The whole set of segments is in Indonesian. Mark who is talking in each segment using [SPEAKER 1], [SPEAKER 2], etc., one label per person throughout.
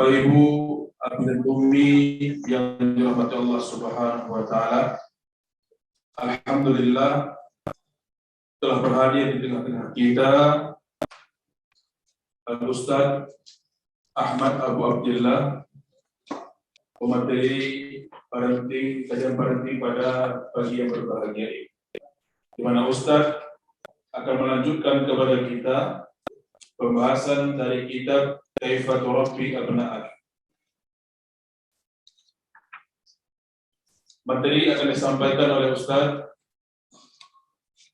[SPEAKER 1] Bapak Ibu, Abi dan Umi yang dirahmati Allah Subhanahu wa taala. Alhamdulillah telah berhadir di tengah-tengah kita Al-Ustaz Ahmad Abu Abdillah, pemateri parenting, kajian parenting pada pagi yang berbahagia ini, di mana Ustaz akan melanjutkan kepada kita pembahasan dari kitab Kaifa Turabbi Abna'ak. Materi akan disampaikan oleh Ustaz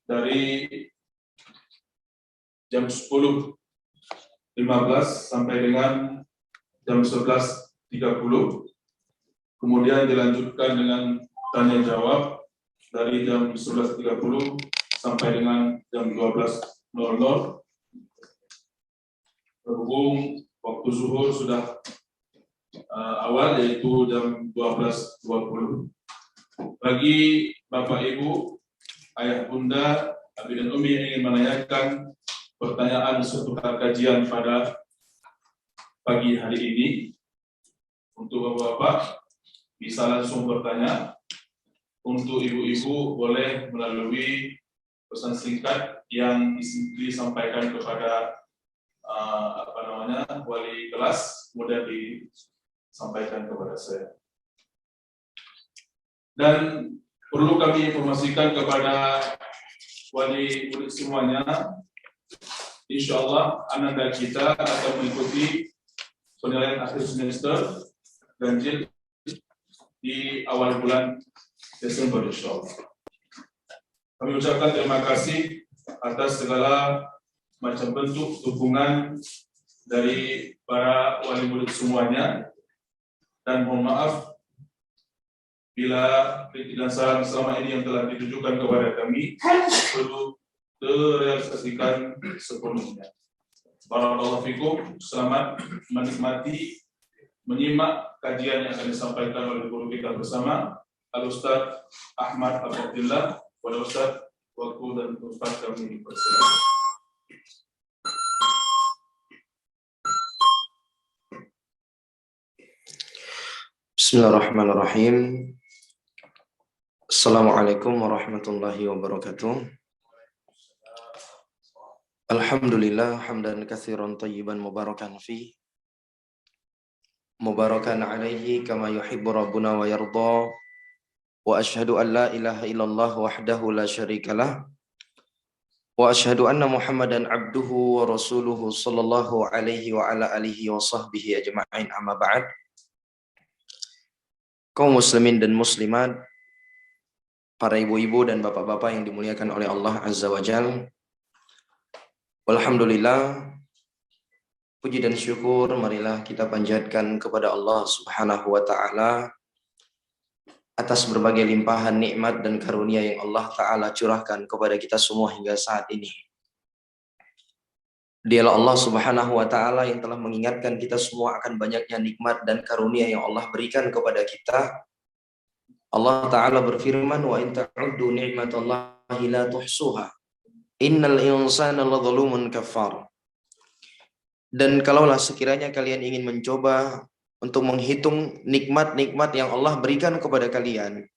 [SPEAKER 1] dari jam 10.15 sampai dengan jam 11.30. Kemudian dilanjutkan dengan tanya jawab dari jam 11.30 sampai dengan jam 12.00. Berhubung waktu zuhur sudah awal, yaitu jam 12.20. Bagi Bapak Ibu, Ayah Bunda, Abi dan Umi yang ingin menanyakan pertanyaan seputar kajian pada pagi hari ini, untuk Bapak-Bapak bisa langsung bertanya. Untuk Ibu-Ibu boleh melalui pesan singkat yang disampaikan kepada wali kelas, kemudian disampaikan kepada saya. Dan perlu kami informasikan kepada wali murid semuanya, insya Allah ananda kita akan mengikuti penilaian akhir semester ganjil di awal bulan Desember, insya Allah. Kami ucapkan terima kasih atas segala macam bentuk dukungan dari para wali murid semuanya, dan mohon maaf bila kritik dan saran selama ini yang telah ditujukan kepada kami perlu direalisasikan sepenuhnya. Barakallahu fikum. Selamat menikmati, menyimak kajian yang akan disampaikan oleh guru kita bersama, Al-Ustaz Ahmad Abu Abdillah. Pada Ustaz, waktu dan tempat kami persilakan.
[SPEAKER 2] Bismillahirrahmanirrahim. Assalamualaikum warahmatullahi wabarakatuh. Alhamdulillah hamdan katsiran thayyiban mubarakan fi, mubarakan alaihi kama yuhibbu rabbuna wa yarda. Wa asyhadu an la ilaha illallah wahdahu la syarikalah, wa asyhadu anna Muhammadan abduhu wa rasuluhu sallallahu alaihi wa ala alihi wa sahbihi ajma'in, amma ba'd. Kaum muslimin dan muslimat, para ibu-ibu dan bapak-bapak yang dimuliakan oleh Allah Azza wa Jalla. Alhamdulillah, puji dan syukur marilah kita panjatkan kepada Allah Subhanahu wa taala atas berbagai limpahan nikmat dan karunia yang Allah taala curahkan kepada kita semua hingga saat ini. Dialah Allah Subhanahu wa taala yang telah mengingatkan kita semua akan banyaknya nikmat dan karunia yang Allah berikan kepada kita. Allah taala berfirman, wa in ta'uddu ni'matallahi la tuhsuha innal insana ladzalumun kafar. Dan kalaulah sekiranya kalian ingin mencoba untuk menghitung nikmat-nikmat yang Allah berikan kepada kalian,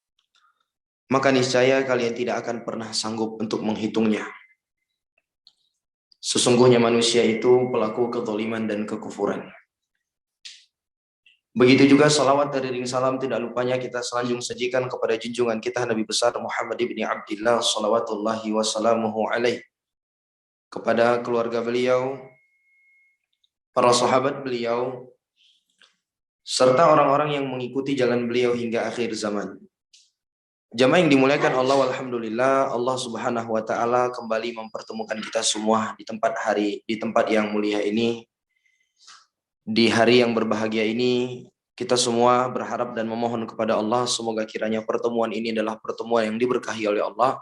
[SPEAKER 2] maka niscaya kalian tidak akan pernah sanggup untuk menghitungnya. Sesungguhnya manusia itu pelaku kezaliman dan kekufuran. Begitu juga salawat dan iring salam tidak lupanya kita selanjung sajikan kepada junjungan kita Nabi besar Muhammad ibni Abdillah salawatullahi wassalamuhu alaih, kepada keluarga beliau, para sahabat beliau, serta orang-orang yang mengikuti jalan beliau hingga akhir zaman. Jamaah yang dimuliakan Allah, alhamdulillah Allah Subhanahu wa taala kembali mempertemukan kita semua di tempat yang mulia ini. Di hari yang berbahagia ini, kita semua berharap dan memohon kepada Allah semoga kiranya pertemuan ini adalah pertemuan yang diberkahi oleh Allah,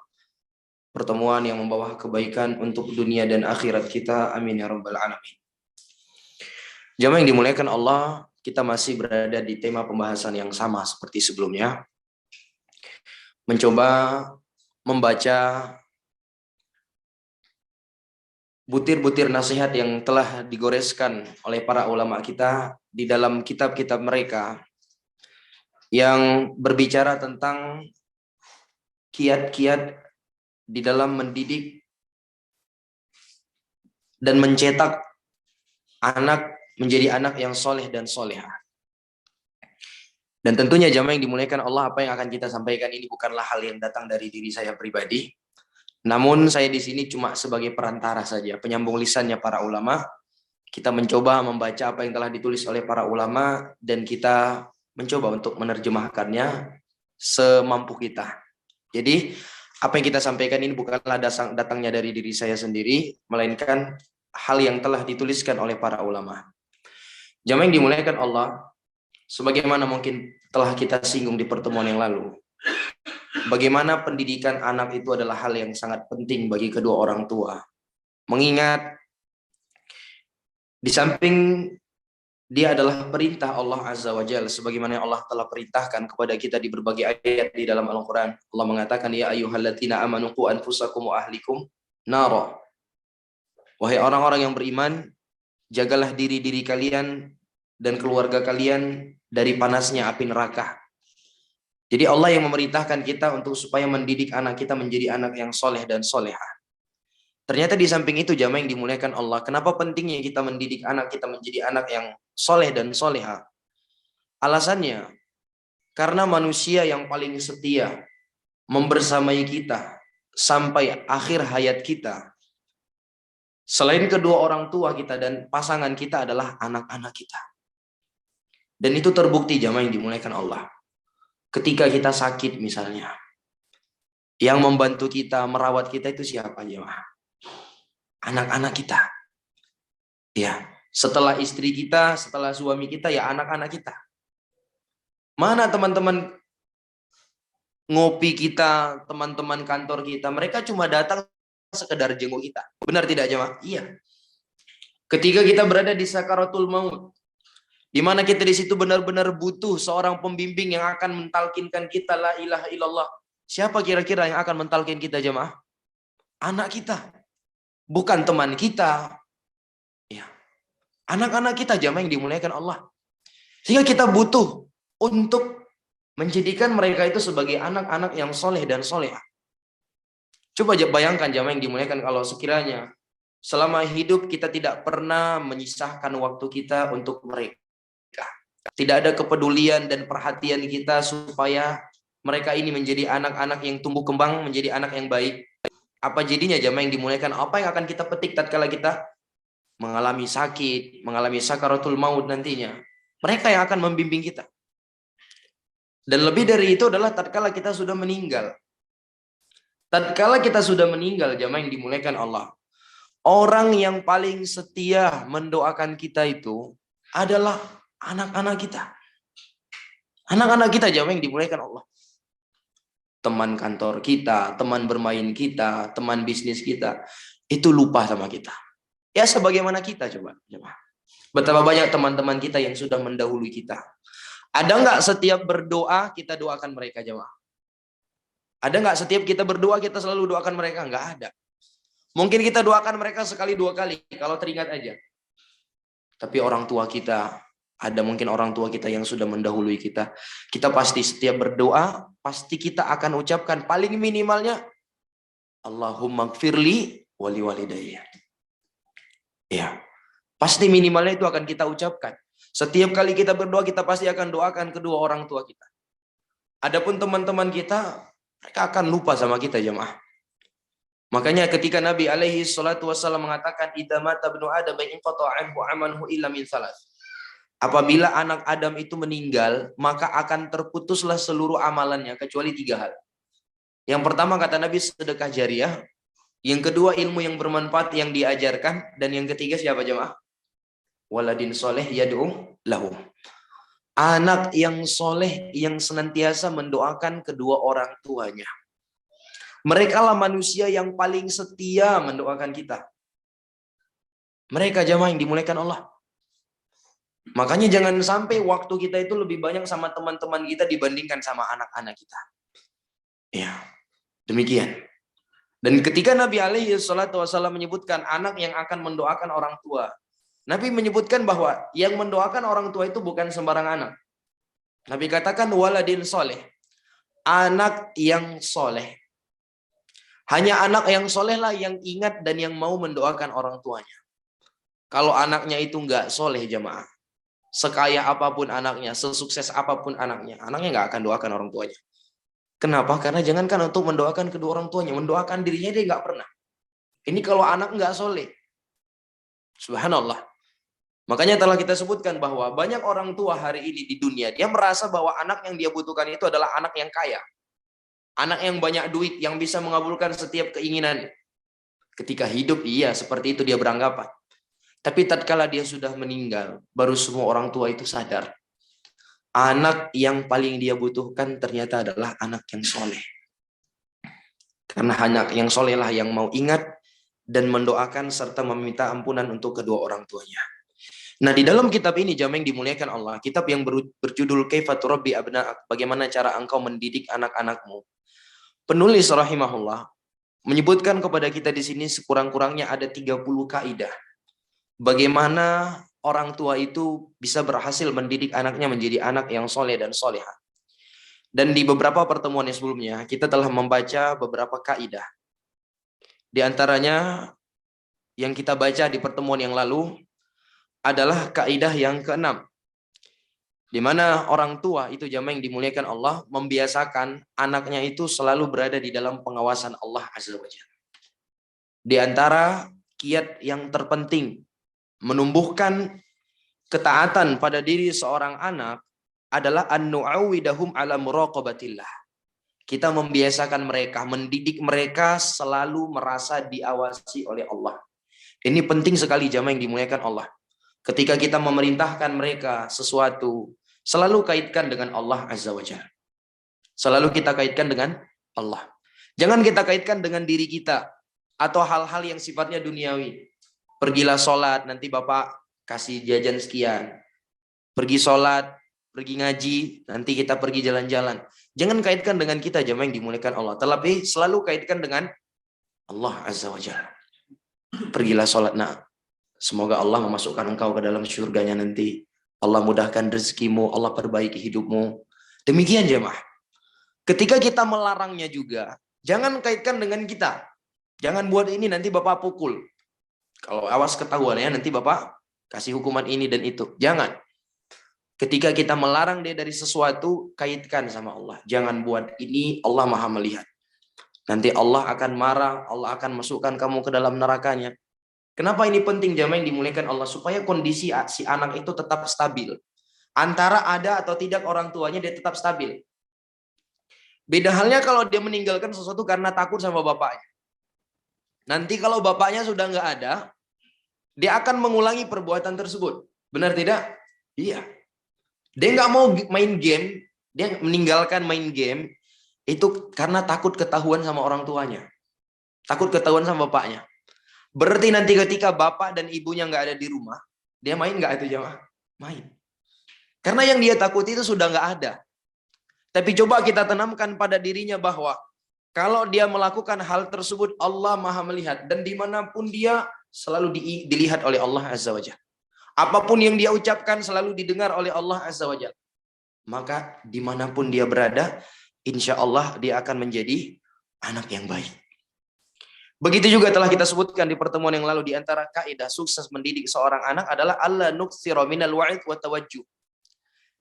[SPEAKER 2] pertemuan yang membawa kebaikan untuk dunia dan akhirat kita. Amin ya rabbal alamin. Jamaah yang dimuliakan Allah, kita masih berada di tema pembahasan yang sama seperti sebelumnya, mencoba membaca butir-butir nasihat yang telah digoreskan oleh para ulama kita di dalam kitab-kitab mereka yang berbicara tentang kiat-kiat di dalam mendidik dan mencetak anak menjadi anak yang soleh dan solehah. Dan tentunya jamaah yang dimuliakan Allah, apa yang akan kita sampaikan ini bukanlah hal yang datang dari diri saya pribadi. Namun saya di sini cuma sebagai perantara saja, penyambung lisannya para ulama. Kita mencoba membaca apa yang telah ditulis oleh para ulama dan kita mencoba untuk menerjemahkannya semampu kita. Jadi apa yang kita sampaikan ini bukanlah datangnya dari diri saya sendiri, melainkan hal yang telah dituliskan oleh para ulama. Jamaah yang dimuliakan Allah, sebagaimana mungkin telah kita singgung di pertemuan yang lalu, bagaimana pendidikan anak itu adalah hal yang sangat penting bagi kedua orang tua. Mengingat di samping dia adalah perintah Allah Azza wa Jalla, sebagaimana Allah telah perintahkan kepada kita di berbagai ayat di dalam Al-Quran. Allah mengatakan, ya ayyuhalladzina amanu qu anfusakum wa ahlikum nara. Wahai orang-orang yang beriman, jagalah diri-diri kalian dan keluarga kalian dari panasnya api neraka. Jadi Allah yang memerintahkan kita untuk supaya mendidik anak kita menjadi anak yang soleh dan solehah. Ternyata di samping itu jamaah yang dimuliakan Allah, kenapa pentingnya kita mendidik anak kita menjadi anak yang soleh dan solehah? Alasannya, karena manusia yang paling setia membersamai kita sampai akhir hayat kita, selain kedua orang tua kita dan pasangan kita adalah anak-anak kita. Dan itu terbukti jamaah yang dimuliakan Allah. Ketika kita sakit misalnya, yang membantu kita, merawat kita itu siapa jamaah? Anak-anak kita. Ya, setelah istri kita, setelah suami kita, ya anak-anak kita. Mana teman-teman ngopi kita, teman-teman kantor kita, mereka cuma datang sekedar jenguk kita. Benar tidak jemaah? Iya. Ketika kita berada di sakaratul maut, di mana kita di situ benar-benar butuh seorang pembimbing yang akan mentalkinkan kita la ilaha illallah. Siapa kira-kira yang akan mentalkin kita jemaah? Anak kita. Bukan teman kita. Ya. Anak-anak kita jamaah yang dimuliakan Allah. Sehingga kita butuh untuk menjadikan mereka itu sebagai anak-anak yang soleh dan soleh. Coba bayangkan jamaah yang dimuliakan kalau sekiranya selama hidup kita tidak pernah menyisahkan waktu kita untuk mereka. Tidak ada kepedulian dan perhatian kita supaya mereka ini menjadi anak-anak yang tumbuh kembang, menjadi anak yang baik. Apa jadinya jamaah yang dimuliakan? Apa yang akan kita petik tatkala kita mengalami sakit, mengalami sakaratul maut nantinya? Mereka yang akan membimbing kita. Dan lebih dari itu adalah tatkala kita sudah meninggal. Tatkala kita sudah meninggal, jamaah yang dimuliakan Allah, orang yang paling setia mendoakan kita itu adalah anak-anak kita. Anak-anak kita jamaah yang dimuliakan Allah. Teman kantor kita, teman bermain kita, teman bisnis kita, itu lupa sama kita. Ya sebagaimana kita coba. Betapa banyak teman-teman kita yang sudah mendahului kita. Ada nggak setiap berdoa kita doakan mereka jemaah? Ada nggak setiap kita berdoa kita selalu doakan mereka? Nggak ada. Mungkin kita doakan mereka sekali dua kali kalau teringat aja. Tapi orang tua kita, ada mungkin orang tua kita yang sudah mendahului kita. Kita pasti setiap berdoa, pasti kita akan ucapkan paling minimalnya Allahumma gfirli wali walidayya. Ya, pasti minimalnya itu akan kita ucapkan. Setiap kali kita berdoa, kita pasti akan doakan kedua orang tua kita. Adapun teman-teman kita, mereka akan lupa sama kita jemaah. Makanya ketika Nabi alaihi salatu wasallam mengatakan idza mata ibnu adam inqata'a anhu amaluhu illa min salas. Apabila anak Adam itu meninggal, maka akan terputuslah seluruh amalannya kecuali 3 hal. Yang pertama kata Nabi sedekah jariah, yang kedua ilmu yang bermanfaat yang diajarkan, dan yang ketiga siapa jemaah? Waladin soleh yad'u lahu. Anak yang soleh yang senantiasa mendoakan kedua orang tuanya. Mereka lah manusia yang paling setia mendoakan kita. Mereka jemaah yang dimuliakan Allah. Makanya jangan sampai waktu kita itu lebih banyak sama teman-teman kita dibandingkan sama anak-anak kita. Ya, demikian. Dan ketika Nabi alaihi salatu wasallam menyebutkan anak yang akan mendoakan orang tua, Nabi menyebutkan bahwa yang mendoakan orang tua itu bukan sembarang anak. Nabi katakan waladin soleh, anak yang soleh. Hanya anak yang soleh lah yang ingat dan yang mau mendoakan orang tuanya. Kalau anaknya itu nggak soleh jamaah, sekaya apapun anaknya, sesukses apapun anaknya nggak akan doakan orang tuanya. Kenapa? Karena jangankan untuk mendoakan kedua orang tuanya, mendoakan dirinya dia nggak pernah. Ini kalau anak nggak soleh. Subhanallah. Makanya telah kita sebutkan bahwa banyak orang tua hari ini di dunia, dia merasa bahwa anak yang dia butuhkan itu adalah anak yang kaya. Anak yang banyak duit, yang bisa mengabulkan setiap keinginan. Ketika hidup, iya seperti itu dia beranggapan. Tapi tatkala dia sudah meninggal, baru semua orang tua itu sadar. Anak yang paling dia butuhkan ternyata adalah anak yang soleh. Karena anak yang soleh lah yang mau ingat dan mendoakan serta meminta ampunan untuk kedua orang tuanya. Nah, di dalam kitab ini jamaah yang dimuliakan Allah, kitab yang berjudul Kaifa Turabbi Abna'ak, bagaimana cara engkau mendidik anak-anakmu. Penulis rahimahullah menyebutkan kepada kita di sini sekurang-kurangnya ada 30 kaidah. Bagaimana orang tua itu bisa berhasil mendidik anaknya menjadi anak yang soleh dan solehah. Dan di beberapa pertemuan yang sebelumnya, kita telah membaca beberapa kaidah. Di antaranya yang kita baca di pertemuan yang lalu adalah kaidah yang keenam. Di mana orang tua itu jamaah yang dimuliakan Allah membiasakan anaknya itu selalu berada di dalam pengawasan Allah Azza wa Jalla. Di antara kiat yang terpenting menumbuhkan ketaatan pada diri seorang anak adalah an-nu'awwidahum ala muraqabatillah. Kita membiasakan mereka, mendidik mereka selalu merasa diawasi oleh Allah. Ini penting sekali jamaah yang dimuliakan Allah. Ketika kita memerintahkan mereka sesuatu, selalu kaitkan dengan Allah Azza wa Jalla. Selalu kita kaitkan dengan Allah. Jangan kita kaitkan dengan diri kita atau hal-hal yang sifatnya duniawi. Pergilah sholat, nanti Bapak kasih jajan sekian. Pergi sholat, pergi ngaji, nanti kita pergi jalan-jalan. Jangan kaitkan dengan kita jamaah yang dimuliakan Allah. Tapi selalu kaitkan dengan Allah Azza wa Jalla. Pergilah sholat, nak. Semoga Allah memasukkan engkau ke dalam surganya nanti. Allah mudahkan rezekimu, Allah perbaiki hidupmu. Demikian jemaah. Ketika kita melarangnya juga, jangan kaitkan dengan kita. Jangan buat ini nanti Bapak pukul. Kalau awas ketahuan ya, nanti Bapak kasih hukuman ini dan itu. Jangan. Ketika kita melarang dia dari sesuatu, kaitkan sama Allah. Jangan buat ini, Allah Maha melihat. Nanti Allah akan marah, Allah akan masukkan kamu ke dalam nerakanya. Kenapa ini penting jamaah yang dimuliakan Allah? Supaya kondisi si anak itu tetap stabil. Antara ada atau tidak orang tuanya, dia tetap stabil. Beda halnya kalau dia meninggalkan sesuatu karena takut sama bapaknya. Nanti kalau bapaknya sudah nggak ada, dia akan mengulangi perbuatan tersebut. Benar tidak? Iya. Dia nggak mau main game, dia meninggalkan main game, itu karena takut ketahuan sama orang tuanya. Takut ketahuan sama bapaknya. Berarti nanti ketika bapak dan ibunya nggak ada di rumah, dia main nggak itu jamaah? Main. Karena yang dia takuti itu sudah nggak ada. Tapi coba kita tanamkan pada dirinya bahwa kalau dia melakukan hal tersebut, Allah Maha melihat. Dan dimanapun dia selalu dilihat oleh Allah Azza wa Jalla. Apapun yang dia ucapkan selalu didengar oleh Allah Azza wa Jalla. Maka dimanapun dia berada, insya Allah dia akan menjadi anak yang baik. Begitu juga telah kita sebutkan di pertemuan yang lalu, di antara kaidah sukses mendidik seorang anak adalah alla nuktsira minal wa'id wa tawajjuh.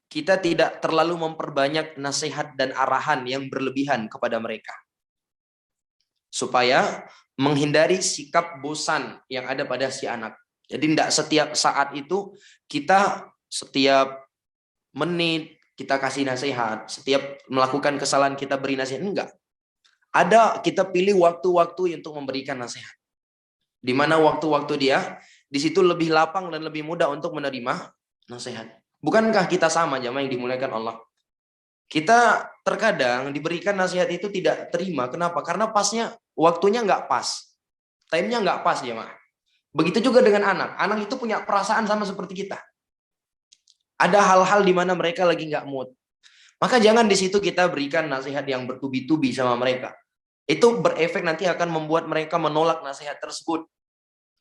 [SPEAKER 2] Kita tidak terlalu memperbanyak nasihat dan arahan yang berlebihan kepada mereka. Supaya menghindari sikap bosan yang ada pada si anak. Jadi tidak setiap saat itu kita setiap menit kita kasih nasihat, setiap melakukan kesalahan kita beri nasihat, enggak. Ada kita pilih waktu-waktu untuk memberikan nasihat. Di mana waktu-waktu dia di situ lebih lapang dan lebih mudah untuk menerima nasihat. Bukankah kita sama jamaah yang dimuliakan Allah? Kita terkadang diberikan nasihat itu tidak terima. Kenapa? Karena pasnya, waktunya nggak pas. Time-nya nggak pas jamaah. Begitu juga dengan anak. Anak itu punya perasaan sama seperti kita. Ada hal-hal di mana mereka lagi nggak mood. Maka jangan di situ kita berikan nasihat yang bertubi-tubi sama mereka. Itu berefek nanti akan membuat mereka menolak nasihat tersebut.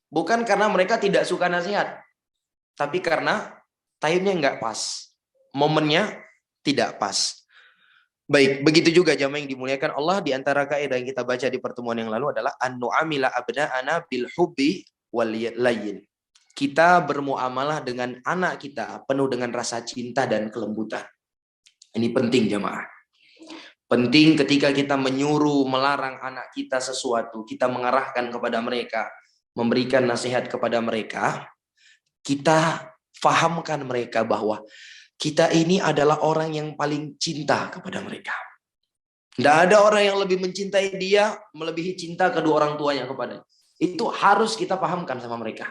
[SPEAKER 2] Bukan karena mereka tidak suka nasihat, tapi karena time-nya nggak pas, momennya tidak pas. Baik, begitu juga jamaah yang dimuliakan Allah, di antara kaidah yang kita baca di pertemuan yang lalu adalah an-nu'amila abna'ana bil hubbi wal layyin. Kita bermuamalah dengan anak kita penuh dengan rasa cinta dan kelembutan. Ini penting jamaah. Penting ketika kita menyuruh, melarang anak kita sesuatu, kita mengarahkan kepada mereka, memberikan nasihat kepada mereka, kita fahamkan mereka bahwa kita ini adalah orang yang paling cinta kepada mereka. Tidak ada orang yang lebih mencintai dia, melebihi cinta kedua orang tuanya kepadanya. Itu harus kita pahamkan sama mereka.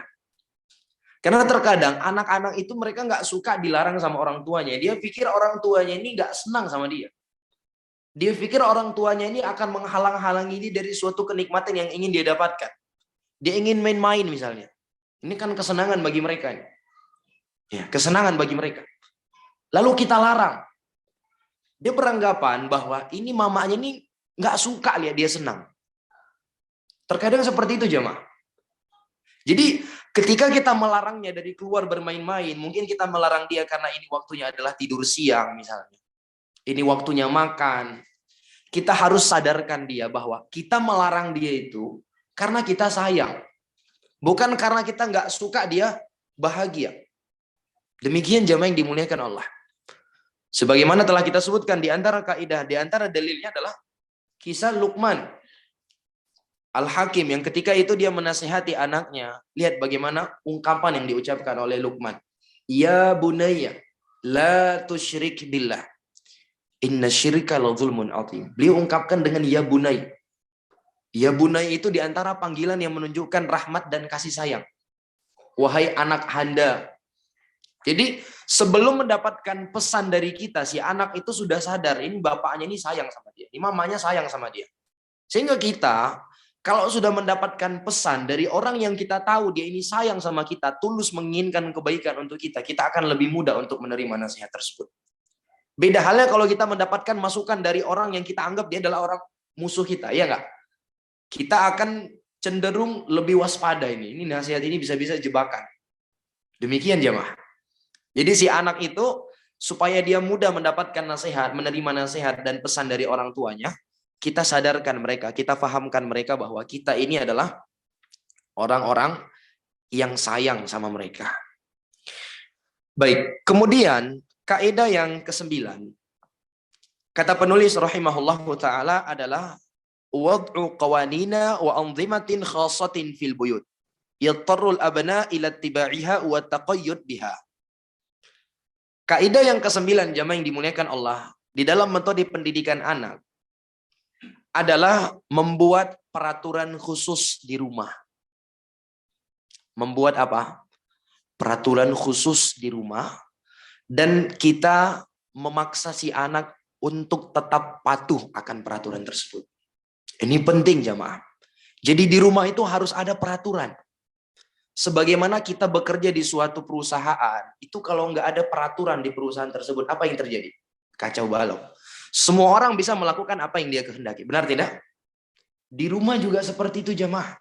[SPEAKER 2] Karena terkadang anak-anak itu mereka nggak suka dilarang sama orang tuanya. Dia pikir orang tuanya ini nggak senang sama dia. Dia pikir orang tuanya ini akan menghalang-halangi dia dari suatu kenikmatan yang ingin dia dapatkan. Dia ingin main-main misalnya. Ini kan kesenangan bagi mereka. Ya, kesenangan bagi mereka. Lalu kita larang. Dia beranggapan bahwa ini mamanya ini nggak suka lihat dia senang. Terkadang seperti itu jemaah. Jadi ketika kita melarangnya dari keluar bermain-main, mungkin kita melarang dia karena ini waktunya adalah tidur siang misalnya. Ini waktunya makan. Kita harus sadarkan dia bahwa kita melarang dia itu karena kita sayang. Bukan karena kita nggak suka dia bahagia. Demikian jamaah yang dimuliakan Allah. Sebagaimana telah kita sebutkan di antara kaidah, di antara dalilnya adalah kisah Luqman Al-Hakim yang ketika itu dia menasihati anaknya. Lihat bagaimana ungkapan yang diucapkan oleh Luqman. Ya bunayya, la tusyrik billah. Inna syirka la zulmun azim. Beliau ungkapkan dengan ya bunay. Ya bunay itu diantara panggilan yang menunjukkan rahmat dan kasih sayang. Wahai anak handa. Jadi sebelum mendapatkan pesan dari kita, si anak itu sudah sadar ini bapaknya ini sayang sama dia. Ini mamanya sayang sama dia. Sehingga kita kalau sudah mendapatkan pesan dari orang yang kita tahu dia ini sayang sama kita, tulus menginginkan kebaikan untuk kita, kita akan lebih mudah untuk menerima nasihat tersebut. Beda halnya kalau kita mendapatkan masukan dari orang yang kita anggap dia adalah orang musuh kita, ya nggak? Kita akan cenderung lebih waspada ini. Ini nasihat ini bisa-bisa jebakan. Demikian jemaah. Jadi si anak itu supaya dia mudah mendapatkan nasihat, menerima nasihat dan pesan dari orang tuanya, kita sadarkan mereka, kita fahamkan mereka bahwa kita ini adalah orang-orang yang sayang sama mereka. Baik, kemudian kaidah yang ke-9. Kata penulis rahimahullahu taala adalah wad'u qawanina wa anzimatin khassatin fil buyut. Yattarul abna ila tibaiha wa taqayyud biha. Kaidah yang ke-9 jamaah yang dimuliakan Allah di dalam metode pendidikan anak adalah membuat peraturan khusus di rumah. Membuat apa? Peraturan khusus di rumah. Dan kita memaksa si anak untuk tetap patuh akan peraturan tersebut. Ini penting jamaah. Jadi di rumah itu harus ada peraturan. Sebagaimana kita bekerja di suatu perusahaan, itu kalau nggak ada peraturan di perusahaan tersebut, apa yang terjadi? Kacau balau. Semua orang bisa melakukan apa yang dia kehendaki. Benar tidak? Di rumah juga seperti itu jamaah.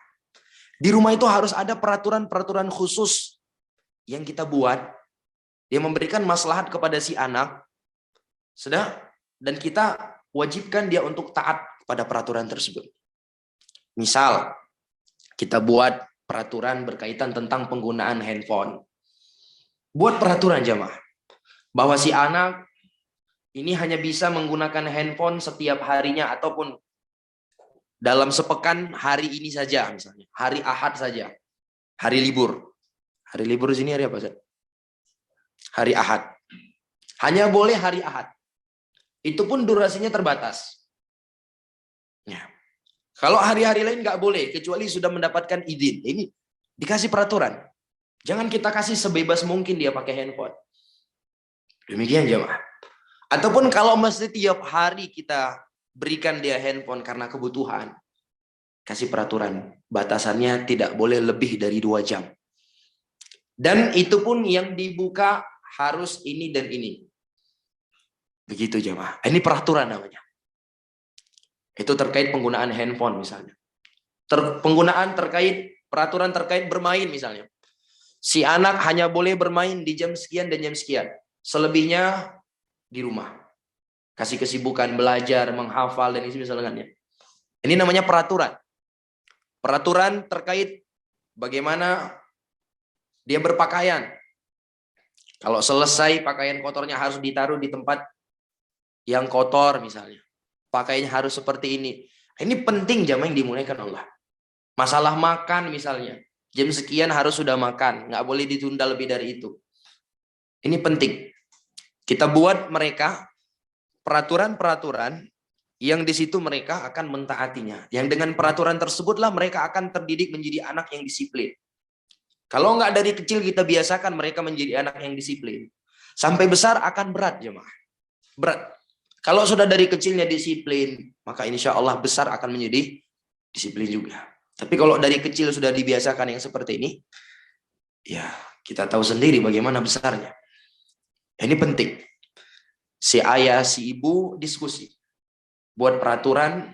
[SPEAKER 2] Di rumah itu harus ada peraturan-peraturan khusus yang kita buat. Dia memberikan maslahat kepada si anak, dan kita wajibkan dia untuk taat pada peraturan tersebut. Misal, kita buat peraturan berkaitan tentang penggunaan handphone. Buat peraturan jamaah, bahwa si anak ini hanya bisa menggunakan handphone setiap harinya ataupun dalam sepekan hari ini saja, misalnya hari Ahad saja, hari libur. Hari libur di sini hari apa? Hari Ahad. Hanya boleh hari Ahad. Itu pun durasinya terbatas. Ya. Kalau hari-hari lain nggak boleh, kecuali sudah mendapatkan izin. Ini dikasih peraturan. Jangan kita kasih sebebas mungkin dia pakai handphone. Demikian jemaah. Ataupun kalau mesti tiap hari kita berikan dia handphone karena kebutuhan, kasih peraturan. Batasannya tidak boleh lebih dari 2 jam. Dan itu pun yang dibuka harus ini dan ini. Begitu jemaah. Ini peraturan namanya. Itu terkait penggunaan handphone misalnya. Peraturan terkait bermain misalnya. Si anak hanya boleh bermain di jam sekian dan jam sekian. Selebihnya di rumah. Kasih kesibukan belajar, menghafal, dan isi misalnya. Ini namanya peraturan. Peraturan terkait bagaimana dia berpakaian. Kalau selesai pakaian kotornya harus ditaruh di tempat yang kotor misalnya. Pakaiannya harus seperti ini. Ini penting jamaah yang dimuliakan Allah. Masalah makan misalnya. Jam sekian harus sudah makan. Nggak boleh ditunda lebih dari itu. Ini penting. Kita buat mereka peraturan-peraturan yang di situ mereka akan mentaatinya. Yang dengan peraturan tersebutlah mereka akan terdidik menjadi anak yang disiplin. Kalau nggak dari kecil kita biasakan mereka menjadi anak yang disiplin. Sampai besar akan berat jemaah. Berat. Kalau sudah dari kecilnya disiplin, maka insya Allah besar akan menjadi disiplin juga. Tapi kalau dari kecil sudah dibiasakan yang seperti ini, ya kita tahu sendiri bagaimana besarnya. Ini penting. Si ayah, si ibu diskusi. Buat peraturan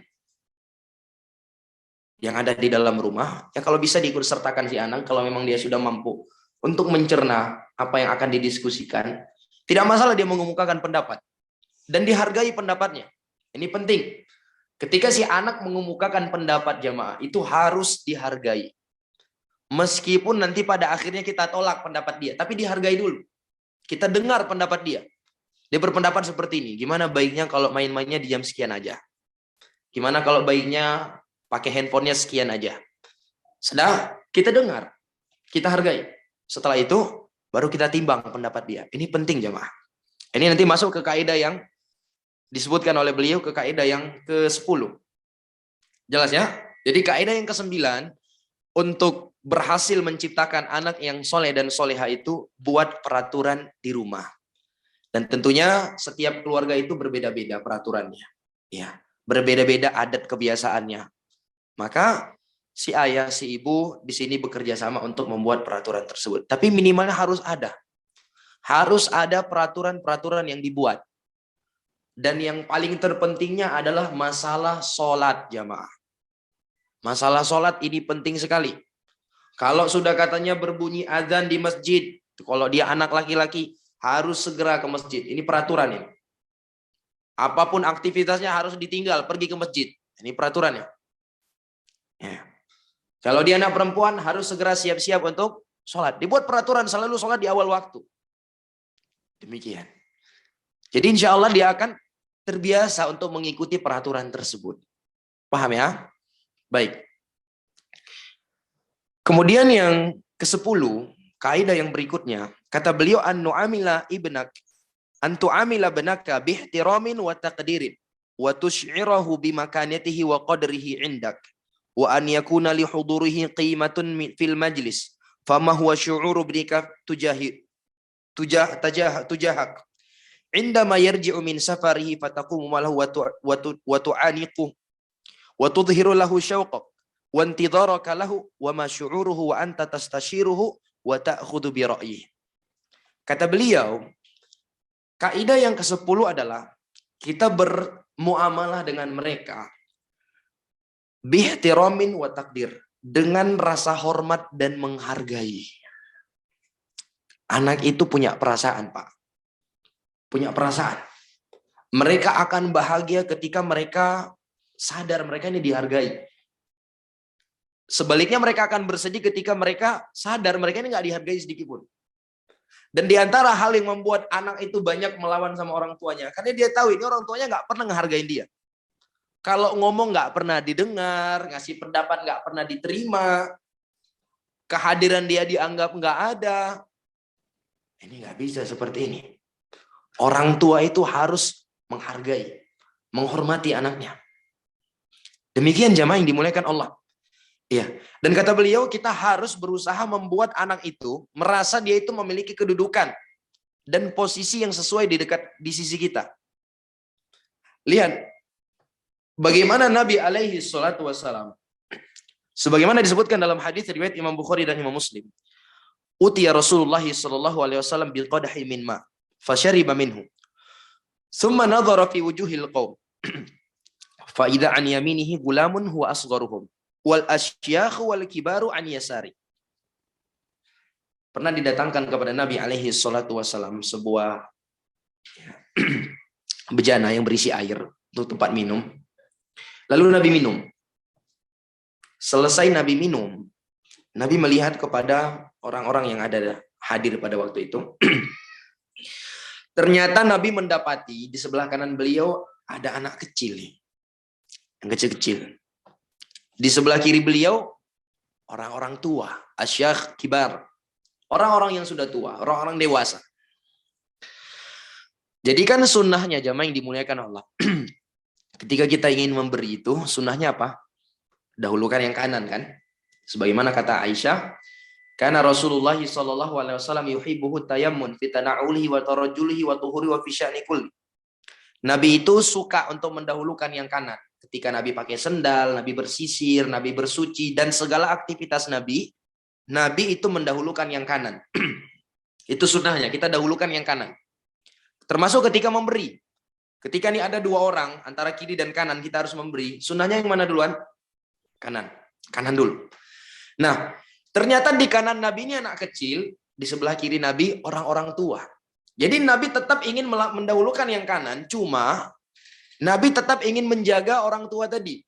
[SPEAKER 2] yang ada di dalam rumah. Ya kalau bisa diikut sertakan si anak, kalau memang dia sudah mampu untuk mencerna apa yang akan didiskusikan. Tidak masalah dia mengemukakan pendapat. Dan dihargai pendapatnya. Ini penting. Ketika si anak mengemukakan pendapat jamaah, itu harus dihargai. Meskipun nanti pada akhirnya kita tolak pendapat dia, tapi dihargai dulu. Kita dengar pendapat dia. Dia berpendapat seperti ini. Gimana baiknya kalau main-mainnya di jam sekian aja? Gimana kalau baiknya pakai handphonenya sekian aja? Sedang kita dengar, kita hargai. Setelah itu, baru kita timbang pendapat dia. Ini penting jamaah. Ini nanti masuk ke kaidah yang disebutkan oleh beliau, ke kaidah yang ke-10. Jelas ya? Jadi kaidah yang ke-9, untuk berhasil menciptakan anak yang soleh dan soleha itu, buat peraturan di rumah. Dan tentunya setiap keluarga itu berbeda-beda peraturannya. Ya, berbeda-beda adat kebiasaannya. Maka si ayah, si ibu di sini bekerja sama untuk membuat peraturan tersebut. Tapi minimalnya harus ada. Harus ada peraturan-peraturan yang dibuat. Dan yang paling terpentingnya adalah masalah sholat jamaah. Masalah sholat ini penting sekali. Kalau sudah katanya berbunyi azan di masjid, kalau dia anak laki-laki harus segera ke masjid. Ini peraturan ini. Apapun aktivitasnya harus ditinggal, pergi ke masjid. Ini peraturannya. Ya. Kalau dia anak perempuan harus segera siap-siap untuk sholat. Dibuat peraturan selalu sholat di awal waktu. Demikian. Jadi insya Allah dia akan terbiasa untuk mengikuti peraturan tersebut. Paham ya? Baik. Kemudian yang ke-10, kaidah yang berikutnya, kata beliau an-nu'amila ibnak, an-tu'amila banaka bihtiramin wa taqdirin wa tusy'irahu bimakanatihi wa qadrihi indak wa an yakuna li hudurihi qimatun fil majlis fama huwa syu'uru bika tujahak indama yarji'u min safarihi fataqumu malahu wa tu'aniqu wa tudhiru lahu syauqak wa intidharaka lahu wa ma syu'uruhu wa anta tastashiruhu wa ta'khudhu bi ra'yihi. Kata beliau, kaidah yang ke-10 adalah kita bermuamalah dengan mereka bihtiramin wa takdir, dengan rasa hormat dan menghargai. Anak itu punya perasaan, Pak. Punya perasaan. Mereka akan bahagia ketika mereka sadar mereka ini dihargai. Sebaliknya mereka akan bersedih ketika mereka sadar mereka ini nggak dihargai sedikit pun. Dan di antara hal yang membuat anak itu banyak melawan sama orang tuanya, karena dia tahu ini orang tuanya nggak pernah ngehargain dia. Kalau ngomong nggak pernah didengar, ngasih pendapat nggak pernah diterima, kehadiran dia dianggap nggak ada. Ini nggak bisa seperti ini. Orang tua itu harus menghargai, menghormati anaknya. Demikian jamaah yang dimuliakan Allah. Iya. Dan kata beliau, kita harus berusaha membuat anak itu merasa dia itu memiliki kedudukan dan posisi yang sesuai di sisi kita. Lihat bagaimana Nabi alaihi salatu wassalam, sebagaimana disebutkan dalam hadis riwayat Imam Bukhari dan Imam Muslim. Utiya Rasulullah sallallahu alaihi wasallam bil qadahi min ma fashariba minhu. Thumma nadhara fi wujuhil qaum. Fa idza an yaminihi gulamun huwa asgharuhum wal asyakh wal kibaru an yasari. Pernah didatangkan kepada Nabi alaihi salatu wasalam sebuah bejana yang berisi air untuk tempat minum. Lalu Nabi minum. Selesai Nabi minum, Nabi melihat kepada orang-orang yang ada hadir pada waktu itu. Ternyata Nabi mendapati di sebelah kanan beliau ada anak kecil, yang kecil-kecil. Di sebelah kiri beliau orang-orang tua, asyakh kibar, orang-orang yang sudah tua, orang-orang dewasa. Jadi kan sunnahnya jamaah yang dimuliakan Allah. Ketika kita ingin memberi itu, sunnahnya apa? Dahulukan yang kanan kan? Sebagaimana kata Aisyah, karena Rasulullah sallallahu alaihi wasallam yuhibbuhu tayammun fi tana'ulihi wa tarajjulihi wa tuhuri wa fi sya'ni kulli. Nabi itu suka untuk mendahulukan yang kanan. Ketika Nabi pakai sendal, Nabi bersisir, Nabi bersuci dan segala aktivitas Nabi itu mendahulukan yang kanan. Itu sunnahnya, kita dahulukan yang kanan. Termasuk ketika memberi. Ketika ini ada dua orang antara kiri dan kanan kita harus memberi. Sunnahnya yang mana duluan? Kanan. Kanan dulu. Nah, ternyata di kanan Nabi ini anak kecil, di sebelah kiri Nabi orang-orang tua. Jadi Nabi tetap ingin mendahulukan yang kanan, cuma Nabi tetap ingin menjaga orang tua tadi.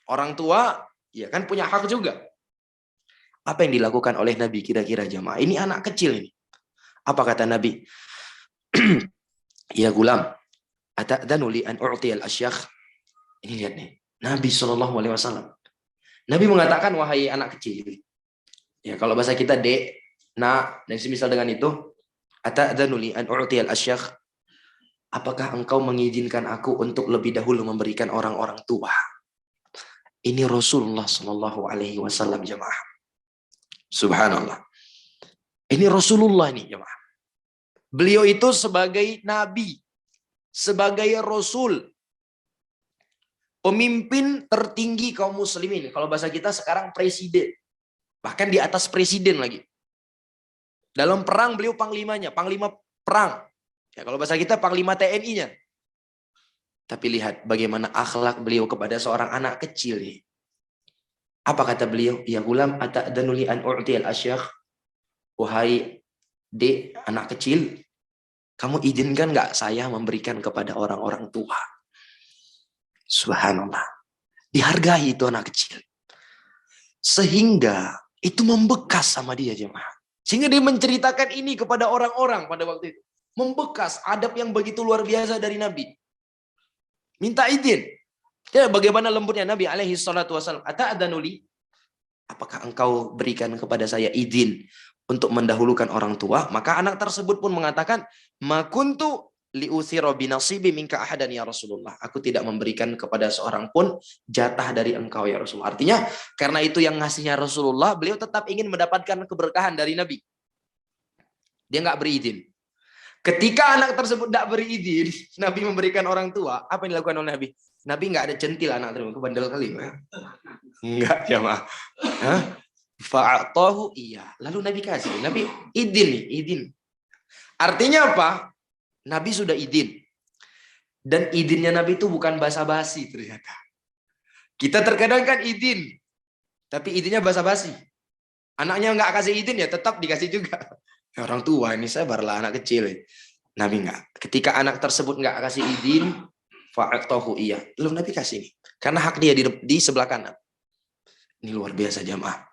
[SPEAKER 2] Orang tua ya kan punya hak juga. Apa yang dilakukan oleh Nabi kira-kira jamaah? Ini anak kecil ini. Apa kata Nabi? Ya gulam, ata'dhanu li an u'tiyal asyakh. Ini lihat nih, Nabi SAW. Nabi mengatakan, wahai anak kecil. Ya kalau bahasa kita dek, nak, dan semisal dengan itu, ata'dhanu li an u'tiyal asyakh. Apakah engkau mengizinkan aku untuk lebih dahulu memberikan orang-orang tua? Ini Rasulullah SAW jamaah. Subhanallah. Ini Rasulullah ini jamaah. Beliau itu sebagai nabi, sebagai rasul, pemimpin tertinggi kaum muslimin. Kalau bahasa kita sekarang presiden, bahkan di atas presiden lagi. Dalam perang beliau panglimanya, panglima perang. Ya, kalau bahasa kita panglima TNI-nya. Tapi lihat bagaimana akhlak beliau kepada seorang anak kecil. Apa kata beliau? Ya gulam ata'dhanu li an u'tiyal asyakh. Wahai dek, anak kecil, kamu izinkan nggak saya memberikan kepada orang-orang tua? Subhanallah. Dihargai itu anak kecil. Sehingga itu membekas sama dia jemaah. Sehingga dia menceritakan ini kepada orang-orang pada waktu itu. Membekas adab yang begitu luar biasa dari Nabi. Minta izin. Ya, bagaimana lembutnya Nabi alaihi salatu wasallam. Ata'dhanu li? Apakah engkau berikan kepada saya izin untuk mendahulukan orang tua? Maka anak tersebut pun mengatakan, ma kuntu liuthira binasibi minka ahadan ya Rasulullah. Aku tidak memberikan kepada seorang pun jatah dari engkau ya Rasulullah. Artinya karena itu yang ngasihnya Rasulullah, beliau tetap ingin mendapatkan keberkahan dari Nabi. Dia nggak berizin. Ketika anak tersebut tidak berizin, Nabi memberikan orang tua, apa yang dilakukan oleh Nabi? Nabi nggak ada centil anak tersebut, bandel kali. Enggak jamaah. Fa'atahu iya. Lalu Nabi kasih. Nabi izin nih, izin. Artinya apa? Nabi sudah izin. Dan izinnya Nabi itu bukan basa-basi ternyata. Kita terkadang kan izin, tapi izinnya basa-basi. Anaknya nggak kasih izin ya tetap dikasih juga. Orang tua ini saya barulah anak kecil. Nabi nggak. Ketika anak tersebut nggak kasih izin, fa'atahu iya. Lalu Nabi kasih nih. Karena hak dia di sebelah kanan. Ini luar biasa jamaah.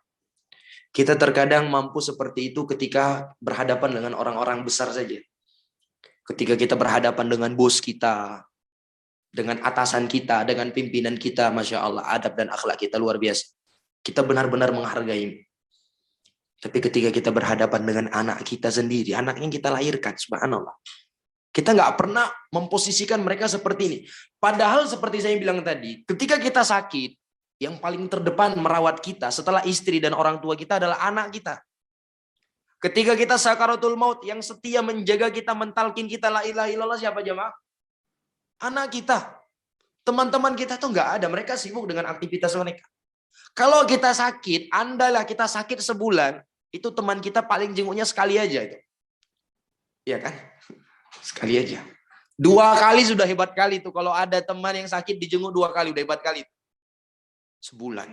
[SPEAKER 2] Kita terkadang mampu seperti itu ketika berhadapan dengan orang-orang besar saja. Ketika kita berhadapan dengan bos kita, dengan atasan kita, dengan pimpinan kita, Masya Allah, adab dan akhlak kita luar biasa. Kita benar-benar menghargai. Tapi ketika kita berhadapan dengan anak kita sendiri, anak yang kita lahirkan, subhanallah. Kita nggak pernah memposisikan mereka seperti ini. Padahal seperti saya bilang tadi, ketika kita sakit, yang paling terdepan merawat kita setelah istri dan orang tua kita adalah anak kita. Ketika kita sakaratul maut, yang setia menjaga kita, mentalkin kita la ilaha illallah siapa jemaah? Anak kita. Teman-teman kita tuh nggak ada, mereka sibuk dengan aktivitas mereka. Kalau kita sakit, andailah kita sakit sebulan, itu teman kita paling jenguknya sekali aja itu. Iya kan? Sekali aja. 2 kali sudah hebat kali tuh. Kalau ada teman yang sakit dijenguk 2 kali udah hebat kali. Sebulan.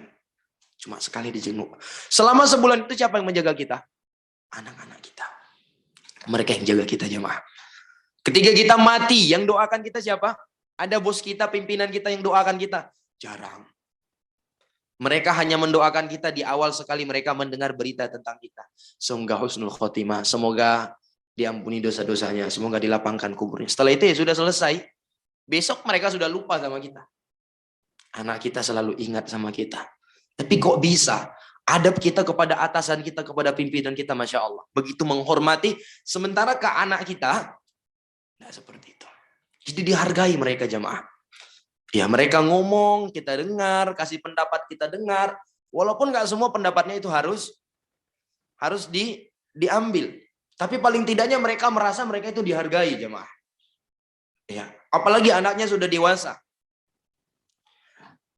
[SPEAKER 2] Cuma sekali dijenguk. Selama sebulan itu siapa yang menjaga kita? Anak-anak kita. Mereka yang jaga kita jemaah. Ketika kita mati, yang doakan kita siapa? Ada bos kita, pimpinan kita yang doakan kita? Jarang. Mereka hanya mendoakan kita di awal sekali mereka mendengar berita tentang kita. Semoga husnul khotimah. Semoga diampuni dosa-dosanya. Semoga dilapangkan kuburnya. Setelah itu ya sudah selesai. Besok mereka sudah lupa sama kita. Anak kita selalu ingat sama kita. Tapi kok bisa? Adab kita kepada atasan kita, kepada pimpinan kita, Masya Allah. Begitu menghormati. Sementara ke anak kita, tidak seperti itu. Jadi dihargai mereka jamaah. Ya mereka ngomong, kita dengar, kasih pendapat kita dengar. Walaupun nggak semua pendapatnya itu harus diambil. Tapi paling tidaknya mereka merasa mereka itu dihargai jamaah. Ya, apalagi anaknya sudah dewasa.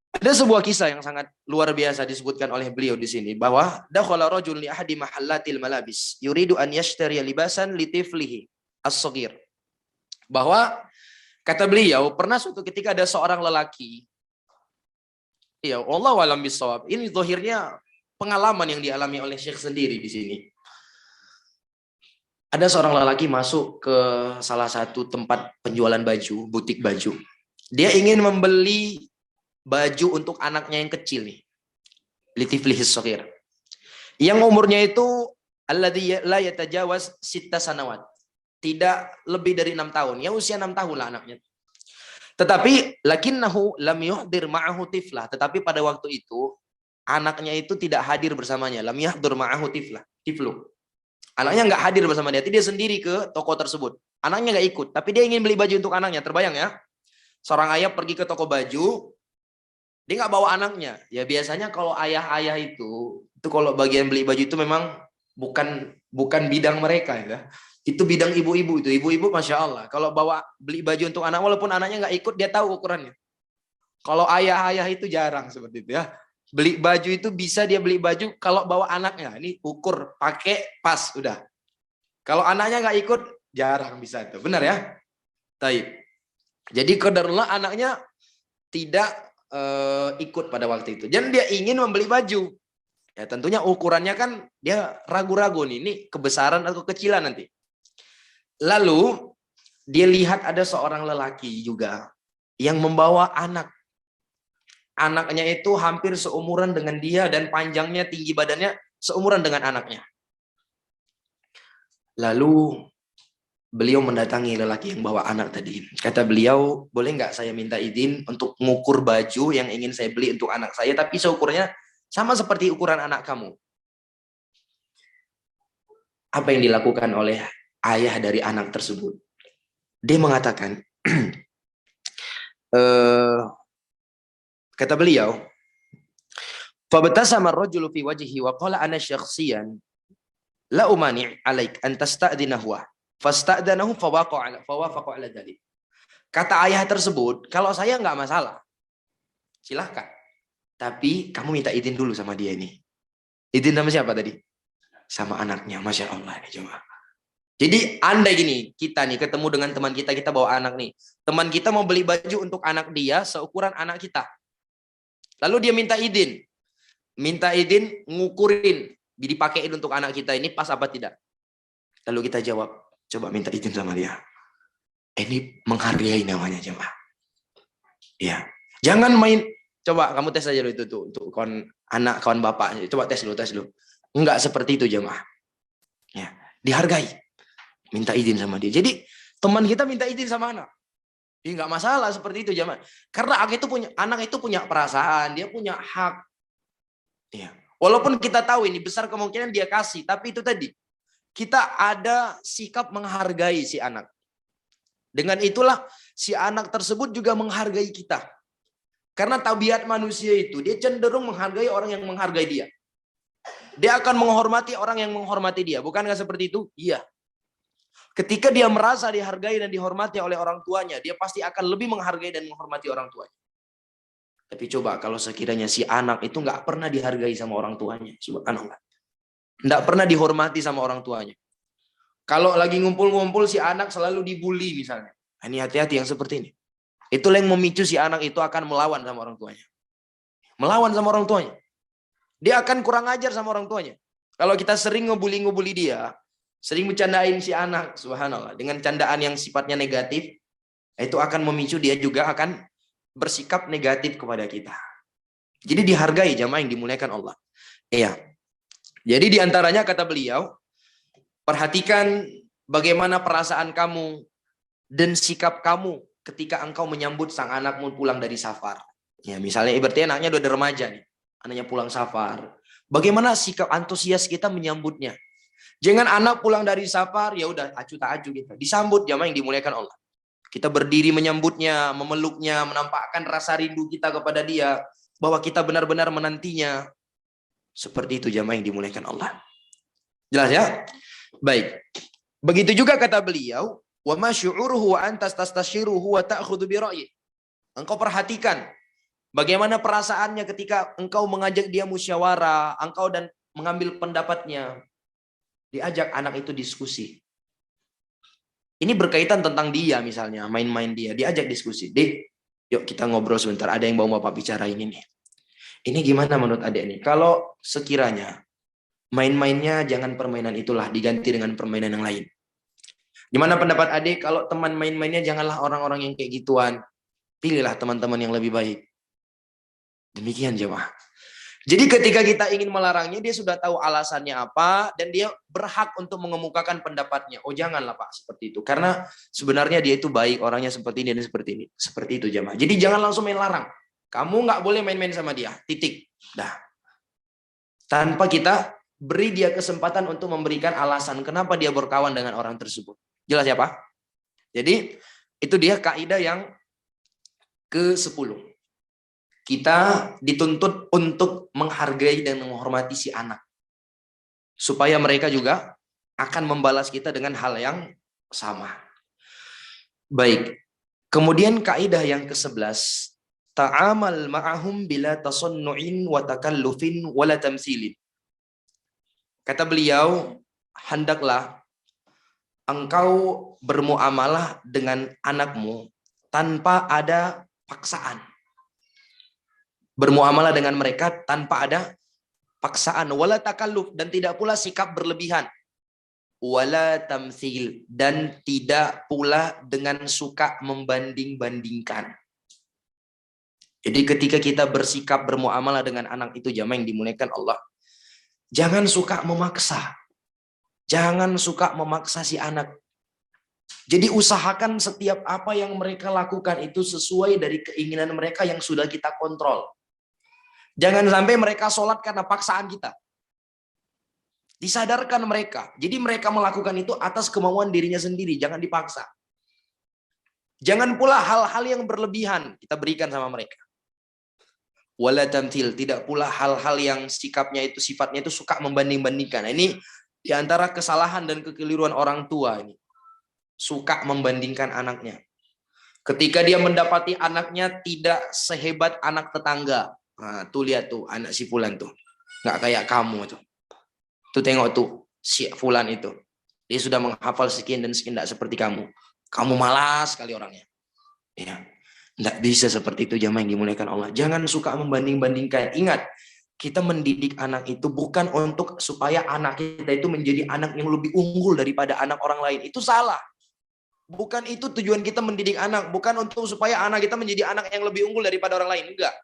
[SPEAKER 2] Ada sebuah kisah yang sangat luar biasa disebutkan oleh beliau di sini bahwa dakhala rajul li ahadi mahallatil malabis yuridu an yashtari libasan li tiflihi as-shaghir. Bahwa kata beliau, pernah suatu ketika ada seorang lelaki. Ya, wallahu a'lam bishawab. Ini zahirnya pengalaman yang dialami oleh Syekh sendiri di sini. Ada seorang lelaki masuk ke salah satu tempat penjualan baju, butik baju. Dia ingin membeli baju untuk anaknya yang kecil nih. Litiflihis shaghir. Yang umurnya itu alladzi la yatajawaz 6 sanawat. Tidak lebih dari 6 tahun. Ya usia 6 tahun lah anaknya. Tetapi lakinnahu lam yuhdir ma'ahu tiflah. Tetapi pada waktu itu anaknya itu tidak hadir bersamanya. Lam yahdur ma'ahu tiflu. Anaknya nggak hadir bersama dia. Dia sendiri ke toko tersebut. Anaknya nggak ikut. Tapi dia ingin beli baju untuk anaknya. Terbayang ya? Seorang ayah pergi ke toko baju. Dia nggak bawa anaknya. Ya biasanya kalau ayah-ayah itu kalau bagian beli baju itu memang bukan bidang mereka ya. Itu bidang ibu-ibu itu. Ibu-ibu Masya Allah. Kalau bawa beli baju untuk anak, walaupun anaknya nggak ikut, dia tahu ukurannya. Kalau ayah-ayah itu jarang seperti itu ya. Beli baju itu bisa dia beli baju kalau bawa anaknya. Ini ukur, pakai, pas, udah. Kalau anaknya nggak ikut, jarang bisa itu. Benar ya? Taib. Jadi qadarullah anaknya tidak ikut pada waktu itu. Dan dia ingin membeli baju. Ya tentunya ukurannya kan dia ragu-ragu nih. Ini kebesaran atau kekecilan nanti. Lalu dia lihat ada seorang lelaki juga yang membawa anak. Anaknya itu hampir seumuran dengan dia dan panjangnya, tinggi badannya seumuran dengan anaknya. Lalu beliau mendatangi lelaki yang bawa anak tadi. Kata beliau, boleh nggak saya minta izin untuk mengukur baju yang ingin saya beli untuk anak saya, tapi seukurnya sama seperti ukuran anak kamu. Apa yang dilakukan oleh ayah dari anak tersebut? Dia mengatakan, kata beliau, "Fabatasama ar-rajulu fi wajhihi wa qala ana syakhsiyan la umani' 'alaik an tasta'dinahu." Fasta'danahu fawafaqa 'ala dzalik. Kata ayah tersebut, "Kalau saya nggak masalah. Silahkan. Tapi kamu minta izin dulu sama dia ini." Izin sama siapa tadi? Sama anaknya. Masya Allah ini coba. Jadi andai gini, kita nih ketemu dengan teman kita bawa anak nih. Teman kita mau beli baju untuk anak dia seukuran anak kita. Lalu dia minta izin. Minta izin ngukurin, dipakein untuk anak kita ini pas apa tidak. Lalu kita jawab, coba minta izin sama dia. Ini menghargai namanya jemaah. Ya. Jangan main, coba kamu tes aja dulu itu tuh untuk kawan anak, kawan bapak. Coba tes dulu. Enggak seperti itu jemaah. Ya, dihargai. Minta izin sama dia. Jadi teman kita minta izin sama anak. Dia nggak masalah seperti itu jemaah. Karena anak itu punya perasaan, dia punya hak. Ya. Walaupun kita tahu ini besar kemungkinan dia kasih, tapi itu tadi kita ada sikap menghargai si anak. Dengan itulah si anak tersebut juga menghargai kita. Karena tabiat manusia itu dia cenderung menghargai orang yang menghargai dia. Dia akan menghormati orang yang menghormati dia. Bukankah seperti itu? Iya. Ketika dia merasa dihargai dan dihormati oleh orang tuanya, dia pasti akan lebih menghargai dan menghormati orang tuanya. Tapi coba kalau sekiranya si anak itu nggak pernah dihargai sama orang tuanya, subhanallah. Nggak pernah dihormati sama orang tuanya. Kalau lagi ngumpul-ngumpul si anak selalu dibully misalnya. Ini hati-hati yang seperti ini. Itulah yang memicu si anak itu akan melawan sama orang tuanya. Melawan sama orang tuanya. Dia akan kurang ajar sama orang tuanya. Kalau kita sering ngebully dia, sering bercandain si anak, subhanallah, dengan candaan yang sifatnya negatif, itu akan memicu dia juga akan bersikap negatif kepada kita. Jadi dihargai jamaah yang dimuliakan Allah. Iya. Jadi diantaranya kata beliau, perhatikan bagaimana perasaan kamu dan sikap kamu ketika engkau menyambut sang anakmu pulang dari safar. Ya, misalnya berarti anaknya udah remaja nih, anaknya pulang safar. Bagaimana sikap antusias kita menyambutnya? Jangan anak pulang dari safar ya udah acuh tak acuh gitu. Disambut jamaah yang dimuliakan Allah. Kita berdiri menyambutnya, memeluknya, menampakkan rasa rindu kita kepada dia, bahwa kita benar-benar menantinya. Seperti itu jamaah yang dimuliakan Allah. Jelas ya? Baik. Begitu juga kata beliau, wa ma syu'uruhu wa antas tastashiruhu wa ta'khudhu bi ra'yi. Engkau perhatikan bagaimana perasaannya ketika engkau mengajak dia musyawarah, engkau dan mengambil pendapatnya. Diajak anak itu diskusi. Ini berkaitan tentang dia misalnya, main-main dia. Diajak diskusi. Dek, yuk kita ngobrol sebentar. Ada yang mau Bapak bicara ini nih. Ini gimana menurut adik ini? Kalau sekiranya main-mainnya jangan permainan itulah, diganti dengan permainan yang lain. Gimana pendapat adik kalau teman main-mainnya janganlah orang-orang yang kayak gituan. Pilihlah teman-teman yang lebih baik. Demikian jemaah. Jadi ketika kita ingin melarangnya, dia sudah tahu alasannya apa dan dia berhak untuk mengemukakan pendapatnya. Oh janganlah Pak seperti itu. Karena sebenarnya dia itu baik, orangnya seperti ini dan seperti ini. Seperti itu jemaah. Jadi jangan langsung main larang. Kamu nggak boleh main-main sama dia. Titik. Dah. Tanpa kita beri dia kesempatan untuk memberikan alasan kenapa dia berkawan dengan orang tersebut. Jelas ya Pak? Jadi itu dia kaidah yang ke-10. Kita dituntut untuk menghargai dan menghormati si anak. Supaya mereka juga akan membalas kita dengan hal yang sama. Baik. Kemudian kaidah yang ke-11. Ta'amal ma'ahum bila tasannu'in wa takallufin wa la tamsilin. Kata beliau, hendaklah engkau bermuamalah dengan anakmu tanpa ada paksaan. Bermuamalah dengan mereka tanpa ada paksaan, wala takalluf, dan tidak pula sikap berlebihan, wala tamtsil, dan tidak pula dengan suka membanding-bandingkan. Jadi ketika kita bersikap bermuamalah dengan anak itu jamaah yang dimuliakan Allah, jangan suka memaksa. Jangan suka memaksa si anak. Jadi usahakan setiap apa yang mereka lakukan itu sesuai dari keinginan mereka yang sudah kita kontrol. Jangan sampai mereka sholat karena paksaan kita. Disadarkan mereka. Jadi mereka melakukan itu atas kemauan dirinya sendiri. Jangan dipaksa. Jangan pula hal-hal yang berlebihan kita berikan sama mereka. Wala tamthil. Tidak pula hal-hal yang sifatnya itu suka membanding-bandingkan. Nah, ini diantara kesalahan dan kekeliruan orang tua ini. Suka membandingkan anaknya. Ketika dia mendapati anaknya tidak sehebat anak tetangga. Nah, tuh lihat tuh anak si Fulan tuh. Nggak kayak kamu tuh. Tuh tengok tuh si Fulan itu. Dia sudah menghafal sekian dan sekian, nggak seperti kamu. Kamu malas sekali orangnya. Ya. Nggak bisa seperti itu jamaah yang dimuliakan Allah. Jangan suka membanding-bandingkan. Ingat, kita mendidik anak itu bukan untuk supaya anak kita itu menjadi anak yang lebih unggul daripada anak orang lain. Itu salah. Bukan itu tujuan kita mendidik anak. Bukan untuk supaya anak kita menjadi anak yang lebih unggul daripada orang lain. Enggak.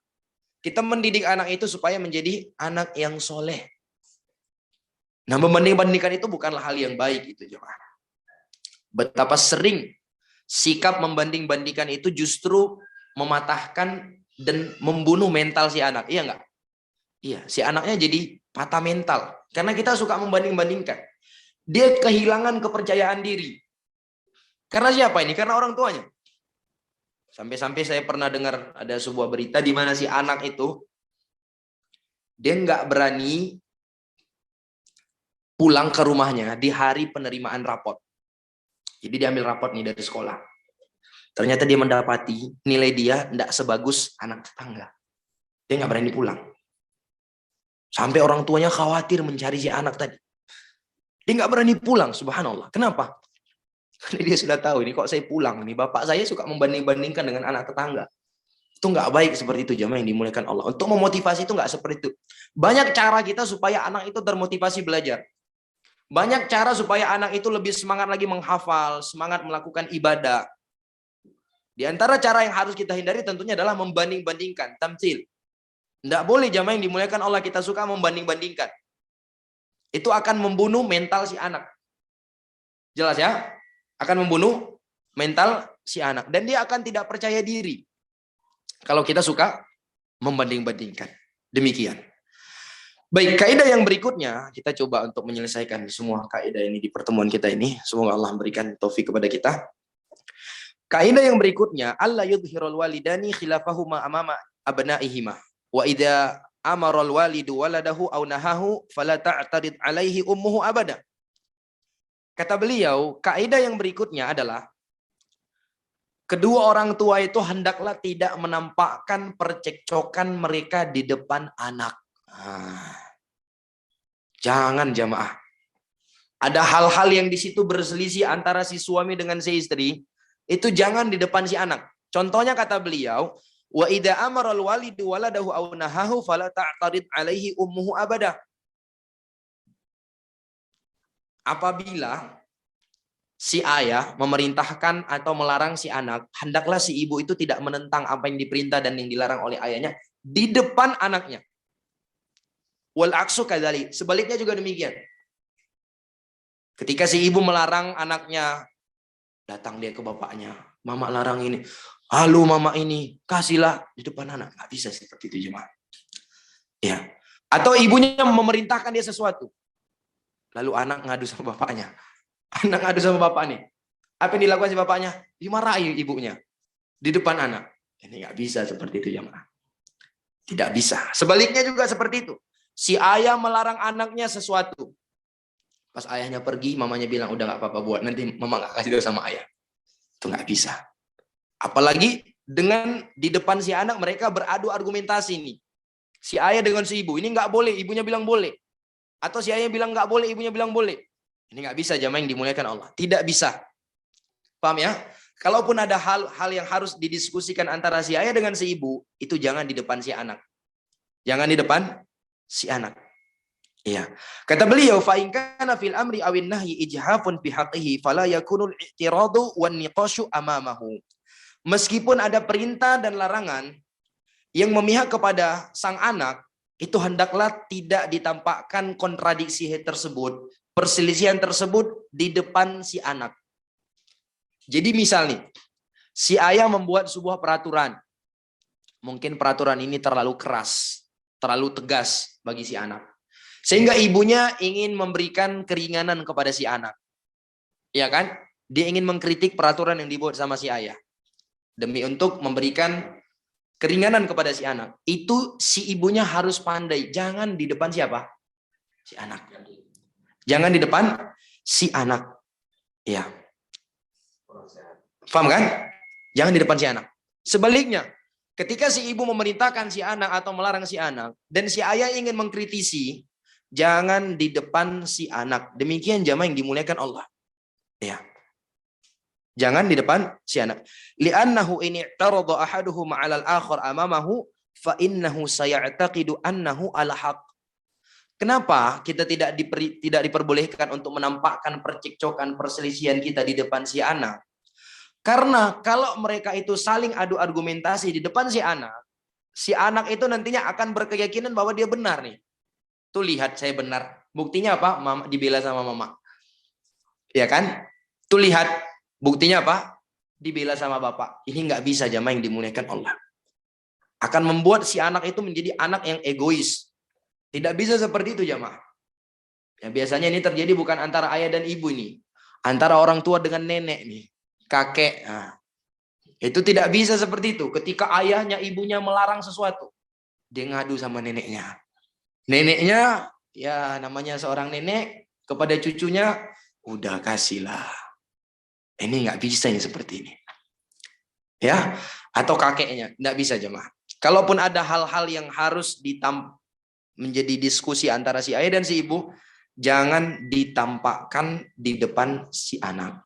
[SPEAKER 2] Kita mendidik anak itu supaya menjadi anak yang soleh. Nah, membanding-bandingkan itu bukanlah hal yang baik itu jemaah. Betapa sering sikap membanding-bandingkan itu justru mematahkan dan membunuh mental si anak. Iya enggak? Iya, si anaknya jadi patah mental. Karena kita suka membanding-bandingkan. Dia kehilangan kepercayaan diri. Karena siapa ini? Karena orang tuanya. Sampai-sampai saya pernah dengar ada sebuah berita di mana si anak itu dia nggak berani pulang ke rumahnya di hari penerimaan rapot. Jadi dia ambil rapot nih dari sekolah. Ternyata dia mendapati nilai dia nggak sebagus anak tetangga. Dia nggak berani pulang. Sampai orang tuanya khawatir mencari si anak tadi. Dia nggak berani pulang, subhanallah. Kenapa? Dia sudah tahu ini kok saya pulang nih, bapak saya suka membanding-bandingkan dengan anak tetangga. Itu nggak baik seperti itu jamaah yang dimuliakan Allah. Untuk memotivasi itu nggak seperti itu. Banyak cara kita supaya anak itu termotivasi belajar. Banyak cara supaya anak itu lebih semangat lagi menghafal, semangat melakukan ibadah. Di antara cara yang harus kita hindari tentunya adalah membanding-bandingkan, tamtsil. Tidak boleh jamaah yang dimuliakan Allah kita suka membanding-bandingkan. Itu akan membunuh mental si anak. Jelas ya? Akan membunuh mental si anak. Dan dia akan tidak percaya diri. Kalau kita suka membanding-bandingkan. Demikian. Baik, kaidah yang berikutnya. Kita coba untuk menyelesaikan semua kaidah ini di pertemuan kita ini. Semoga Allah memberikan taufik kepada kita. Kaidah yang berikutnya. Allah yudhirul walidani khilafahuma amama abnaihima. Wa idha amaral walidu waladahu au nahahu fala ta'tarid alaihi ummuhu abada. Kata beliau, kaidah yang berikutnya adalah kedua orang tua itu hendaklah tidak menampakkan percekcokan mereka di depan anak. Jangan jamaah. Ada hal-hal yang di situ berselisih antara si suami dengan si istri, itu jangan di depan si anak. Contohnya kata beliau, wa idza amara al-walidu waladahu aw nahahu fala ta'tarid alaihi ummuhu abada. Apabila si ayah memerintahkan atau melarang si anak, hendaklah si ibu itu tidak menentang apa yang diperintah dan yang dilarang oleh ayahnya di depan anaknya. Wal aksu kadzalik, sebaliknya juga demikian. Ketika si ibu melarang anaknya, datang dia ke bapaknya, mama larang ini, halo mama ini, kasihlah di depan anak. Nggak bisa seperti itu jemaah. Ya. Atau ibunya memerintahkan dia sesuatu, lalu anak ngadu sama bapaknya. Anak ngadu sama bapak nih. Apa yang dilakukan si bapaknya? Dimarahi ibunya di depan anak. Ini nggak bisa seperti itu jemaah. Tidak bisa. Sebaliknya juga seperti itu. Si ayah melarang anaknya sesuatu. Pas ayahnya pergi, mamanya bilang, udah nggak apa-apa buat. Nanti mama nggak kasih tahu sama ayah. Itu nggak bisa. Apalagi dengan di depan si anak mereka beradu argumentasi nih. Si ayah dengan si ibu. Ini nggak boleh, ibunya bilang boleh. Atau si ayah bilang nggak boleh, ibunya bilang boleh. Ini nggak bisa jamaah yang dimuliakan Allah. Tidak bisa. Paham ya? Kalaupun ada hal yang harus didiskusikan antara si ayah dengan si ibu, itu jangan di depan si anak. Jangan di depan si anak. Iya. Kata beliau, fa in kana fil amri awin nahyi ijhafun fi haqqihi fala yakunul i'tiradu wan niqashu amamahu. Meskipun ada perintah dan larangan yang memihak kepada sang anak, itu hendaklah tidak ditampakkan kontradiksi tersebut, perselisihan tersebut di depan si anak. Jadi misal nih, si ayah membuat sebuah peraturan. Mungkin peraturan ini terlalu keras, terlalu tegas bagi si anak. Sehingga ibunya ingin memberikan keringanan kepada si anak. Ya kan? Dia ingin mengkritik peraturan yang dibuat sama si ayah. Demi untuk memberikan keringanan kepada si anak. Itu si ibunya harus pandai. Jangan di depan siapa? Si anak. Jangan di depan si anak. Ya. Paham kan? Jangan di depan si anak. Sebaliknya, ketika si ibu memerintahkan si anak atau melarang si anak, dan si ayah ingin mengkritisi, jangan di depan si anak. Demikian jamaah yang dimuliakan Allah. Ya. Jangan di depan si anak. Li'annahu in i'tarada ahaduhuma 'alal akhar amamahu fa innahu sayataqidu annahu ala haq. Kenapa kita tidak diperbolehkan untuk menampakkan percekcokan, perselisihan kita di depan si anak? Karena kalau mereka itu saling adu argumentasi di depan si anak itu nantinya akan berkeyakinan bahwa dia benar nih. Tuh lihat saya benar. Buktinya apa? Mama dibela sama mama. Ya kan? Tuh lihat. Buktinya apa? Dibela sama bapak. Ini nggak bisa jamaah yang dimuliakan Allah. Akan membuat si anak itu menjadi anak yang egois. Tidak bisa seperti itu jamaah. Ya, biasanya ini terjadi bukan antara ayah dan ibu ini. Antara orang tua dengan nenek nih. Kakek. Nah, itu tidak bisa seperti itu. Ketika ayahnya, ibunya melarang sesuatu, dia ngadu sama neneknya. Neneknya, ya namanya seorang nenek, kepada cucunya, udah kasihlah. Ini nggak bisa yang seperti ini. Ya, atau kakeknya, nggak bisa jemaah. Kalaupun ada hal-hal yang harus menjadi diskusi antara si ayah dan si ibu, jangan ditampakkan di depan si anak.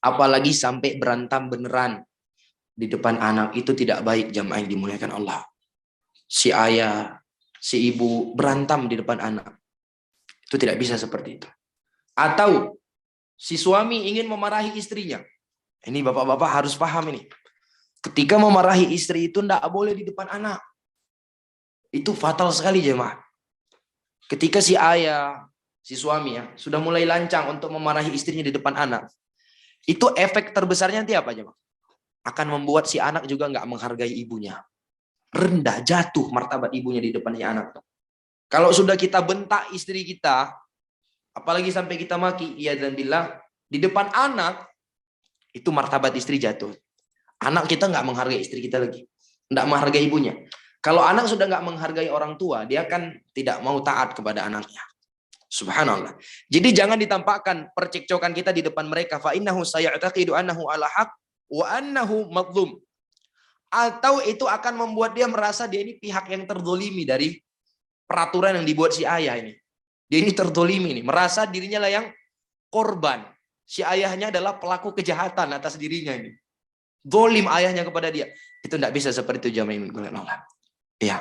[SPEAKER 2] Apalagi sampai berantem beneran di depan anak, itu tidak baik jamaah yang dimuliakan Allah. Si ayah, si ibu berantem di depan anak, itu tidak bisa seperti itu. Atau si suami ingin memarahi istrinya. Ini bapak-bapak harus paham ini. Ketika memarahi istri itu tidak boleh di depan anak. Itu fatal sekali jemaah. Ketika si ayah, si suami ya, sudah mulai lancang untuk memarahi istrinya di depan anak, itu efek terbesarnya nanti apa jemaah? Akan membuat si anak juga nggak menghargai ibunya. Rendah, jatuh martabat ibunya di depannya anak. Kalau sudah kita bentak istri kita, apalagi sampai kita maki, iya dan bilang di depan anak, itu martabat istri jatuh. Anak kita nggak menghargai istri kita lagi, nggak menghargai ibunya. Kalau anak sudah nggak menghargai orang tua, dia kan tidak mau taat kepada anaknya. Subhanallah. Jadi jangan ditampakkan percekcokan kita di depan mereka. Fa innahu sayataqidu annahu ala haq wa annahu madlum. Atau itu akan membuat dia merasa dia ini pihak yang terzolimi dari peraturan yang dibuat si ayah ini. Dia ini terzolimi nih, merasa dirinya lah yang korban. Si ayahnya adalah pelaku kejahatan atas dirinya ini. Zolim ayahnya kepada dia. Itu tidak bisa seperti itu jamaah Allah. Ya.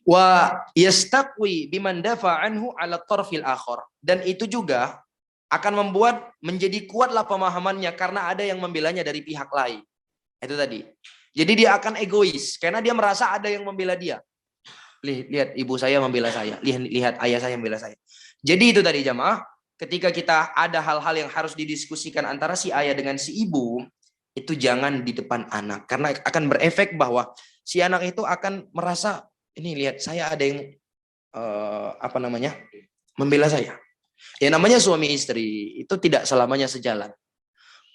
[SPEAKER 2] Wa yastaqwi biman dafa anhu ala tarfil akhar. Dan itu juga akan membuat menjadi kuatlah pemahamannya karena ada yang membelanya dari pihak lain. Itu tadi. Jadi dia akan egois karena dia merasa ada yang membela dia. Lihat ibu saya membela saya, lihat ayah saya membela saya. Jadi itu tadi jamaah, ketika kita ada hal-hal yang harus didiskusikan antara si ayah dengan si ibu, itu jangan di depan anak karena akan berefek bahwa si anak itu akan merasa ini lihat saya ada yang membela saya. Ya namanya suami istri itu tidak selamanya sejalan.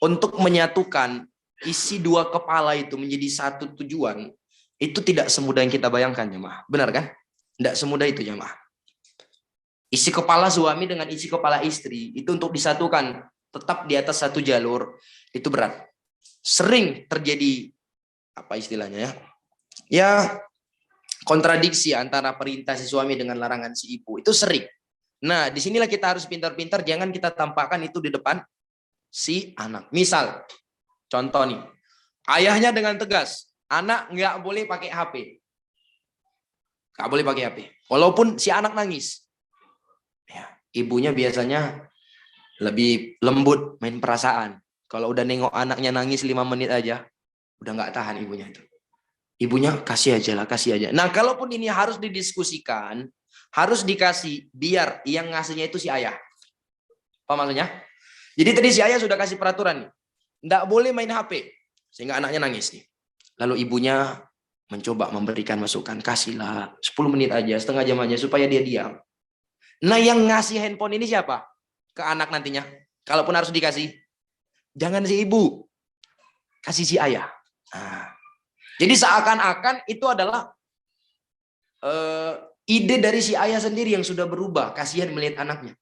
[SPEAKER 2] Untuk menyatukan isi dua kepala itu menjadi satu tujuan, itu tidak semudah yang kita bayangkan jemaah. Benar kan? Tidak semudah itu jemaah. Isi kepala suami dengan isi kepala istri itu untuk disatukan tetap di atas satu jalur itu berat. Sering terjadi apa istilahnya ya? Ya kontradiksi antara perintah si suami dengan larangan si ibu itu sering. Nah, disinilah kita harus pintar-pintar jangan kita tampakkan itu di depan si anak. Misal, contoh nih, ayahnya dengan tegas, anak nggak boleh pakai HP. Nggak boleh pakai HP. Walaupun si anak nangis. Ya, ibunya biasanya lebih lembut main perasaan. Kalau udah nengok anaknya nangis 5 menit aja, udah nggak tahan ibunya itu. Ibunya kasih aja lah, kasih aja. Nah, kalaupun ini harus didiskusikan, harus dikasih biar yang ngasihnya itu si ayah. Apa maksudnya? Jadi tadi si ayah sudah kasih peraturan nih. Nggak boleh main HP. Sehingga anaknya nangis nih. Lalu ibunya mencoba memberikan masukan. Kasihlah 10 menit aja, setengah jam aja supaya dia diam. Nah yang ngasih handphone ini siapa? Ke anak nantinya. Kalaupun harus dikasih. Jangan si ibu. Kasih si ayah. Nah, jadi seakan-akan itu adalah ide dari si ayah sendiri yang sudah berubah. Kasihan melihat anaknya.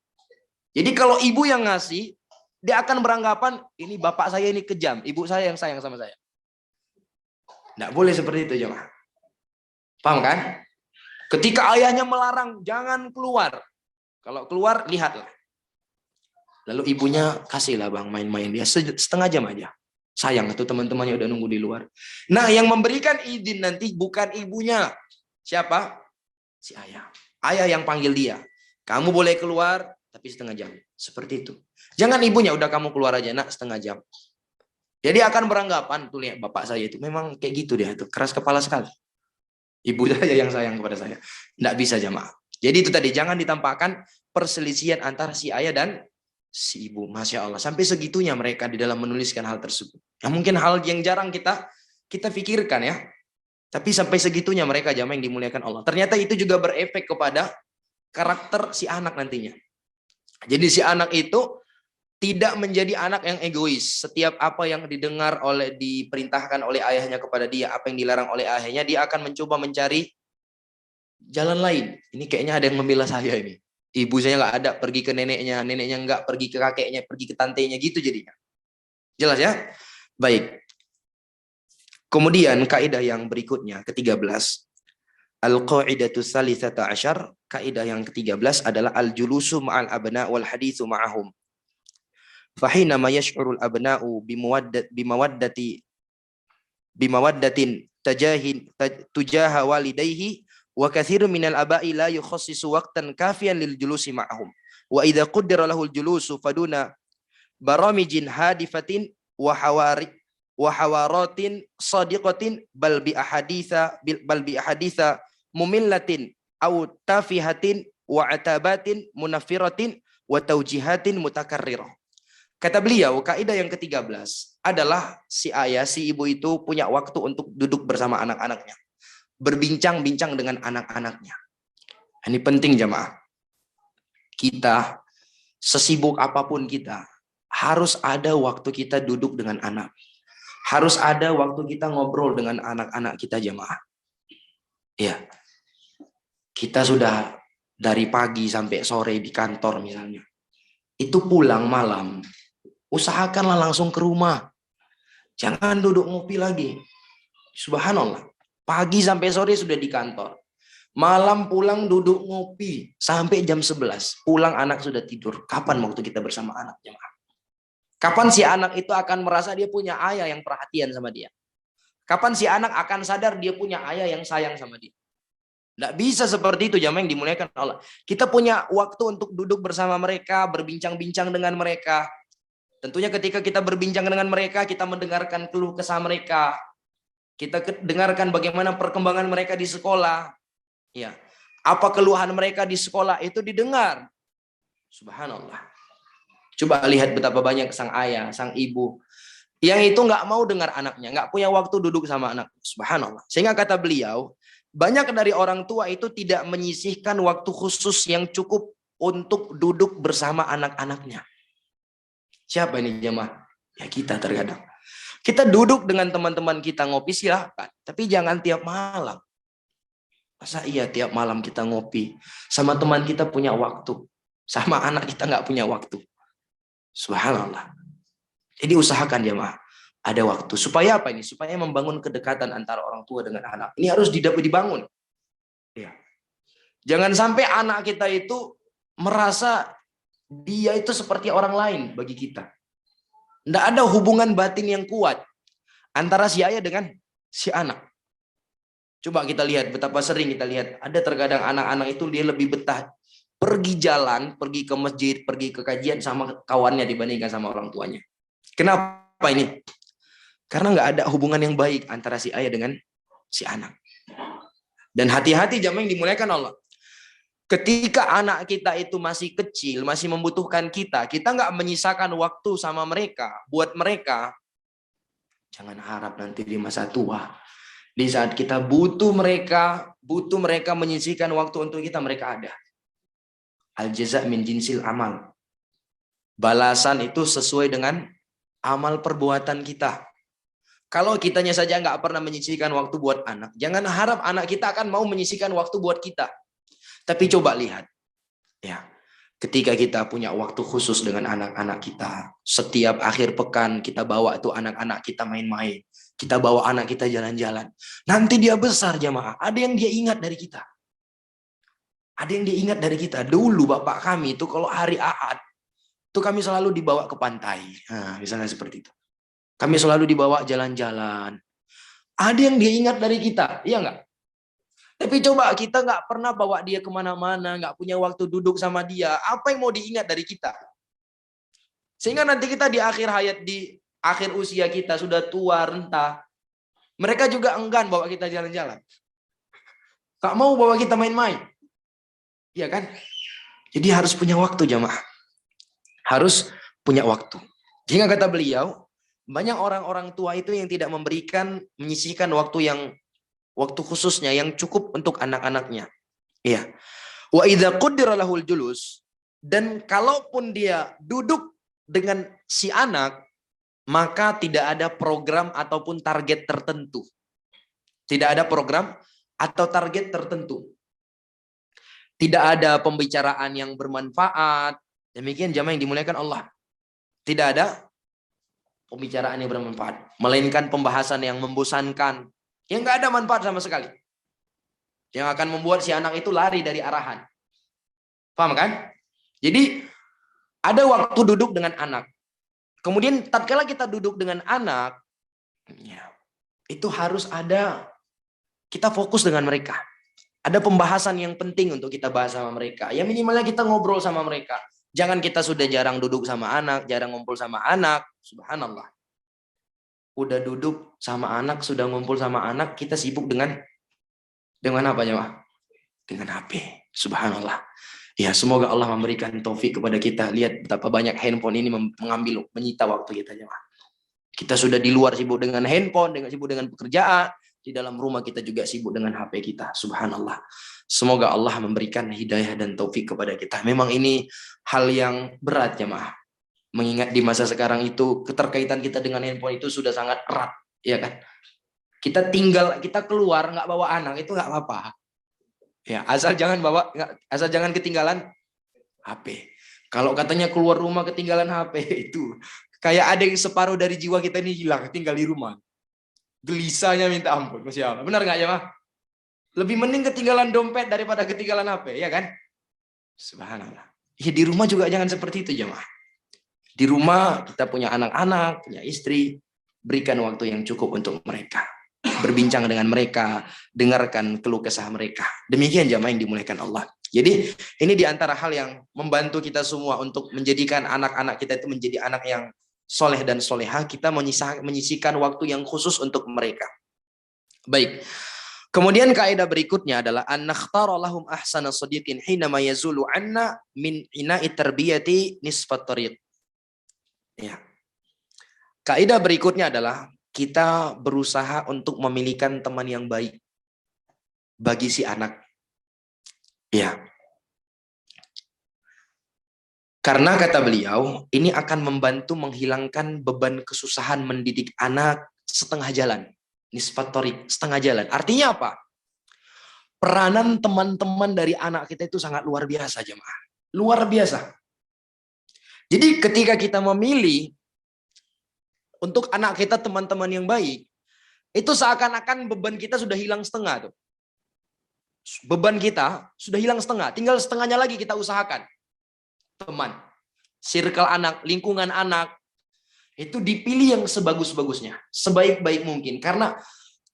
[SPEAKER 2] Jadi kalau ibu yang ngasih, dia akan beranggapan, ini bapak saya ini kejam. Ibu saya yang sayang sama saya. Nggak boleh seperti itu jemaah. Paham kan? Ketika ayahnya melarang, jangan keluar. Kalau keluar, lihatlah. Lalu ibunya, kasihlah bang main-main. Dia setengah jam aja. Sayang itu teman-temannya udah nunggu di luar. Nah yang memberikan izin nanti bukan ibunya. Siapa? Si ayah. Ayah yang panggil dia. Kamu boleh keluar, tapi setengah jam. Seperti itu. Jangan ibunya, udah kamu keluar aja nak setengah jam. Jadi akan beranggapan, tuh lihat bapak saya itu memang kayak gitu dia itu keras kepala sekali. Ibu saya yang sayang kepada saya. Nggak bisa jamaah. Jadi itu tadi jangan ditampakkan perselisihan antara si ayah dan si ibu. Masya Allah. Sampai segitunya mereka di dalam menuliskan hal tersebut. Ya, mungkin hal yang jarang kita pikirkan ya. Tapi sampai segitunya mereka jamaah yang dimuliakan Allah. Ternyata itu juga berefek kepada karakter si anak nantinya. Jadi si anak itu tidak menjadi anak yang egois. Setiap apa yang diperintahkan oleh ayahnya kepada dia, apa yang dilarang oleh ayahnya, dia akan mencoba mencari jalan lain. Ini kayaknya ada yang membela saya ini. Ibu saya nggak ada, pergi ke neneknya nggak, pergi ke kakeknya, pergi ke tantenya, gitu jadinya. Jelas ya? Baik. Kemudian kaidah yang berikutnya, ke-13. Al-qa'idatu tsalitsata asyar, kaidah yang ke-13 adalah al-julusu ma'al abna wal haditsu ma'ahum. Fahina ma yash'urul abna'u bimawaddatin tujaha walidayhi wa katsirun minal aba'i la yukhassisu waqtan kafiyan lil julusi ma'ahum wa idza qaddara lahul julusu faduna baramijin hadifatin wa hawaratin sadiqatin bal bi ahaditha mumillatin aw tafihatin wa atabatin munafiratin wa taujihatin mutakarrirah. Kata beliau, kaidah yang ke-13 adalah si ayah, si ibu itu punya waktu untuk duduk bersama anak-anaknya, berbincang-bincang dengan anak-anaknya. Ini penting jamaah. Kita, sesibuk apapun kita, harus ada waktu kita duduk dengan anak. Harus ada waktu kita ngobrol dengan anak-anak kita jamaah. Ya, kita sudah dari pagi sampai sore di kantor misalnya. Itu pulang malam, usahakanlah langsung ke rumah. Jangan duduk ngopi lagi. Subhanallah. Pagi sampai sore sudah di kantor. Malam pulang duduk ngopi sampai jam 11. Pulang anak sudah tidur. Kapan waktu kita bersama anak jemaah? Kapan si anak itu akan merasa dia punya ayah yang perhatian sama dia? Kapan si anak akan sadar dia punya ayah yang sayang sama dia? Tidak bisa seperti itu jamaah yang dimuliakan Allah. Kita punya waktu untuk duduk bersama mereka, berbincang-bincang dengan mereka. Tentunya ketika kita berbincang dengan mereka, kita mendengarkan keluh kesah mereka. Kita dengarkan bagaimana perkembangan mereka di sekolah. Ya, apa keluhan mereka di sekolah itu didengar. Subhanallah. Coba lihat betapa banyak sang ayah, sang ibu yang itu nggak mau dengar anaknya, nggak punya waktu duduk sama anak. Subhanallah. Sehingga kata beliau, banyak dari orang tua itu tidak menyisihkan waktu khusus yang cukup untuk duduk bersama anak-anaknya. Siapa ini jemaah? Ya kita terkadang. Kita duduk dengan teman-teman kita ngopi silahkan, tapi jangan tiap malam. Masa iya tiap malam kita ngopi? Sama teman kita punya waktu, sama anak kita nggak punya waktu. Subhanallah. Jadi usahakan jemaah ada waktu. Supaya apa ini? Supaya membangun kedekatan antara orang tua dengan anak. Ini harus dibangun. Ya. Jangan sampai anak kita itu merasa dia itu seperti orang lain bagi kita. Tidak ada hubungan batin yang kuat antara si ayah dengan si anak. Coba kita lihat betapa sering kita lihat. Ada terkadang anak-anak itu dia lebih betah pergi jalan, pergi ke masjid, pergi ke kajian sama kawannya dibandingkan sama orang tuanya. Kenapa ini? Karena nggak ada hubungan yang baik antara si ayah dengan si anak. Dan hati-hati jamaah yang dimuliakan Allah. Ketika anak kita itu masih kecil, masih membutuhkan kita nggak menyisakan waktu sama mereka, buat mereka, jangan harap nanti di masa tua, di saat kita butuh mereka menyisihkan waktu untuk kita, mereka ada. Al-jaza' min jinsil amal. Balasan itu sesuai dengan amal perbuatan kita. Kalau kitanya saja nggak pernah menyisihkan waktu buat anak, jangan harap anak kita akan mau menyisihkan waktu buat kita. Tapi coba lihat, ya, ketika kita punya waktu khusus dengan anak-anak kita, setiap akhir pekan kita bawa tuh anak-anak kita main-main, kita bawa anak kita jalan-jalan. Nanti dia besar jamaah, ada yang dia ingat dari kita. Ada yang dia ingat dari kita. Dulu bapak kami itu kalau hari Ahad, itu kami selalu dibawa ke pantai. Nah, misalnya seperti itu. Kami selalu dibawa jalan-jalan. Ada yang dia ingat dari kita, iya nggak? Tapi coba kita nggak pernah bawa dia kemana-mana, nggak punya waktu duduk sama dia. Apa yang mau diingat dari kita? Sehingga nanti kita di akhir hayat, di akhir usia kita sudah tua, renta. Mereka juga enggan bawa kita jalan-jalan. Nggak mau bawa kita main-main. Iya kan? Jadi harus punya waktu jamaah. Harus punya waktu. Sehingga kata beliau, banyak orang-orang tua itu yang tidak menyisihkan waktu khususnya yang cukup untuk anak-anaknya. Iya. Wa idza qaddara lahul julus, dan kalaupun dia duduk dengan si anak, maka tidak ada program ataupun target tertentu. Tidak ada program atau target tertentu. Tidak ada pembicaraan yang bermanfaat. Demikian jamaah yang dimuliakan Allah. Tidak ada pembicaraan yang bermanfaat, melainkan pembahasan yang membosankan, yang nggak ada manfaat sama sekali, yang akan membuat si anak itu lari dari arahan. Paham kan? Jadi ada waktu duduk dengan anak. Kemudian tatkala kita duduk dengan anak, ya, itu harus ada, kita fokus dengan mereka. Ada pembahasan yang penting untuk kita bahas sama mereka. Ya minimalnya kita ngobrol sama mereka. Jangan kita sudah jarang duduk sama anak, jarang ngumpul sama anak. Subhanallah. Udah duduk sama anak, sudah ngumpul sama anak, kita sibuk dengan apa ya, dengan HP. Subhanallah. Ya, semoga Allah memberikan taufik kepada kita. Lihat betapa banyak handphone ini menyita waktu kita, jemaah. Kita sudah di luar sibuk dengan handphone, sibuk dengan pekerjaan. Di dalam rumah kita juga sibuk dengan HP kita. Subhanallah. Semoga Allah memberikan hidayah dan taufik kepada kita. Memang ini hal yang berat, jemaah. Mengingat di masa sekarang itu keterkaitan kita dengan handphone itu sudah sangat erat, ya kan? Kita keluar nggak bawa anak itu nggak apa-apa. Ya, asal jangan ketinggalan HP. Kalau katanya keluar rumah ketinggalan HP itu kayak ada yang separuh dari jiwa kita ini hilang, tinggal di rumah. Gelisahnya minta ampun, Masya Allah. Benar nggak ya, Mah? Lebih mending ketinggalan dompet daripada ketinggalan HP, ya kan? Subhanallah. Ya di rumah juga jangan seperti itu, jemaah. Di rumah kita punya anak-anak, punya istri, berikan waktu yang cukup untuk mereka. Berbincang dengan mereka, dengarkan keluh kesah mereka. Demikian jemaah yang dimuliakan Allah. Jadi ini diantara hal yang membantu kita semua untuk menjadikan anak-anak kita itu menjadi anak yang soleh dan soleha, kita menyisihkan waktu yang khusus untuk mereka. Baik. Kemudian kaidah berikutnya adalah an-nakhtara lahum ahsana sadiqin hina ma yazulu anna min ina'i tarbiyati nisfat tariq. Ya. Kaidah berikutnya adalah kita berusaha untuk memilihkan teman yang baik bagi si anak. Ya. Karena kata beliau, ini akan membantu menghilangkan beban kesusahan mendidik anak setengah jalan. Nisfat tariq, setengah jalan. Artinya apa? Peranan teman-teman dari anak kita itu sangat luar biasa, jemaah. Luar biasa. Jadi ketika kita memilih untuk anak kita teman-teman yang baik, itu seakan-akan beban kita sudah hilang setengah tuh. Beban kita sudah hilang setengah, tinggal setengahnya lagi kita usahakan. Teman, circle anak, lingkungan anak, itu dipilih yang sebagus-bagusnya, sebaik-baik mungkin. Karena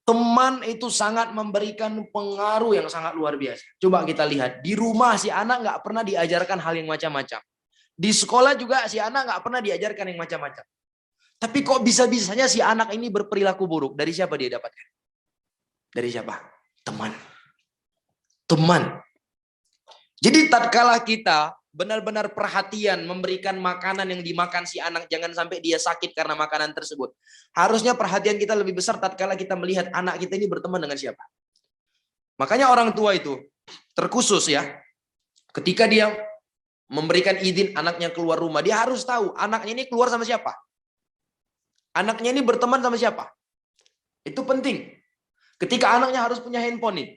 [SPEAKER 2] teman itu sangat memberikan pengaruh yang sangat luar biasa. Coba kita lihat, di rumah si anak nggak pernah diajarkan hal yang macam-macam. Di sekolah juga si anak nggak pernah diajarkan yang macam-macam. Tapi kok bisa-bisanya si anak ini berperilaku buruk? Dari siapa dia dapatkan? Dari siapa? Teman. Teman. Jadi tatkala kita benar-benar perhatian memberikan makanan yang dimakan si anak, jangan sampai dia sakit karena makanan tersebut. Harusnya perhatian kita lebih besar tatkala kita melihat anak kita ini berteman dengan siapa. Makanya orang tua itu terkhusus ya, ketika dia memberikan izin anaknya keluar rumah, dia harus tahu anaknya ini keluar sama siapa. Anaknya ini berteman sama siapa. Itu penting. Ketika anaknya harus punya handphone nih,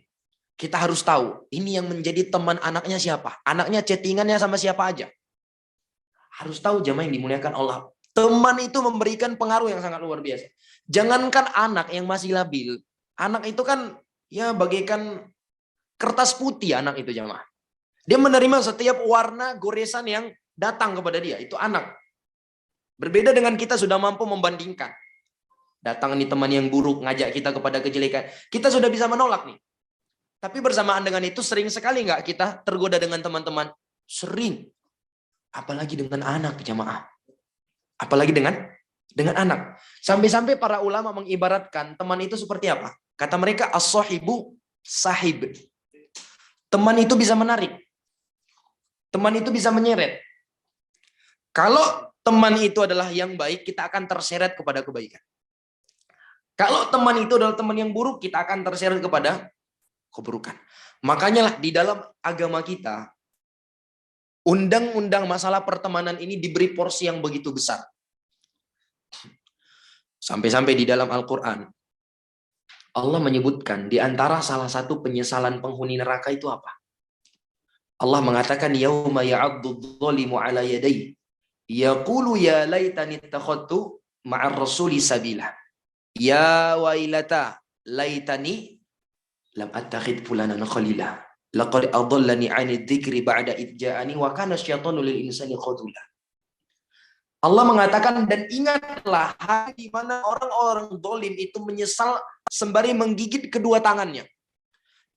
[SPEAKER 2] kita harus tahu ini yang menjadi teman anaknya siapa. Anaknya chattingannya sama siapa aja. Harus tahu jamaah yang dimuliakan Allah. Teman itu memberikan pengaruh yang sangat luar biasa. Jangankan anak yang masih labil. Anak itu kan ya bagaikan kertas putih anak itu jamaah. Dia menerima setiap warna goresan yang datang kepada dia. Itu anak. Berbeda dengan kita sudah mampu membandingkan. Datang nih teman yang buruk, ngajak kita kepada kejelekan. Kita sudah bisa menolak nih. Tapi bersamaan dengan itu sering sekali nggak kita tergoda dengan teman-teman? Sering. Apalagi dengan anak, jamaah. Apalagi dengan anak. Sampai-sampai para ulama mengibaratkan teman itu seperti apa? Kata mereka, as-sahibu sahib. Teman itu bisa menarik. Teman itu bisa menyeret. Kalau teman itu adalah yang baik, kita akan terseret kepada kebaikan. Kalau teman itu adalah teman yang buruk, kita akan terseret kepada keburukan. Makanya lah di dalam agama kita, undang-undang masalah pertemanan ini diberi porsi yang begitu besar. Sampai-sampai di dalam Al-Quran, Allah menyebutkan di antara salah satu penyesalan penghuni neraka itu apa? Allah mengatakan, yauma ya'addu dzalimu ala yadayhi yaqulu ya laitani ittakhadtu ma'ar rasuli sabila. Ya wailata laitani lam attakhid fulanan khalila. Laqad adallani 'ani dzikri ba'da id ja'ani wa kana syaitanu lil insani khadula. Allah mengatakan, dan ingatlah hari di mana orang-orang dolim itu menyesal sembari menggigit kedua tangannya.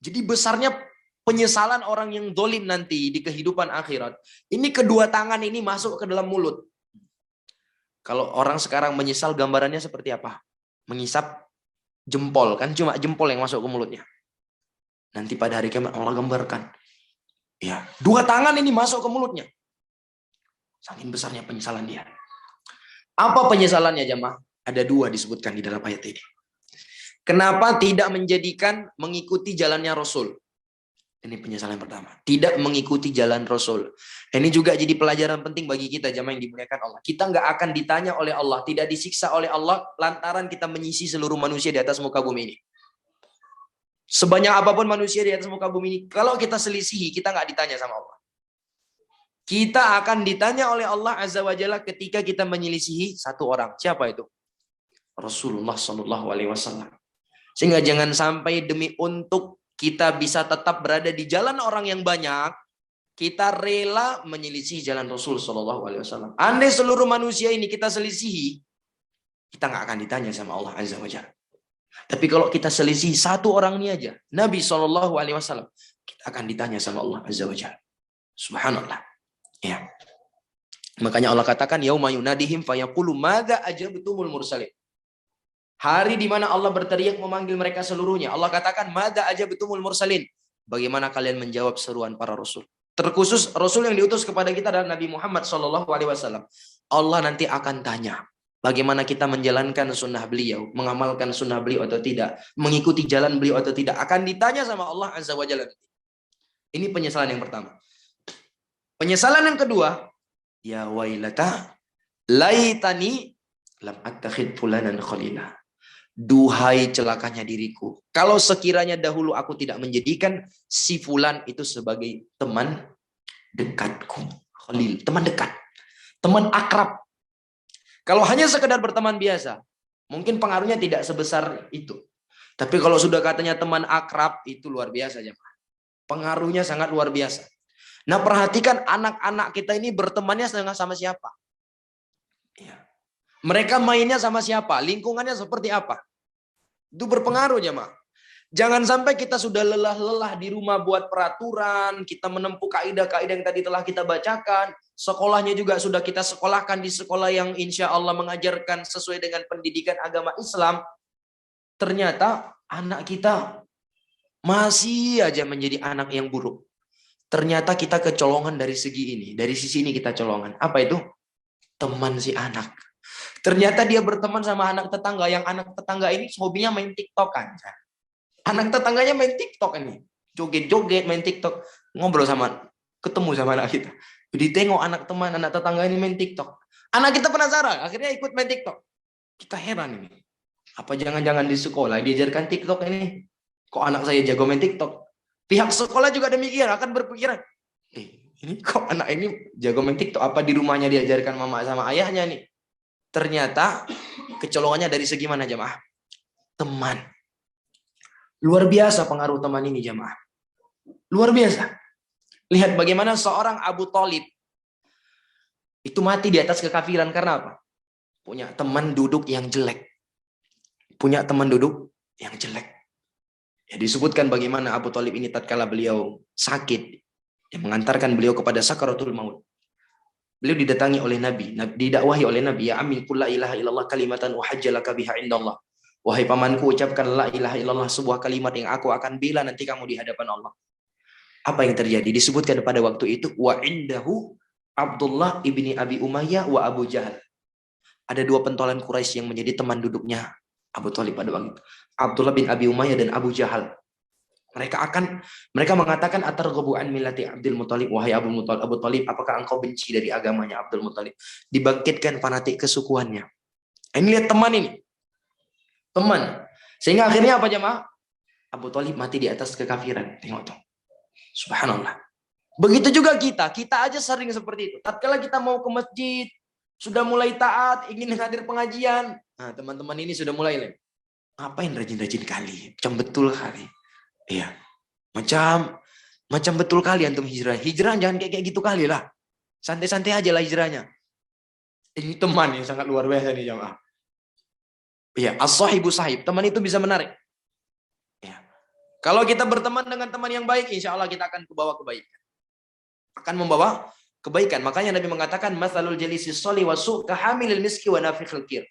[SPEAKER 2] Jadi besarnya penyesalan orang yang dolim nanti di kehidupan akhirat. Ini kedua tangan ini masuk ke dalam mulut. Kalau orang sekarang menyesal gambarannya seperti apa? Mengisap jempol, kan cuma jempol yang masuk ke mulutnya. Nanti pada hari kiamat Allah gambarkan. Ya, dua tangan ini masuk ke mulutnya. Saking besarnya penyesalan dia. Apa penyesalannya jamaah? Ada dua disebutkan di dalam ayat ini. Kenapa tidak menjadikan mengikuti jalannya Rasul? Ini penyesalan yang pertama. Tidak mengikuti jalan Rasul. Ini juga jadi pelajaran penting bagi kita jamaah yang dimuliakan Allah. Kita nggak akan ditanya oleh Allah, tidak disiksa oleh Allah lantaran kita menyisi seluruh manusia di atas muka bumi ini. Sebanyak apapun manusia di atas muka bumi ini, kalau kita selisihi, kita nggak ditanya sama Allah. Kita akan ditanya oleh Allah Azza wa Jalla ketika kita menyelisihi satu orang. Siapa itu? Rasulullah Shallallahu Alaihi Wasallam. Sehingga jangan sampai demi untuk kita bisa tetap berada di jalan orang yang banyak, kita rela menyelisihi jalan Rasul Shallallahu Alaihi Wasallam. Andai seluruh manusia ini kita selisihi, kita nggak akan ditanya sama Allah Azza wa Jalla. Tapi kalau kita selisih satu orang ini aja, Nabi Shallallahu Alaihi Wasallam, kita akan ditanya sama Allah Azza wa Jalla. Subhanallah. Ya. Makanya Allah katakan yauma yunadihim fayaqulu madza ajabtumul mursalin. Hari di mana Allah berteriak memanggil mereka seluruhnya. Allah katakan madza ajabtumul mursalin. Bagaimana kalian menjawab seruan para rasul? Terkhusus rasul yang diutus kepada kita adalah Nabi Muhammad sallallahu alaihi wasallam. Allah nanti akan tanya, bagaimana kita menjalankan sunnah beliau, mengamalkan sunnah beliau atau tidak, mengikuti jalan beliau atau tidak, akan ditanya sama Allah Azza wa Jalla. Ini penyesalan yang pertama. Penyesalan yang kedua, ya wailata laitani lam attakhid fulanan khalila. Duhai celakanya diriku, kalau sekiranya dahulu aku tidak menjadikan si fulan itu sebagai teman dekatku. Khalil, teman dekat, teman akrab. Kalau hanya sekedar berteman biasa, mungkin pengaruhnya tidak sebesar itu. Tapi kalau sudah katanya teman akrab, itu luar biasa jemaah. Pengaruhnya sangat luar biasa. Nah, perhatikan anak-anak kita ini bertemannya sama siapa? Ya. Mereka mainnya sama siapa? Lingkungannya seperti apa? Itu berpengaruh jemaah. Jangan sampai kita sudah lelah-lelah di rumah buat peraturan, kita menempuh kaidah-kaidah yang tadi telah kita bacakan, sekolahnya juga sudah kita sekolahkan di sekolah yang insya Allah mengajarkan sesuai dengan pendidikan agama Islam. Ternyata anak kita masih aja menjadi anak yang buruk. Ternyata kita kecolongan dari segi ini. Dari sisi ini kita colongan. Apa itu? Teman si anak. Ternyata dia berteman sama anak tetangga. Yang anak tetangga ini hobinya main TikTok-an. Anak tetangganya main TikTok ini. Joget-joget main TikTok. Ngobrol ketemu sama anak kita. Jadi tengok anak tetangga ini main TikTok. Anak kita penasaran. Akhirnya ikut main TikTok. Kita heran ini. Apa jangan-jangan di sekolah diajarkan TikTok ini? Kok anak saya jago main TikTok? Pihak sekolah juga demikian, akan berpikiran, ini kok anak ini jago main TikTok, apa di rumahnya diajarkan mama sama ayahnya nih? Ternyata kecolongannya dari segi mana jemaah? Teman. Luar biasa pengaruh teman ini jemaah. Luar biasa. Lihat bagaimana seorang Abu Thalib itu mati di atas kekafiran karena apa? Punya teman duduk yang jelek. Punya teman duduk yang jelek. Ya, disebutkan bagaimana Abu Thalib ini tatkala beliau sakit, yang mengantarkan beliau kepada sakaratul maut. Beliau didatangi oleh Nabi, didakwahi oleh Nabi, ya amin qul la ilaha illallah kalimatan uhajjalaka biha indallah. Wahai pamanku, ucapkan la ilaha illallah, sebuah kalimat yang aku akan bela nanti kamu di hadapan Allah. Apa yang terjadi? Disebutkan pada waktu itu wa indahu Abdullah ibni Abi Umayyah wa Abu Jahal. Ada dua pentolan Quraisy yang menjadi teman duduknya Abu Thalib pada waktu itu. Abdullah bin Abi Umayyah dan Abu Jahal. Mereka mengatakan atarghabu an millati Abdul Muthalib, wahai Abu Thalib, apakah engkau benci dari agamanya Abdul Muthalib? Dibangkitkan fanatik kesukuannya. Ini lihat teman ini. Teman. Sehingga akhirnya apa jemaah? Abu Thalib mati di atas kekafiran. Tengok tuh. Subhanallah. Begitu juga kita aja sering seperti itu. Tatkala kita mau ke masjid, sudah mulai taat, ingin hadir pengajian. Nah, teman-teman ini sudah mulai ngapain rajin-rajin kali, macam betul kali. Iya. Macam betul kali antum hijrah. Hijrah jangan kayak gitu kali lah. Santai-santai aja lah hijrahnya. Ini teman yang sangat luar biasa nih jamaah. Ya, as-sahibu sahib. Teman itu bisa menarik. Ya. Kalau kita berteman dengan teman yang baik, insya Allah kita akan membawa kebaikan. Akan membawa kebaikan. Makanya Nabi mengatakan, "Matsalul jalisi sholih wasu kahamilil miski wa nafikhil kir."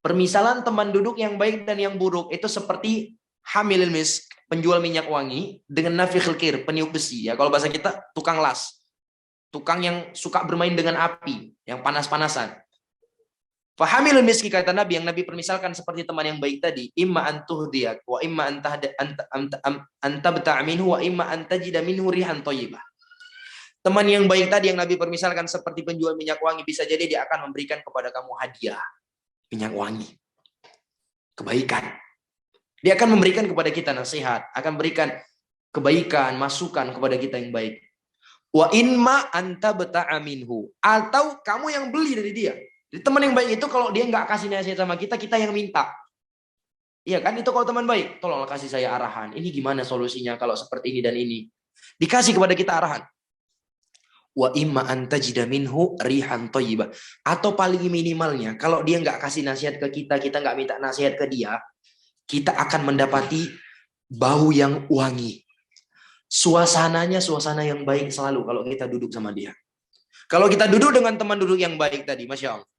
[SPEAKER 2] Permisalan teman duduk yang baik dan yang buruk itu seperti hamilil misk, penjual minyak wangi, dengan nafikhil kir, peniup besi. Ya, kalau bahasa kita tukang las. Tukang yang suka bermain dengan api, yang panas-panasan. Fahamilul miski, kata Nabi, yang Nabi permisalkan seperti teman yang baik tadi, imma antuhdiyak wa imma antabta'a minhu wa imma antajida minhu rihan thayyibah. Teman yang baik tadi yang Nabi permisalkan seperti penjual minyak wangi, bisa jadi dia akan memberikan kepada kamu hadiah minyak wangi, kebaikan. Dia akan memberikan kepada kita nasihat, akan berikan kebaikan, masukan kepada kita yang baik. Wa imma antabta'a minhu, atau kamu yang beli dari dia. Jadi teman yang baik itu kalau dia nggak kasih nasihat sama kita, kita yang minta. Iya kan? Itu kalau teman baik. Tolonglah kasih saya arahan. Ini gimana solusinya kalau seperti ini dan ini. Dikasih kepada kita arahan. Wa imma antajida minhu rihan thayyibah. Atau paling minimalnya, kalau dia nggak kasih nasihat ke kita, kita nggak minta nasihat ke dia, kita akan mendapati bau yang wangi. Suasananya suasana yang baik selalu kalau kita duduk sama dia. Kalau kita duduk dengan teman duduk yang baik tadi, Masya Allah.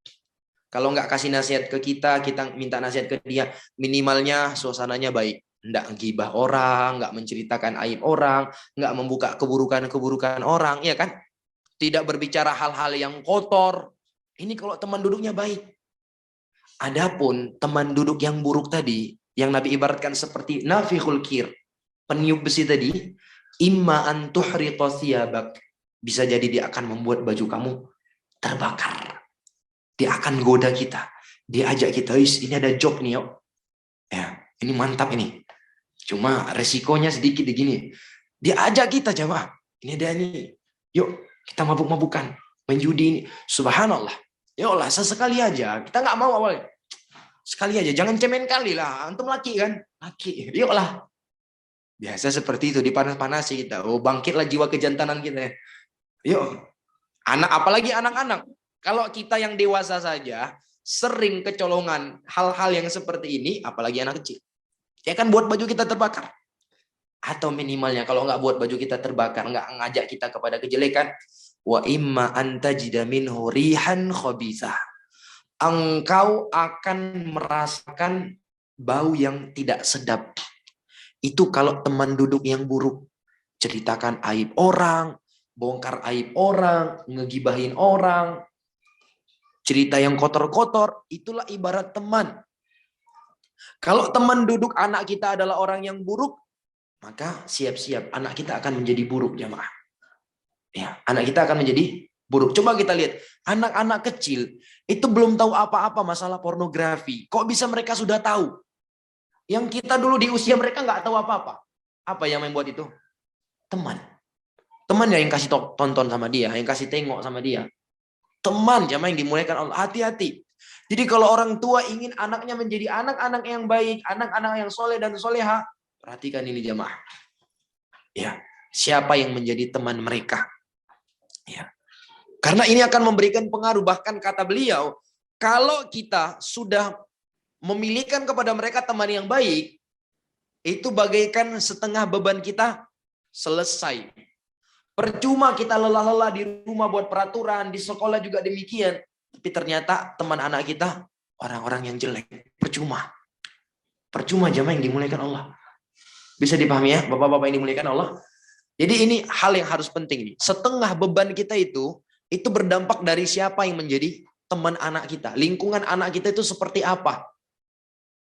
[SPEAKER 2] Kalau nggak kasih nasihat ke kita, kita minta nasihat ke dia, minimalnya suasananya baik. Nggak gibah orang, nggak menceritakan aib orang, nggak membuka keburukan-keburukan orang, ya kan? Tidak berbicara hal-hal yang kotor. Ini kalau teman duduknya baik. Adapun teman duduk yang buruk tadi, yang Nabi ibaratkan seperti nafikhul kir, peniup besi tadi, imma an tuhriqa thiyabak. Bisa jadi dia akan membuat baju kamu terbakar. Dia akan goda kita. Dia ajak kita, ini ada job nih yuk. Ya, ini mantap ini. Cuma resikonya sedikit begini. Dia ajak kita jamaah. Ini ada ini. Yuk, kita mabuk-mabukan. Main judi ini. Subhanallah. Ya Allah, sesekali aja. Kita nggak mau awalnya. Sekali aja. Jangan cemen kali lah. Antum laki kan? Laki. Yuk lah. Biasa seperti itu. Dipanas-panasi kita. Oh, bangkitlah jiwa kejantanan kita. Yuk, apalagi anak-anak. Kalau kita yang dewasa saja sering kecolongan hal-hal yang seperti ini, apalagi anak kecil. Ya kan buat baju kita terbakar. Atau minimalnya kalau nggak buat baju kita terbakar, nggak ngajak kita kepada kejelekan, wa imma antajida minhu rihan khabithah. Engkau akan merasakan bau yang tidak sedap. Itu kalau teman duduk yang buruk. Ceritakan aib orang, bongkar aib orang, ngegibahin orang, cerita yang kotor-kotor, itulah ibarat teman. Kalau teman duduk anak kita adalah orang yang buruk, maka siap-siap anak kita akan menjadi buruk jamaah. Ya, anak kita akan menjadi buruk. Coba kita lihat, anak-anak kecil itu belum tahu apa-apa masalah pornografi. Kok bisa mereka sudah tahu? Yang kita dulu di usia mereka nggak tahu apa-apa. Apa yang membuat itu? Teman. Teman yang kasih tonton sama dia, yang kasih tengok sama dia. Teman jamaah yang dimuliakan Allah. Hati-hati. Jadi kalau orang tua ingin anaknya menjadi anak-anak yang baik, anak-anak yang soleh dan soleha, perhatikan ini jamaah. Ya, siapa yang menjadi teman mereka? Ya. Karena ini akan memberikan pengaruh. Bahkan kata beliau, kalau kita sudah memilihkan kepada mereka teman yang baik, itu bagaikan setengah beban kita selesai. Percuma kita lelah-lelah di rumah buat peraturan, di sekolah juga demikian. Tapi ternyata teman anak kita orang-orang yang jelek. Percuma. Percuma jamaah yang dimuliakan Allah. Bisa dipahami ya Bapak-bapak yang dimuliakan Allah? Jadi ini hal yang harus penting. Setengah beban kita itu berdampak dari siapa yang menjadi teman anak kita. Lingkungan anak kita itu seperti apa.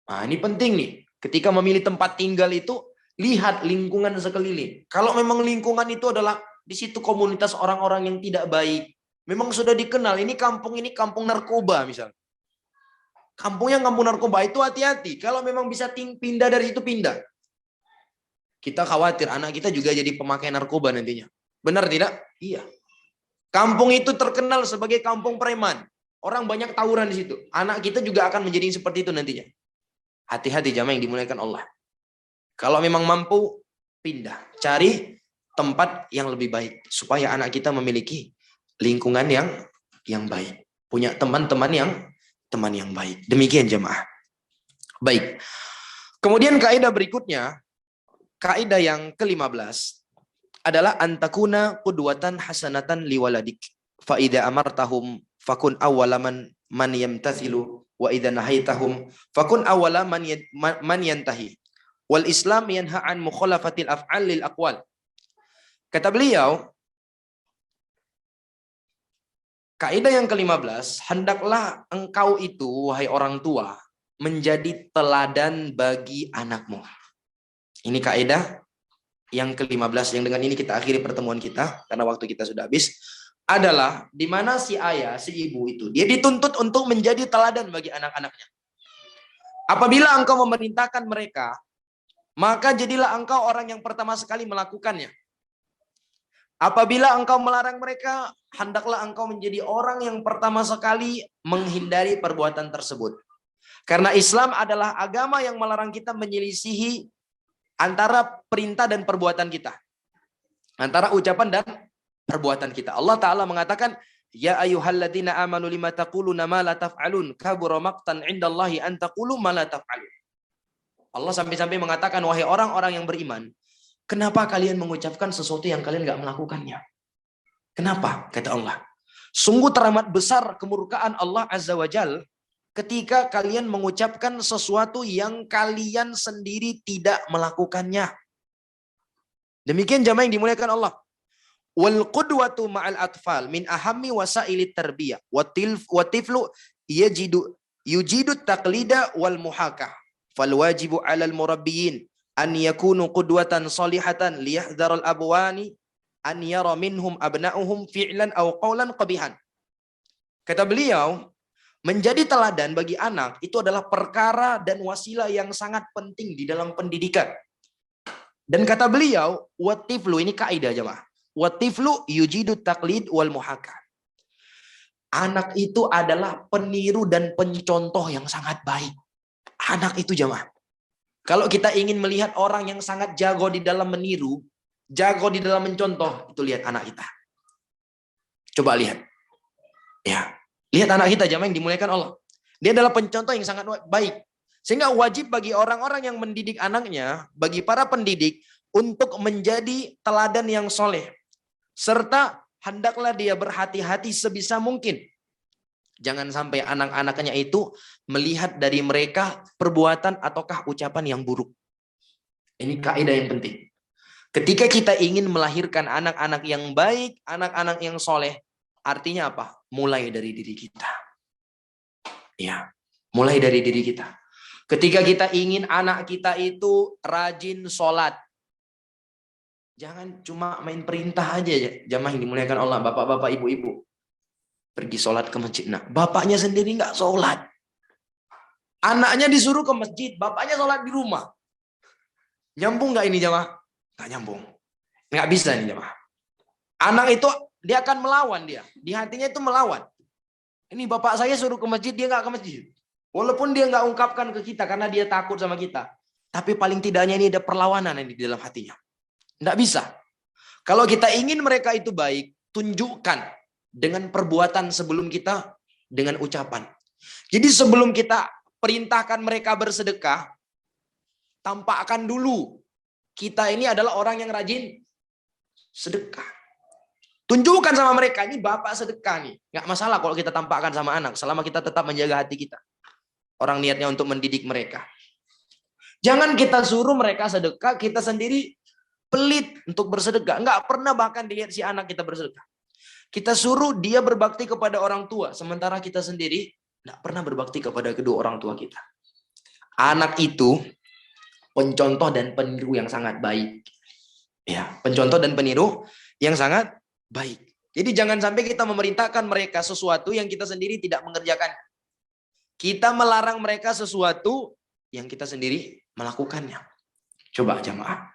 [SPEAKER 2] Nah ini penting nih. Ketika memilih tempat tinggal itu, lihat lingkungan sekeliling. Kalau memang lingkungan itu adalah di situ komunitas orang-orang yang tidak baik, memang sudah dikenal ini kampung narkoba misalnya. Kampungnya kampung narkoba itu hati-hati. Kalau memang bisa pindah dari itu pindah. Kita khawatir anak kita juga jadi pemakai narkoba nantinya. Benar tidak? Iya. Kampung itu terkenal sebagai kampung preman. Orang banyak tawuran di situ. Anak kita juga akan menjadi seperti itu nantinya. Hati-hati jamaah yang dimuliakan Allah. Kalau memang mampu, pindah. Cari tempat yang lebih baik. Supaya anak kita memiliki lingkungan yang baik. punya teman yang baik. Demikian jemaah. Baik. Kemudian kaidah berikutnya, kaidah yang ke-15 adalah antakuna qudwatan hasanatan liwaladik. Fa idza amartahum fakun awwala man yamtathilu wa idza nahaitahum fakun awwala man yantahi. Wal Islam yanha an mukhalafatil af'al lil aqwal. Kata beliau, kaidah yang ke-15, hendaklah engkau itu, wahai orang tua, menjadi teladan bagi anakmu. Ini kaidah yang ke-15 yang dengan ini kita akhiri pertemuan kita karena waktu kita sudah habis, adalah di mana si ayah, si ibu itu, dia dituntut untuk menjadi teladan bagi anak-anaknya. Apabila engkau memerintahkan mereka, maka jadilah engkau orang yang pertama sekali melakukannya. Apabila engkau melarang mereka, hendaklah engkau menjadi orang yang pertama sekali menghindari perbuatan tersebut. Karena Islam adalah agama yang melarang kita menyelisihi antara perintah dan perbuatan kita. Antara ucapan dan perbuatan kita. Allah Ta'ala mengatakan, Ya ayyuhalladzina amanu lima taquluna ma la taf'alun, kabura maqtan indallahi an taqulu ma la taf'alun. Allah sampai-sampai mengatakan, wahai orang-orang yang beriman, kenapa kalian mengucapkan sesuatu yang kalian gak melakukannya? Kenapa? Kata Allah. Sungguh teramat besar kemurkaan Allah Azza wa Jal ketika kalian mengucapkan sesuatu yang kalian sendiri tidak melakukannya. Demikian jamaah yang dimuliakan Allah. Wal qudwatu ma'al atfal min ahammi wasailit tarbiyah. Wa tiflu yujidu taqlida wal muhakah. Fal wajibu 'alal murabbiyin an yakunu qudwatan salihatan liyahdharul abwani an yara minhum abna'uhum fi'lan aw qawlan qabihan. Kata beliau, menjadi teladan bagi anak itu adalah perkara dan wasilah yang sangat penting di dalam pendidikan. Dan kata beliau, watiflu, ini kaidah jemaah. Watiflu yujidu taqlid wal muhaka. Anak itu adalah peniru dan pencontoh yang sangat baik. Anak itu jemaah. Kalau kita ingin melihat orang yang sangat jago di dalam meniru, jago di dalam mencontoh, itu lihat anak kita. Coba lihat. Ya. Lihat anak kita jamaah yang dimuliakan Allah. Dia adalah pencontoh yang sangat baik. Sehingga wajib bagi orang-orang yang mendidik anaknya, bagi para pendidik, untuk menjadi teladan yang soleh. Serta hendaklah dia berhati-hati sebisa mungkin. Jangan sampai anak-anaknya itu melihat dari mereka perbuatan ataukah ucapan yang buruk. Ini kaidah yang penting. Ketika kita ingin melahirkan anak-anak yang baik, anak-anak yang soleh, artinya apa? Mulai dari diri kita. Ya, mulai dari diri kita. Ketika kita ingin anak kita itu rajin sholat, jangan cuma main perintah aja ya. Jamaah yang dimuliakan Allah, bapak-bapak, ibu-ibu. Pergi sholat ke masjid. Nah, bapaknya sendiri nggak sholat. Anaknya disuruh ke masjid, bapaknya sholat di rumah. Nyambung nggak ini jamaah? Nggak nyambung. Nggak bisa ini jamaah. Anak itu dia akan melawan dia. Di hatinya itu melawan. Ini bapak saya suruh ke masjid, dia nggak ke masjid. Walaupun dia nggak ungkapkan ke kita karena dia takut sama kita. Tapi paling tidaknya ini ada perlawanan di dalam hatinya. Nggak bisa. Kalau kita ingin mereka itu baik, tunjukkan dengan perbuatan sebelum kita dengan ucapan. Jadi sebelum kita perintahkan mereka bersedekah, tampakkan dulu kita ini adalah orang yang rajin sedekah. Tunjukkan sama mereka, ini bapak sedekah nih. Nggak masalah kalau kita tampakkan sama anak, selama kita tetap menjaga hati kita. Orang niatnya untuk mendidik mereka. Jangan kita suruh mereka sedekah, kita sendiri pelit untuk bersedekah. Nggak pernah bahkan dilihat si anak kita bersedekah. Kita suruh dia berbakti kepada orang tua, sementara kita sendiri nggak pernah berbakti kepada kedua orang tua kita. Anak itu pencontoh dan peniru yang sangat baik. Ya, pencontoh dan peniru yang sangat baik. Jadi jangan sampai kita memerintahkan mereka sesuatu yang kita sendiri tidak mengerjakan. Kita melarang mereka sesuatu yang kita sendiri melakukannya. Coba jamaah.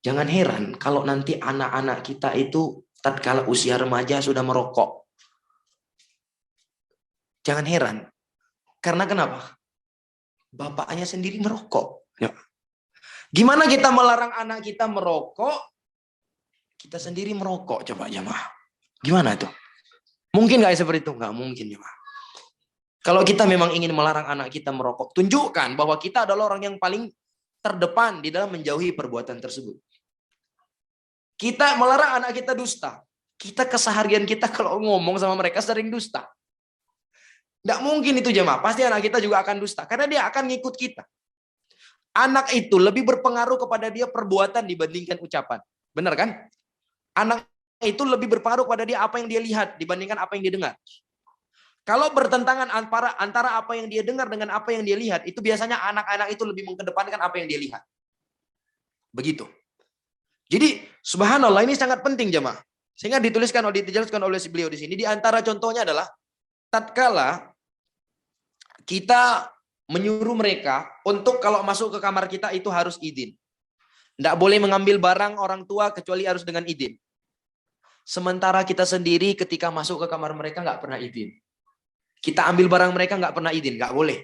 [SPEAKER 2] Jangan heran kalau nanti anak-anak kita itu tatkala usia remaja sudah merokok. Jangan heran. Karena kenapa? Bapaknya sendiri merokok. Ya. Gimana kita melarang anak kita merokok? Kita sendiri merokok. Coba jamaah. Gimana itu? Mungkin nggak seperti itu? Nggak mungkin jamaah. Kalau kita memang ingin melarang anak kita merokok, tunjukkan bahwa kita adalah orang yang paling terdepan di dalam menjauhi perbuatan tersebut. Kita melarang anak kita dusta. Kita keseharian kita kalau ngomong sama mereka sering dusta. Nggak mungkin itu jemaah. Pasti anak kita juga akan dusta. Karena dia akan ngikut kita. Anak itu lebih berpengaruh kepada dia perbuatan dibandingkan ucapan. Benar kan? Anak itu lebih berpengaruh kepada dia apa yang dia lihat dibandingkan apa yang dia dengar. Kalau bertentangan antara apa yang dia dengar dengan apa yang dia lihat, itu biasanya anak-anak itu lebih mengedepankan apa yang dia lihat. Begitu. Jadi, subhanallah, ini sangat penting jemaah. Sehingga dijelaskan oleh beliau di sini. Di antara contohnya adalah tatkala kita menyuruh mereka untuk kalau masuk ke kamar kita itu harus izin. Tidak boleh mengambil barang orang tua kecuali harus dengan izin. Sementara kita sendiri ketika masuk ke kamar mereka nggak pernah izin. Kita ambil barang mereka nggak pernah izin, nggak boleh.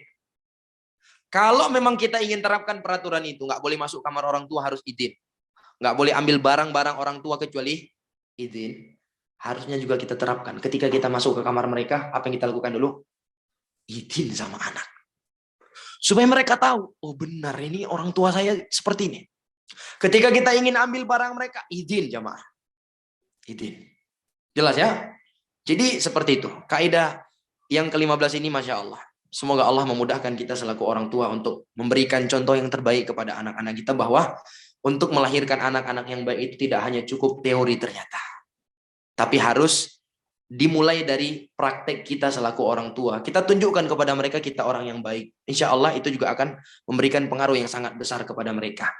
[SPEAKER 2] Kalau memang kita ingin terapkan peraturan itu, nggak boleh masuk kamar orang tua harus izin. Nggak boleh ambil barang-barang orang tua kecuali izin. Harusnya juga kita terapkan. Ketika kita masuk ke kamar mereka, apa yang kita lakukan dulu? Izin sama anak. Supaya mereka tahu, oh benar ini orang tua saya seperti ini. Ketika kita ingin ambil barang mereka, izin jamaah. Izin. Jelas ya? Jadi seperti itu. Kaidah yang ke-15 ini Masya Allah. Semoga Allah memudahkan kita selaku orang tua untuk memberikan contoh yang terbaik kepada anak-anak kita bahwa untuk melahirkan anak-anak yang baik itu tidak hanya cukup teori ternyata. Tapi harus dimulai dari praktek kita selaku orang tua. Kita tunjukkan kepada mereka kita orang yang baik. Insya Allah itu juga akan memberikan pengaruh yang sangat besar kepada mereka.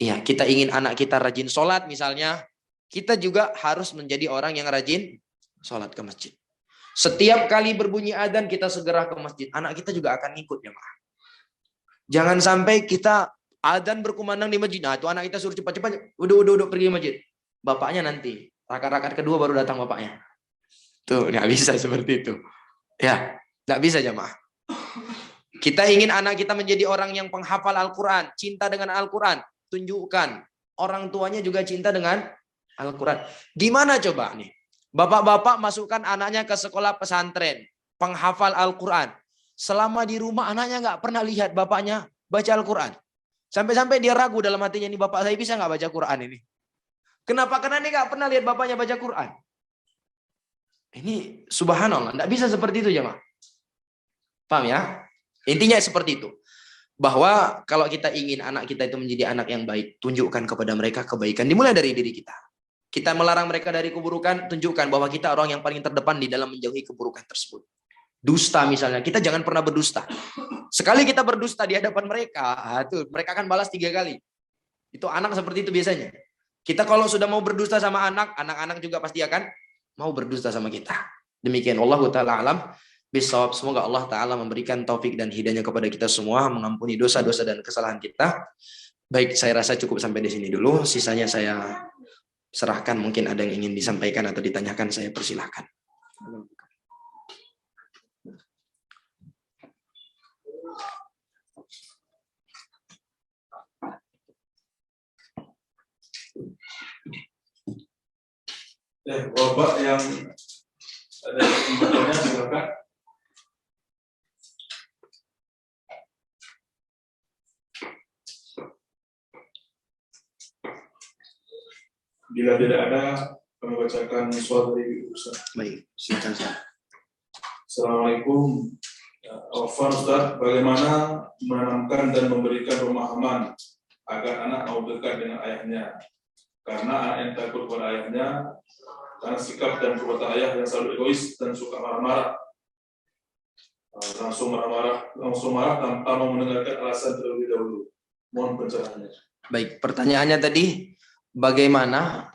[SPEAKER 2] Ya, kita ingin anak kita rajin sholat misalnya, kita juga harus menjadi orang yang rajin sholat ke masjid. Setiap kali berbunyi adzan kita segera ke masjid. Anak kita juga akan ikut ya, Pak. Jangan sampai kita adzan berkumandang di masjid. Nah, itu anak kita suruh cepat-cepat, udah pergi ke masjid. Bapaknya nanti, rakaat-rakaat kedua baru datang bapaknya. Tuh, nggak bisa seperti itu. Ya, nggak bisa jemaah. Kita ingin anak kita menjadi orang yang penghafal Al-Quran, cinta dengan Al-Quran. Tunjukkan. Orang tuanya juga cinta dengan Al-Quran. Gimana coba nih? Bapak-bapak masukkan anaknya ke sekolah pesantren, penghafal Al-Quran. Selama di rumah anaknya nggak pernah lihat bapaknya baca Al-Quran. Sampai-sampai dia ragu dalam hatinya, ini bapak saya bisa nggak baca Quran ini? Kenapa? Karena dia nggak pernah lihat bapaknya baca Quran. Ini subhanallah, nggak bisa seperti itu jemaah. Paham ya? Intinya seperti itu. Bahwa kalau kita ingin anak kita itu menjadi anak yang baik, tunjukkan kepada mereka kebaikan. Dimulai dari diri kita. Kita melarang mereka dari keburukan, tunjukkan bahwa kita orang yang paling terdepan di dalam menjauhi keburukan tersebut. Dusta misalnya, kita jangan pernah berdusta. Sekali kita berdusta di hadapan mereka, tuh, mereka akan balas 3 kali. Itu anak seperti itu biasanya. Kita kalau sudah mau berdusta sama anak, anak-anak juga pasti akan mau berdusta sama kita. Demikian Allah Ta'ala alam bisawab. Semoga Allah Ta'ala memberikan taufik dan hidayahnya kepada kita semua, mengampuni dosa-dosa dan kesalahan kita. Baik, saya rasa cukup sampai di sini dulu. Sisanya saya serahkan, mungkin ada yang ingin disampaikan atau ditanyakan, saya persilahkan.
[SPEAKER 1] Bapak yang ada pertanyaannya silakan. Bila tidak ada, kami bacakan suara dari Ustaz.
[SPEAKER 2] Baik, silakan.
[SPEAKER 1] Assalamualaikum. Ustaz, bagaimana menanamkan dan memberikan pemahaman agar anak mau dekat dengan ayahnya? Karena anak yang takut pada ayahnya, karena sikap dan perbuatan ayah yang selalu egois dan suka marah-marah. Langsung marah tanpa mau mendengarkan alasan terlebih dahulu. Mohon pencerahannya.
[SPEAKER 2] Baik, pertanyaannya tadi bagaimana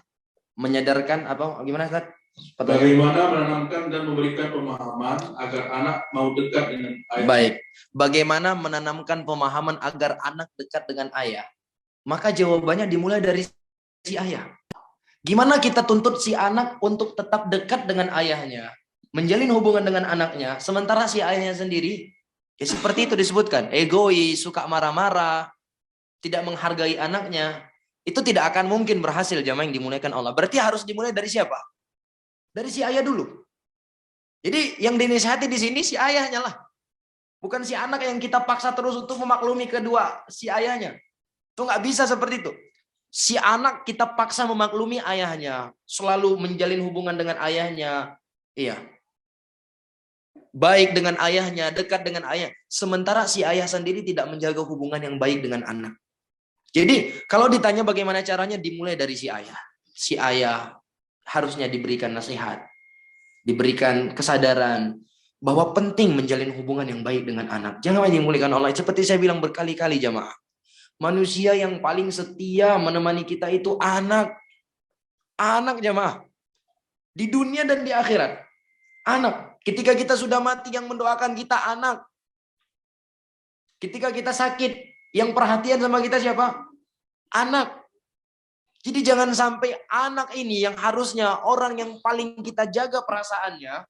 [SPEAKER 2] menyadarkan apa? Gimana Ustaz?
[SPEAKER 1] Bagaimana menanamkan dan memberikan pemahaman agar anak mau dekat dengan ayah?
[SPEAKER 2] Baik, bagaimana menanamkan pemahaman agar anak dekat dengan ayah? Maka jawabannya dimulai dari si ayah. Gimana kita tuntut si anak untuk tetap dekat dengan ayahnya, menjalin hubungan dengan anaknya, sementara si ayahnya sendiri, ya seperti itu disebutkan, egois, suka marah-marah, tidak menghargai anaknya, itu tidak akan mungkin berhasil jamaah yang dimulaikan Allah. Berarti harus dimulai dari siapa? Dari si ayah dulu. Jadi yang dinasihati di sini si ayahnya lah. Bukan si anak yang kita paksa terus untuk memaklumi kedua si ayahnya. Itu nggak bisa seperti itu. Si anak kita paksa memaklumi ayahnya, selalu menjalin hubungan dengan ayahnya, iya, baik dengan ayahnya, dekat dengan ayah. Sementara si ayah sendiri tidak menjaga hubungan yang baik dengan anak. Jadi kalau ditanya bagaimana caranya, dimulai dari si ayah. Si ayah harusnya diberikan nasihat, diberikan kesadaran bahwa penting menjalin hubungan yang baik dengan anak. Jangan dimuliakan Allah. Seperti saya bilang berkali-kali jamaah. Manusia yang paling setia menemani kita itu anak. Anak jamaah. Di dunia dan di akhirat. Anak. Ketika kita sudah mati, yang mendoakan kita anak. Ketika kita sakit, yang perhatian sama kita siapa? Anak. Jadi jangan sampai anak ini yang harusnya orang yang paling kita jaga perasaannya,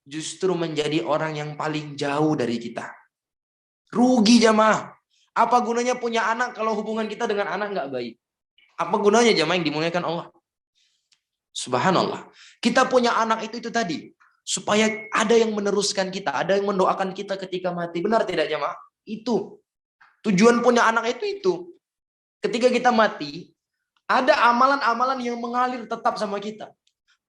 [SPEAKER 2] justru menjadi orang yang paling jauh dari kita. Rugi jamaah. Apa gunanya punya anak kalau hubungan kita dengan anak nggak baik? Apa gunanya jamaah yang dimuliakan Allah? Subhanallah. Kita punya anak itu tadi. Supaya ada yang meneruskan kita. Ada yang mendoakan kita ketika mati. Benar tidak jamaah? Itu. Tujuan punya anak itu. Ketika kita mati, ada amalan-amalan yang mengalir tetap sama kita.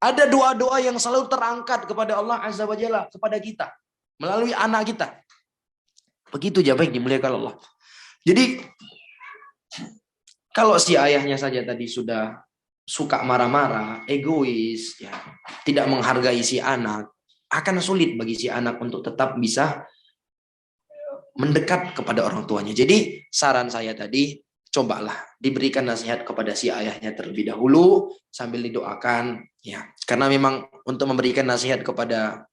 [SPEAKER 2] Ada doa-doa yang selalu terangkat kepada Allah Azza wa Jalla, kepada kita. Melalui anak kita. Begitu jamaah yang dimuliakan Allah. Jadi, kalau si ayahnya saja tadi sudah suka marah-marah, egois, ya, tidak menghargai si anak, akan sulit bagi si anak untuk tetap bisa mendekat kepada orang tuanya. Jadi, saran saya tadi, cobalah diberikan nasihat kepada si ayahnya terlebih dahulu, sambil didoakan. Ya, karena memang untuk memberikan nasihat kepada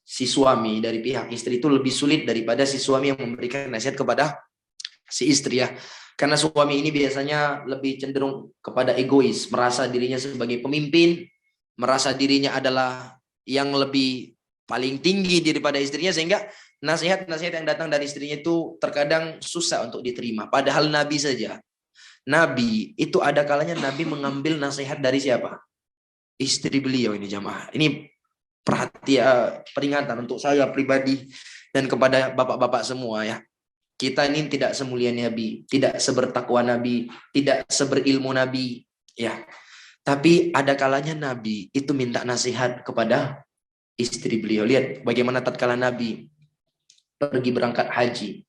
[SPEAKER 2] si suami dari pihak istri itu lebih sulit daripada si suami yang memberikan nasihat kepada si istri ya. Karena suami ini biasanya lebih cenderung kepada egois, merasa dirinya sebagai pemimpin, merasa dirinya adalah yang lebih paling tinggi daripada istrinya, sehingga nasihat-nasihat yang datang dari istrinya itu terkadang susah untuk diterima. Padahal Nabi saja, Nabi itu ada kalanya Nabi mengambil nasihat dari siapa? Istri beliau ini jamaah. Ini perhatian, peringatan untuk saya pribadi dan kepada bapak-bapak semua ya. Kita ini tidak semulia Nabi, tidak sebertakwa Nabi, tidak seberilmu Nabi, ya. Tapi ada kalanya Nabi itu minta nasihat kepada istri beliau. Lihat bagaimana tatkala Nabi pergi berangkat haji,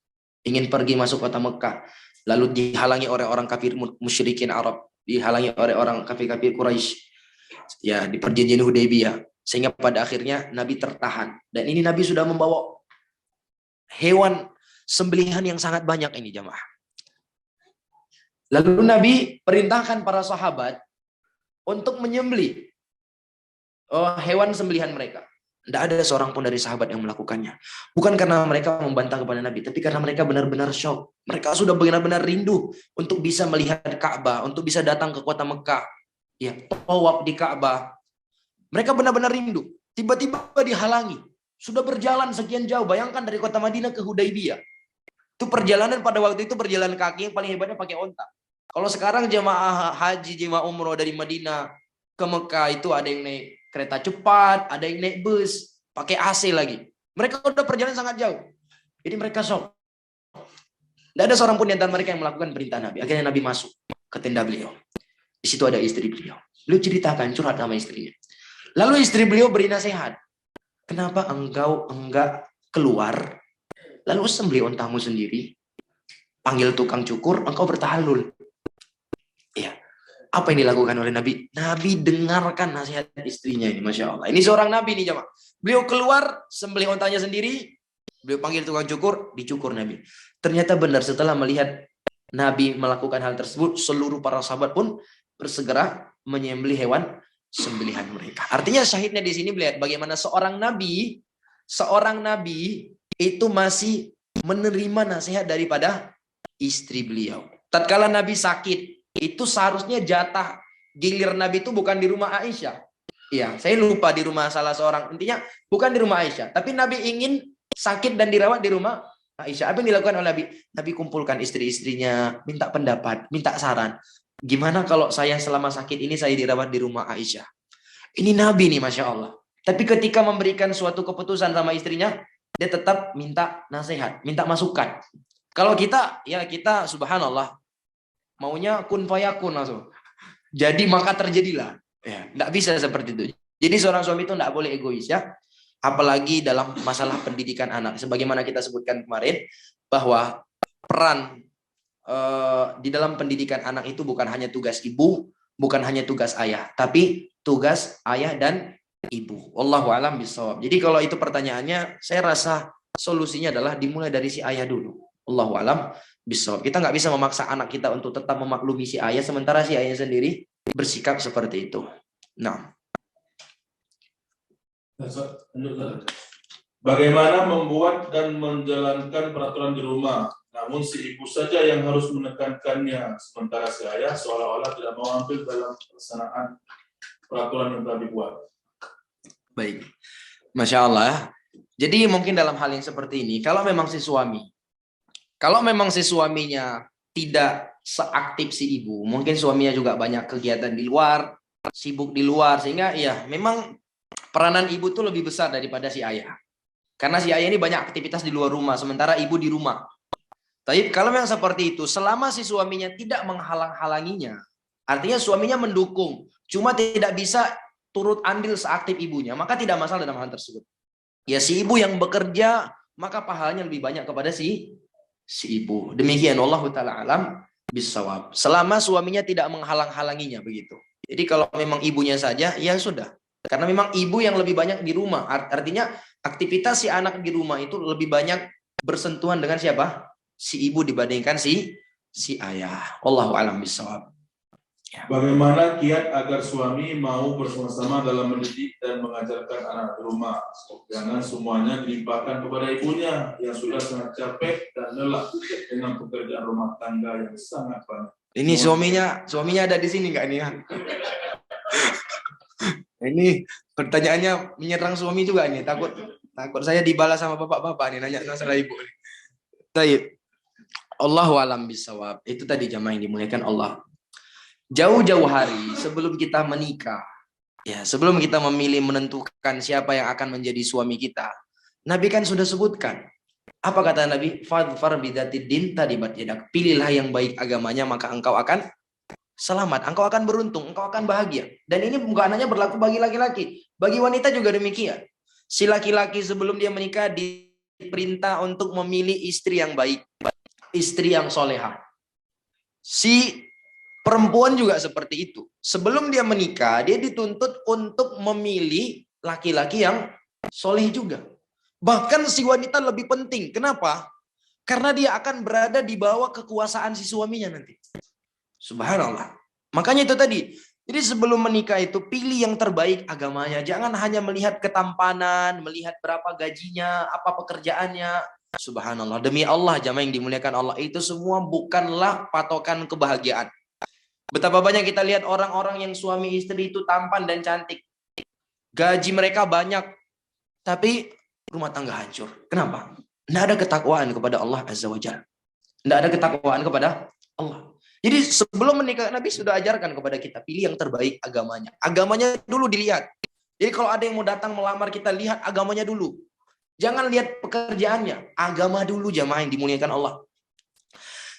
[SPEAKER 2] ingin pergi masuk kota Mekah, lalu dihalangi oleh orang kafir musyrikin Arab, dihalangi oleh orang kafir-kafir Quraisy, ya, di perjanjian Hudaybiyah, sehingga pada akhirnya Nabi tertahan. Dan ini Nabi sudah membawa hewan sembelihan yang sangat banyak ini jamaah. Lalu Nabi perintahkan para sahabat untuk menyembelih hewan sembelihan mereka. Tidak ada seorang pun dari sahabat yang melakukannya. Bukan karena mereka membantah kepada Nabi, tapi karena mereka benar-benar syok. Mereka sudah benar-benar rindu untuk bisa melihat Ka'bah, untuk bisa datang ke kota Mekah, ya, tawaf di Ka'bah. Mereka benar-benar rindu. Tiba-tiba dihalangi. Sudah berjalan sekian jauh. Bayangkan dari kota Madinah ke Hudaybiyah. Itu perjalanan pada waktu itu berjalan kaki, yang paling hebatnya pakai onta. Kalau sekarang jemaah haji, jemaah umroh dari Madinah ke Mekah itu ada yang naik kereta cepat, ada yang naik bus, pakai AC lagi. Mereka udah perjalanan sangat jauh. Jadi mereka shock. Tidak ada seorang pun di antara mereka yang melakukan perintah Nabi. Akhirnya Nabi masuk ke tenda beliau. Di situ ada istri beliau. Beliau ceritakan, curhat sama istrinya. Lalu istri beliau beri nasihat. Kenapa engkau enggak keluar, lalu sembelih ontamu sendiri, panggil tukang cukur, engkau bertahalul. Ya, apa yang dilakukan oleh Nabi? Nabi dengarkan nasihat istrinya ini, masya Allah. Ini seorang Nabi nih jemaah. Beliau keluar, sembelih ontanya sendiri, beliau panggil tukang cukur, dicukur Nabi. Ternyata benar, setelah melihat Nabi melakukan hal tersebut, seluruh para sahabat pun bersegera menyembelih hewan sembelihan mereka. Artinya syahidnya di sini melihat bagaimana seorang nabi itu masih menerima nasihat daripada istri beliau. Tatkala Nabi sakit, itu seharusnya jatah gilir Nabi itu bukan di rumah Aisyah. Iya, saya lupa di rumah salah seorang. Intinya bukan di rumah Aisyah, tapi Nabi ingin sakit dan dirawat di rumah Aisyah. Apa yang dilakukan oleh Nabi? Nabi kumpulkan istri-istrinya, minta pendapat, minta saran. Gimana kalau saya selama sakit ini saya dirawat di rumah Aisyah? Ini Nabi nih, masya Allah. Tapi ketika memberikan suatu keputusan sama istrinya, dia tetap minta nasihat, minta masukan. Kalau kita, ya kita subhanallah, maunya kun fayakun langsung. Jadi maka terjadilah. Ya, enggak bisa seperti itu. Jadi seorang suami itu enggak boleh egois ya. Apalagi dalam masalah pendidikan anak. Sebagaimana kita sebutkan kemarin, bahwa peran di dalam pendidikan anak itu bukan hanya tugas ibu, bukan hanya tugas ayah, tapi tugas ayah dan ibu. Wallahu a'lam bishawab. Jadi kalau itu pertanyaannya, saya rasa solusinya adalah dimulai dari si ayah dulu. Wallahu a'lam bishawab. Kita nggak bisa memaksa anak kita untuk tetap memaklumi si ayah, sementara si ayah sendiri bersikap seperti itu. Nah,
[SPEAKER 1] bagaimana membuat dan menjalankan peraturan di rumah, namun si ibu saja yang harus menekankannya, sementara si ayah seolah-olah tidak mau ambil dalam pelaksanaan peraturan yang telah dibuat.
[SPEAKER 2] baik. Masya Allah. Jadi mungkin dalam hal yang seperti ini, kalau memang si suaminya tidak seaktif si ibu, mungkin suaminya juga banyak kegiatan di luar, sibuk di luar, sehingga ya memang peranan ibu tuh lebih besar daripada si ayah. Karena si ayah ini banyak aktivitas di luar rumah, sementara ibu di rumah. Tapi kalau memang seperti itu, selama si suaminya tidak menghalang-halanginya, artinya suaminya mendukung, cuma tidak bisa turut andil seaktif ibunya, maka tidak masalah dalam hal tersebut. Ya si ibu yang bekerja, maka pahalanya lebih banyak kepada si ibu. Demikian Allah Ta'ala alam bisawab. Selama suaminya tidak menghalang-halanginya begitu. Jadi kalau memang ibunya saja, ya sudah. Karena memang ibu yang lebih banyak di rumah. Artinya aktivitas si anak di rumah itu lebih banyak bersentuhan dengan siapa? Si ibu dibandingkan si ayah. Wallahu a'lam bishawab. Ya.
[SPEAKER 1] Bagaimana kiat agar suami mau bersama-sama dalam mendidik dan mengajarkan anak di rumah? Jangan semuanya dilimpahkan kepada ibunya yang sudah sangat capek dan lelah dengan pekerjaan rumah tangga yang sangat banyak.
[SPEAKER 2] Ini suaminya ada di sini nggak nih? Ini pertanyaannya menyerang suami juga nih. Takut saya dibalas sama bapak-bapak nih nanya masalah ibu. Baik. Allahu a'lam bishawab. Itu tadi jamaah yang dimuliakan Allah. Jauh-jauh hari sebelum kita menikah, ya sebelum kita memilih menentukan siapa yang akan menjadi suami kita, Nabi kan sudah sebutkan. Apa kata Nabi? Fadfar bidzatid din taribat yadak. Pilihlah yang baik agamanya, maka engkau akan selamat, engkau akan beruntung, engkau akan bahagia. Dan ini bukan hanya berlaku bagi laki-laki, bagi wanita juga demikian. Si laki-laki sebelum dia menikah diperintah untuk memilih istri yang baik, istri yang solehah. Si perempuan juga seperti itu. Sebelum dia menikah, dia dituntut untuk memilih laki-laki yang soleh juga. Bahkan si wanita lebih penting. Kenapa? Karena dia akan berada di bawah kekuasaan si suaminya nanti. Subhanallah. Makanya itu tadi. Jadi sebelum menikah itu pilih yang terbaik agamanya. Jangan hanya melihat ketampanan, melihat berapa gajinya, apa pekerjaannya. Subhanallah. Demi Allah, jamaah yang dimuliakan Allah, itu semua bukanlah patokan kebahagiaan. Betapa banyak kita lihat orang-orang yang suami istri itu tampan dan cantik. Gaji mereka banyak. Tapi rumah tangga hancur. Kenapa? Tidak ada ketakwaan kepada Allah Azza wa Jalla. Tidak ada ketakwaan kepada Allah. Jadi sebelum menikah Nabi sudah ajarkan kepada kita. Pilih yang terbaik agamanya. Agamanya dulu dilihat. Jadi kalau ada yang mau datang melamar kita, lihat agamanya dulu. Jangan lihat pekerjaannya. Agama dulu jamaah yang dimuliakan Allah.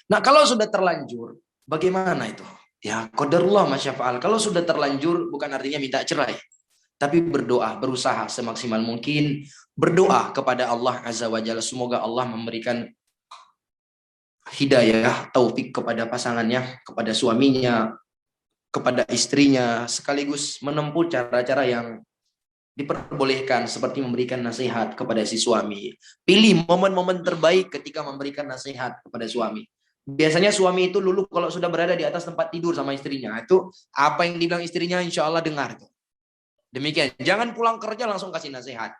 [SPEAKER 2] Nah kalau sudah terlanjur, bagaimana itu? Ya, qadarullah masyafa'al. Kalau sudah terlanjur, bukan artinya minta cerai. Tapi berdoa, berusaha semaksimal mungkin. Berdoa kepada Allah Azza wa Jalla. Semoga Allah memberikan hidayah, taufik kepada pasangannya, kepada suaminya, kepada istrinya. Sekaligus menempuh cara-cara yang diperbolehkan. Seperti memberikan nasihat kepada si suami. Pilih momen-momen terbaik ketika memberikan nasihat kepada suami. Biasanya suami itu dulu kalau sudah berada di atas tempat tidur sama istrinya, itu apa yang dibilang istrinya insya Allah dengar. Demikian, jangan pulang kerja langsung kasih nasihat.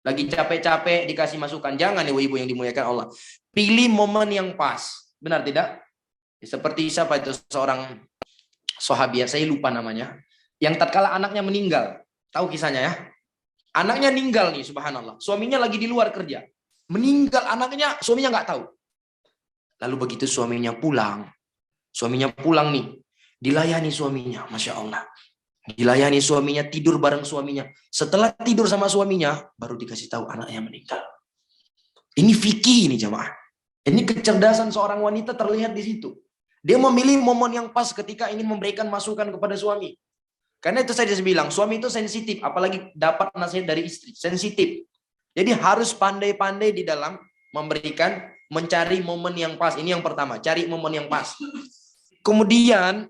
[SPEAKER 2] Lagi capek-capek dikasih masukan. Jangan ibu-ibu yang dimuliakan Allah. Pilih momen yang pas. Benar tidak? Seperti siapa itu seorang sahabiah, saya lupa namanya. Yang tatkala anaknya meninggal. Tahu kisahnya ya? Anaknya meninggal nih, subhanallah. Suaminya lagi di luar kerja. Meninggal anaknya, suaminya nggak tahu. Lalu begitu suaminya pulang nih, dilayani suaminya, Masya Allah. Dilayani suaminya, tidur bareng suaminya. Setelah tidur sama suaminya, baru dikasih tahu anaknya meninggal. Ini fikih ini jamaah. Ini kecerdasan seorang wanita terlihat di situ. Dia memilih momen yang pas ketika ingin memberikan masukan kepada suami. Karena itu saya bilang, suami itu sensitif, apalagi dapat nasihat dari istri, sensitif. Jadi harus pandai-pandai di dalam memberikan, mencari momen yang pas. Ini yang pertama, cari momen yang pas. Kemudian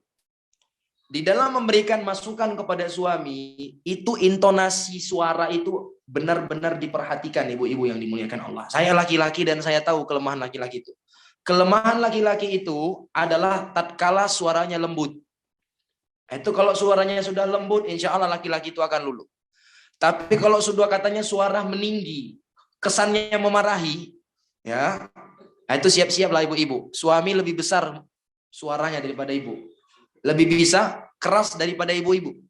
[SPEAKER 2] di dalam memberikan masukan kepada suami, itu intonasi suara itu benar-benar diperhatikan ibu-ibu yang dimuliakan Allah. Saya laki-laki dan saya tahu kelemahan laki-laki itu. Kelemahan laki-laki itu adalah tatkala suaranya lembut. Itu kalau suaranya sudah lembut, insya Allah laki-laki itu akan luluh. Tapi kalau sudah katanya suara meninggi, kesannya memarahi, ya, itu siap-siaplah ibu-ibu. Suami lebih besar suaranya daripada ibu. Lebih bisa keras daripada ibu-ibu.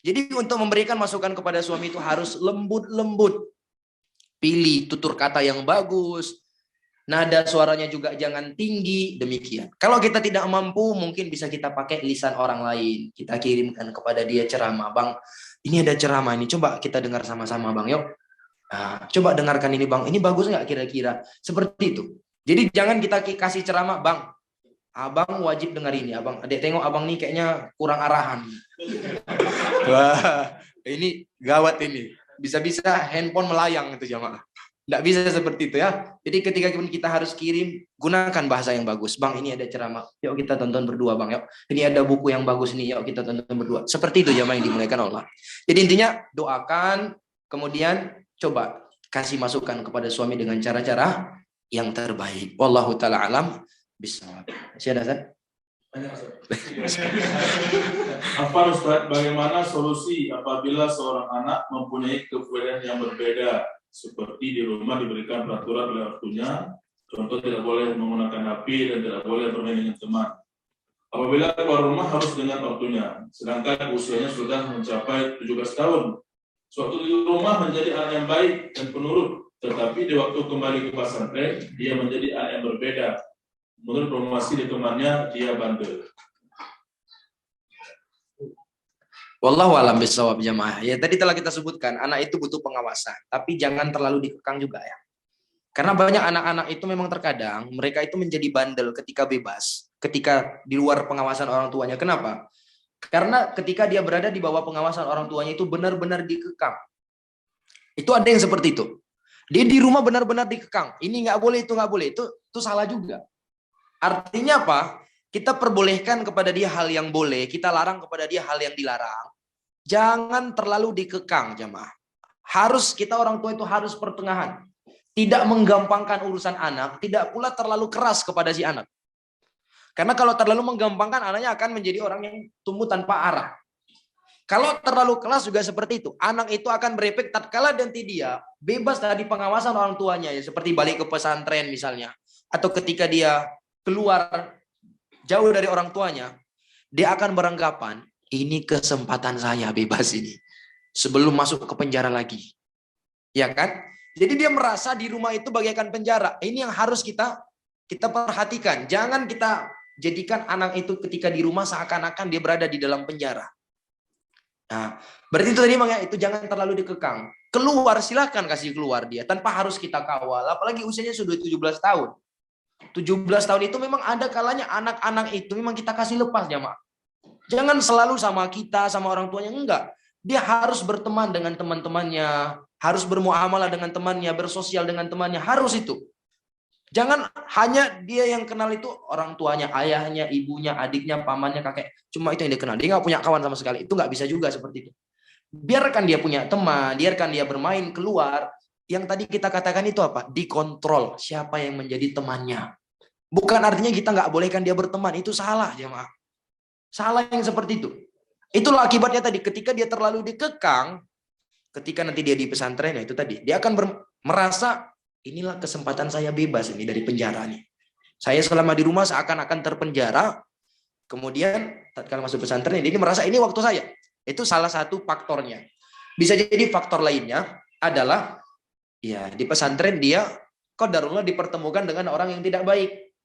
[SPEAKER 2] Jadi untuk memberikan masukan kepada suami itu harus lembut-lembut. Pilih tutur kata yang bagus. Nada suaranya juga jangan tinggi, demikian. Kalau kita tidak mampu, mungkin bisa kita pakai lisan orang lain. Kita kirimkan kepada dia ceramah. Bang, ini ada ceramah ini. Coba kita dengar sama-sama, Bang. Yuk. Nah, coba dengarkan ini, Bang. Ini bagus nggak kira-kira? Seperti itu. Jadi jangan kita kasih ceramah, Bang. Abang wajib dengar ini. Abang, adek tengok abang nih kayaknya kurang arahan. Wah, ini gawat ini. Bisa-bisa handphone melayang itu jamaah. Nggak bisa seperti itu ya. Jadi ketika kita harus kirim, gunakan bahasa yang bagus. Bang, ini ada ceramah. Yuk kita tonton berdua, Bang. Yuk. Ini ada buku yang bagus nih. Yuk kita tonton berdua. Seperti itu jamaah yang dimuliakan Allah. Jadi intinya doakan, kemudian coba kasih masukan kepada suami dengan cara-cara yang terbaik. Wallahu taala alam bisawab. Masih ada, Ustaz?
[SPEAKER 1] Apa Ustaz, bagaimana solusi apabila seorang anak mempunyai kepribadian yang berbeda? Seperti di rumah diberikan peraturan oleh ortunya, contoh tidak boleh menggunakan HP dan tidak boleh bermain dengan teman. Apabila keluar rumah harus dengan ortunya, sedangkan usianya sudah mencapai 17 tahun. Suatu di rumah menjadi anak yang baik dan penurut, tetapi di waktu kembali ke pesantren, dia menjadi anak yang berbeda. Menurut informasi di temannya, dia bandel.
[SPEAKER 2] Wallahu alam bisawab jamaah. Ya tadi telah kita sebutkan, anak itu butuh pengawasan, tapi jangan terlalu dikekang juga ya. Karena banyak anak-anak itu memang terkadang mereka itu menjadi bandel ketika bebas, ketika di luar pengawasan orang tuanya. Kenapa? Karena ketika dia berada di bawah pengawasan orang tuanya itu benar-benar dikekang. Itu ada yang seperti itu. Dia di rumah benar-benar dikekang. Ini nggak boleh, itu nggak boleh. Itu salah juga. Artinya apa? Kita perbolehkan kepada dia hal yang boleh, kita larang kepada dia hal yang dilarang. Jangan terlalu dikekang, jamaah. Harus kita orang tua itu harus pertengahan. Tidak menggampangkan urusan anak, tidak pula terlalu keras kepada si anak. Karena kalau terlalu menggampangkan, anaknya akan menjadi orang yang tumbuh tanpa arah. Kalau terlalu keras juga seperti itu. Anak itu akan berefek tatkala nanti dia bebas dari pengawasan orang tuanya, ya seperti balik ke pesantren misalnya, atau ketika dia keluar jauh dari orang tuanya, dia akan beranggapan ini kesempatan saya bebas ini sebelum masuk ke penjara lagi, ya kan? Jadi dia merasa di rumah itu bagaikan penjara. Ini yang harus kita perhatikan. Jangan kita jadikan anak itu ketika di rumah seakan-akan dia berada di dalam penjara. Nah, berarti itu tadi makanya itu jangan terlalu dikekang. Keluar silakan kasih keluar dia tanpa harus kita kawal. Apalagi usianya sudah 17 tahun. 17 tahun itu memang ada kalanya anak-anak itu memang kita kasih lepas jamaah. Jangan selalu sama kita, sama orang tuanya, enggak. Dia harus berteman dengan teman-temannya, harus bermuamalah dengan temannya, bersosial dengan temannya, harus itu. Jangan hanya dia yang kenal itu orang tuanya, ayahnya, ibunya, adiknya, pamannya, kakek. Cuma itu yang dia kenal. Dia nggak punya kawan sama sekali. Itu nggak bisa juga seperti itu. Biarkan dia punya teman, biarkan dia bermain, keluar. Yang tadi kita katakan itu apa? Dikontrol siapa yang menjadi temannya. Bukan artinya kita nggak bolehkan dia berteman. Itu salah, jemaah. Salah yang seperti itu. Itulah akibatnya tadi. Ketika dia terlalu dikekang, ketika nanti dia di pesantren, itu tadi. Dia akan merasa, inilah kesempatan saya bebas ini dari penjara nih. Saya selama di rumah seakan-akan terpenjara. Kemudian, tatkala masuk pesantren, dia merasa ini waktu saya. Itu salah satu faktornya. Bisa jadi faktor lainnya adalah, ya di pesantren dia qadarullah dipertemukan dengan orang yang tidak baik.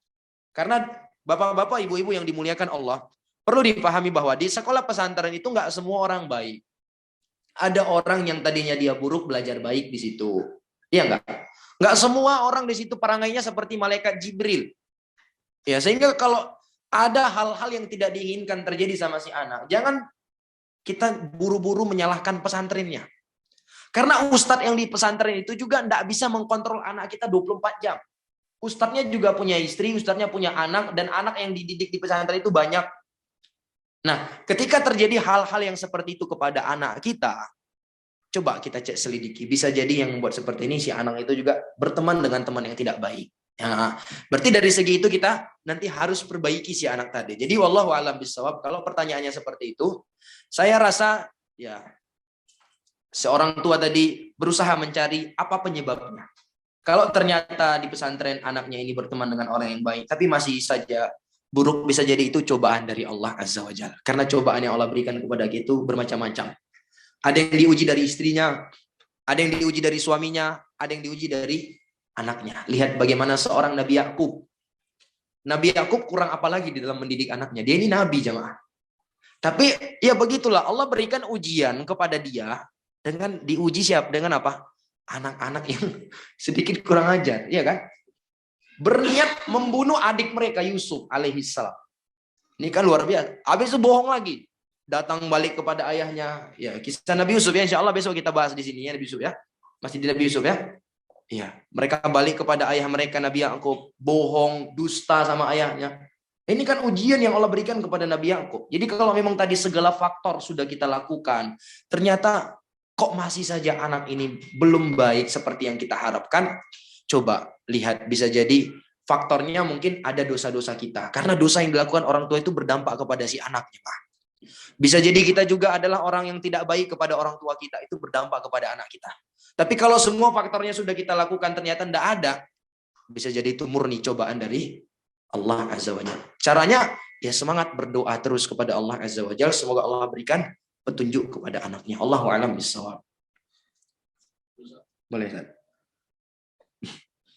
[SPEAKER 2] Karena bapak-bapak, ibu-ibu yang dimuliakan Allah, perlu dipahami bahwa di sekolah pesantren itu nggak semua orang baik. Ada orang yang tadinya dia buruk belajar baik di situ. Iya nggak? Nggak semua orang di situ perangainya seperti malaikat Jibril. Ya, sehingga kalau ada hal-hal yang tidak diinginkan terjadi sama si anak, jangan kita buru-buru menyalahkan pesantrennya. Karena ustadz yang di pesantren itu juga tidak bisa mengkontrol anak kita 24 jam. Ustadznya juga punya istri, ustadznya punya anak, dan anak yang dididik di pesantren itu banyak. Nah, ketika terjadi hal-hal yang seperti itu kepada anak kita, coba kita cek selidiki. Bisa jadi yang membuat seperti ini, si anak itu juga berteman dengan teman yang tidak baik. Ya, berarti dari segi itu kita nanti harus perbaiki si anak tadi. Jadi wallahu a'lam bishawab, kalau pertanyaannya seperti itu, saya rasa ya seorang tua tadi berusaha mencari apa penyebabnya. Kalau ternyata di pesantren anaknya ini berteman dengan orang yang baik, tapi masih saja buruk, bisa jadi itu cobaan dari Allah Azza wa Jalla. Karena cobaan yang Allah berikan kepada kita itu bermacam-macam. Ada yang diuji dari istrinya, ada yang diuji dari suaminya, ada yang diuji dari anaknya. Lihat bagaimana seorang Nabi Yakub. Nabi Yakub kurang apa lagi di dalam mendidik anaknya. Dia ini nabi, jemaah. Tapi ya begitulah, Allah berikan ujian kepada dia dengan diuji siap dengan apa? Anak-anak yang sedikit kurang ajar, ya kan? Berniat membunuh adik mereka Yusuf alaihissalam. Ini kan luar biasa. Habis itu bohong lagi. Datang balik kepada ayahnya. Ya, kisah Nabi Yusuf ya, insya Allah besok kita bahas di sini ya, Nabi Yusuf ya. Masih di Nabi Yusuf ya. Iya, mereka balik kepada ayah mereka Nabi Yakub, bohong, dusta sama ayahnya. Ini kan ujian yang Allah berikan kepada Nabi Yakub. Jadi kalau memang tadi segala faktor sudah kita lakukan, ternyata kok masih saja anak ini belum baik seperti yang kita harapkan, coba lihat, bisa jadi faktornya mungkin ada dosa-dosa kita. Karena dosa yang dilakukan orang tua itu berdampak kepada si anaknya, Pak. Bisa jadi kita juga adalah orang yang tidak baik kepada orang tua kita, itu berdampak kepada anak kita. Tapi kalau semua faktornya sudah kita lakukan ternyata tidak ada, bisa jadi itu murni cobaan dari Allah Azza wa Jalla. Caranya ya semangat berdoa terus kepada Allah Azza wa Jalla, semoga Allah berikan petunjuk kepada anaknya. Allahu a'lam bishawab. Boleh, Ustaz?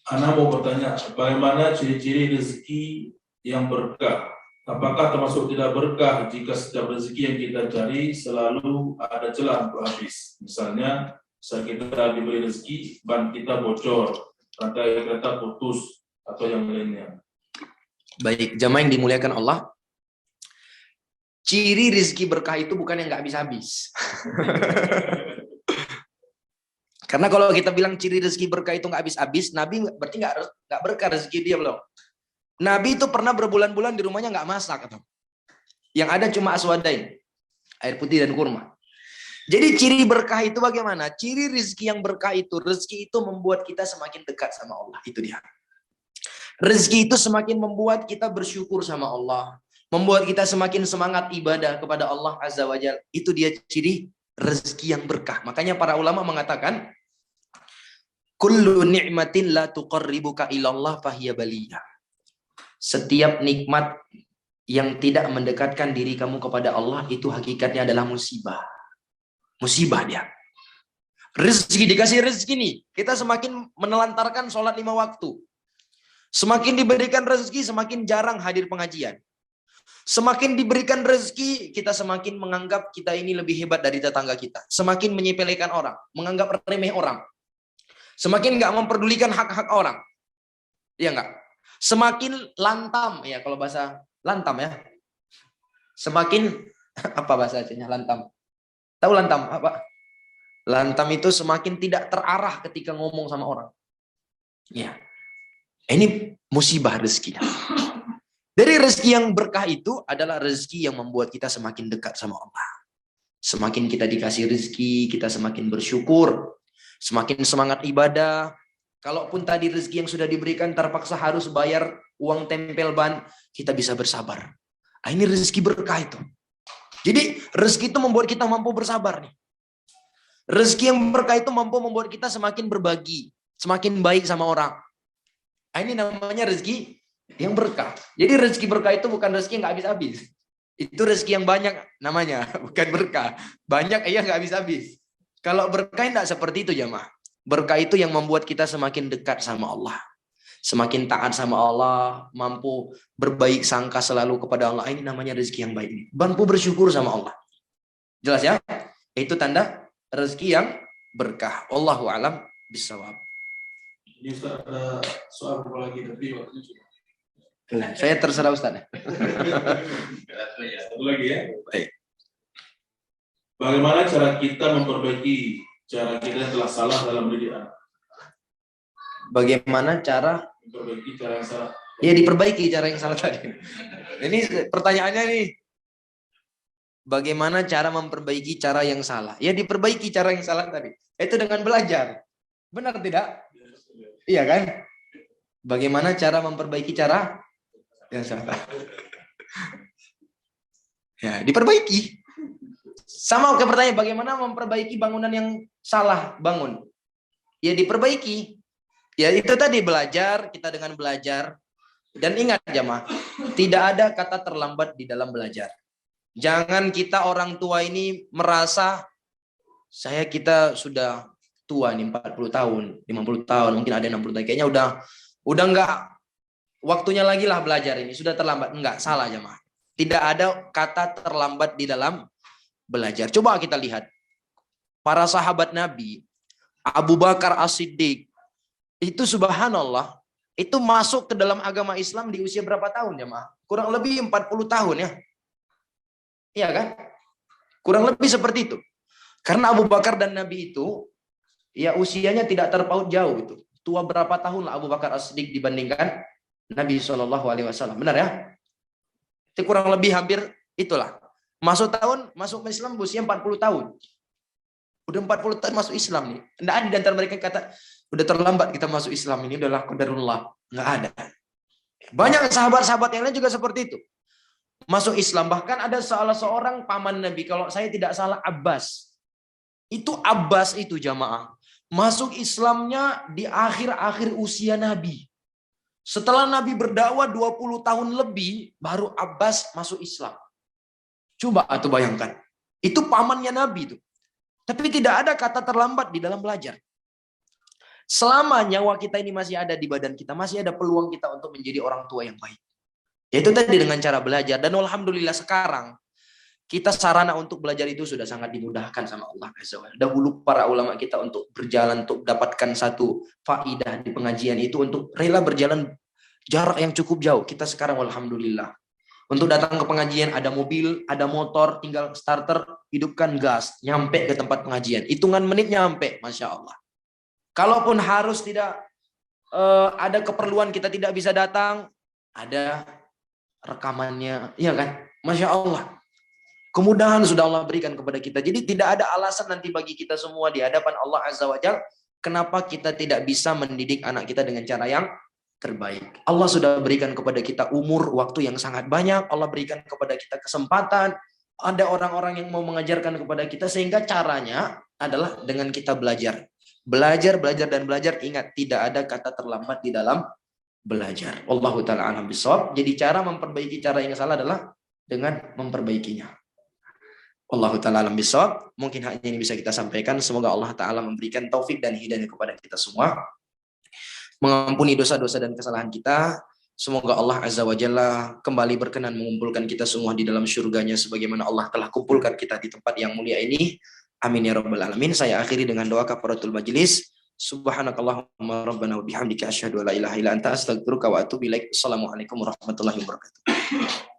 [SPEAKER 1] Ana mau bertanya, bagaimana ciri-ciri rezeki yang berkah? Apakah termasuk tidak berkah jika setiap rezeki yang kita cari selalu ada celah untuk habis? Misalnya, saat kita diberi rezeki, ban kita bocor, rantai kereta putus, atau yang lainnya.
[SPEAKER 2] Baik, jamaah yang dimuliakan Allah, ciri rezeki berkah itu bukan yang nggak habis-habis. Karena kalau kita bilang ciri rezeki berkah itu nggak habis-habis, Nabi berarti nggak berkah rezeki dia belum. Nabi itu pernah berbulan-bulan di rumahnya nggak masak, atau yang ada cuma aswadain, air putih dan kurma. Jadi ciri berkah itu bagaimana? Ciri rezeki yang berkah itu, rezeki itu membuat kita semakin dekat sama Allah. Itu dia. Rezeki itu semakin membuat kita bersyukur sama Allah, membuat kita semakin semangat ibadah kepada Allah Azza wa Jalla. Itu dia ciri rezeki yang berkah. Makanya para ulama mengatakan, kullu ni'matin la tuqarribuka ilallah fahiya baliyah. Setiap nikmat yang tidak mendekatkan diri kamu kepada Allah itu hakikatnya adalah musibah. Musibah dia. Rezeki, dikasih rezeki nih, kita semakin menelantarkan sholat 5 waktu. Semakin diberikan rezeki, semakin jarang hadir pengajian. Semakin diberikan rezeki, kita semakin menganggap kita ini lebih hebat dari tetangga kita. Semakin menyepelekan orang, menganggap remeh orang. Semakin nggak memperdulikan hak-hak orang. Iya nggak? Semakin lantam, ya kalau bahasa lantam ya. Semakin, apa bahasanya lantam? Tahu lantam apa? Lantam itu semakin tidak terarah ketika ngomong sama orang. Ya. Ini musibah rezekinya. Dari rezeki yang berkah itu adalah rezeki yang membuat kita semakin dekat sama Allah. Semakin kita dikasih rezeki, kita semakin bersyukur, semakin semangat ibadah. Kalaupun tadi rezeki yang sudah diberikan terpaksa harus bayar uang tempel ban, kita bisa bersabar. Nah, ini rezeki berkah itu. Jadi rezeki itu membuat kita mampu bersabar nih. Rezeki yang berkah itu mampu membuat kita semakin berbagi, semakin baik sama orang. Nah, ini namanya rezeki yang berkah. Jadi rezeki berkah itu bukan rezeki yang nggak habis-habis. Itu rezeki yang banyak namanya, bukan berkah. Banyak nggak habis-habis. Kalau berkah tidak seperti itu jamaah. Berkah itu yang membuat kita semakin dekat sama Allah. Semakin taat sama Allah, mampu berbaik sangka selalu kepada Allah. Ini namanya rezeki yang baik. Mampu bersyukur sama Allah. Jelas ya? Itu tanda rezeki yang berkah. Wallahu a'lam bishawab.
[SPEAKER 1] Ini Ustaz ada soal apa lagi, tapi waktunya sudah.
[SPEAKER 2] Nah, saya terserah Ustaz.
[SPEAKER 1] Satu lagi ya.
[SPEAKER 2] Baik.
[SPEAKER 1] Bagaimana cara kita memperbaiki cara kita yang telah salah dalam mendidik anak?
[SPEAKER 2] Bagaimana cara
[SPEAKER 1] Memperbaiki cara yang salah.
[SPEAKER 2] ya diperbaiki cara yang salah tadi? Ini pertanyaannya nih. Bagaimana cara memperbaiki cara yang salah? Ya diperbaiki cara yang salah tadi. Itu dengan belajar. Benar tidak? Iya kan? Bagaimana cara memperbaiki cara yang salah? Ya, diperbaiki. Sama ke pertanyaan, bagaimana memperbaiki bangunan yang salah bangun? Ya diperbaiki. Ya itu tadi belajar, kita dengan belajar. Dan ingat jamaah, tidak ada kata terlambat di dalam belajar. Jangan kita orang tua ini merasa kita sudah tua nih 40 tahun, 50 tahun, mungkin ada 60 tahun. Kayaknya udah enggak waktunya lagi lah belajar ini, sudah terlambat. Enggak, salah jemaah. Tidak ada kata terlambat di dalam belajar. Coba kita lihat. Para sahabat Nabi, Abu Bakar As-Siddiq, itu subhanallah, itu masuk ke dalam agama Islam di usia berapa tahun jemaah? Kurang lebih 40 tahun ya. Iya kan? Kurang lebih seperti itu. Karena Abu Bakar dan Nabi itu, ya usianya tidak terpaut jauh itu. Tua berapa tahun lah Abu Bakar As-Siddiq dibandingkan Nabi SAW. Benar ya? Itu kurang lebih hampir itulah. Masuk Islam usia 40 tahun. Udah 40 tahun masuk Islam nih. Tidak ada di antara mereka yang kata, udah terlambat kita masuk Islam ini, udahlah qadarullah. Nggak ada. Banyak sahabat-sahabat yang lain juga seperti itu. Masuk Islam. Bahkan ada salah seorang paman Nabi, kalau saya tidak salah Abbas. Itu Abbas itu jamaah. Masuk Islamnya di akhir-akhir usia Nabi. Setelah Nabi berdakwah 20 tahun lebih, baru Abbas masuk Islam. Coba atau bayangkan. Itu pamannya Nabi itu. Tapi tidak ada kata terlambat di dalam belajar. Selama nyawa kita ini masih ada di badan kita, masih ada peluang kita untuk menjadi orang tua yang baik. Yaitu tadi dengan cara belajar. Dan alhamdulillah sekarang kita sarana untuk belajar itu sudah sangat dimudahkan sama Allah Azza wa Jalla. Dahulu para ulama kita untuk berjalan untuk dapatkan satu faidah di pengajian itu untuk rela berjalan jarak yang cukup jauh. Kita sekarang alhamdulillah untuk datang ke pengajian ada mobil, ada motor, tinggal starter, hidupkan gas, nyampe ke tempat pengajian. Hitungan menit nyampe, masya Allah. Kalaupun harus tidak ada keperluan kita tidak bisa datang, ada rekamannya, iya kan? Masya Allah. Kemudahan sudah Allah berikan kepada kita. Jadi tidak ada alasan nanti bagi kita semua di hadapan Allah Azza wa Jalla kenapa kita tidak bisa mendidik anak kita dengan cara yang terbaik. Allah sudah berikan kepada kita umur, waktu yang sangat banyak. Allah berikan kepada kita kesempatan. Ada orang-orang yang mau mengajarkan kepada kita sehingga caranya adalah dengan kita belajar. Belajar, dan belajar. Ingat, tidak ada kata terlambat di dalam belajar. Wallahu ta'ala a'lam bishawab. Jadi cara memperbaiki cara yang salah adalah dengan memperbaikinya. Wallahu ta'ala a'lam bishawab. Mungkin hanya ini bisa kita sampaikan. Semoga Allah ta'ala memberikan taufik dan hidayah kepada kita semua. Mengampuni dosa-dosa dan kesalahan kita. Semoga Allah Azza wa Jalla kembali berkenan mengumpulkan kita semua di dalam syurganya sebagaimana Allah telah kumpulkan kita di tempat yang mulia ini. Amin ya rabbal alamin. Saya akhiri dengan doa kafaratul majlis. Subhanakallahumma rabbana wa bihamdika asyhadu an la ilaha illa anta astaghfiruka wa atubu ilaik. Assalamualaikum warahmatullahi wabarakatuh.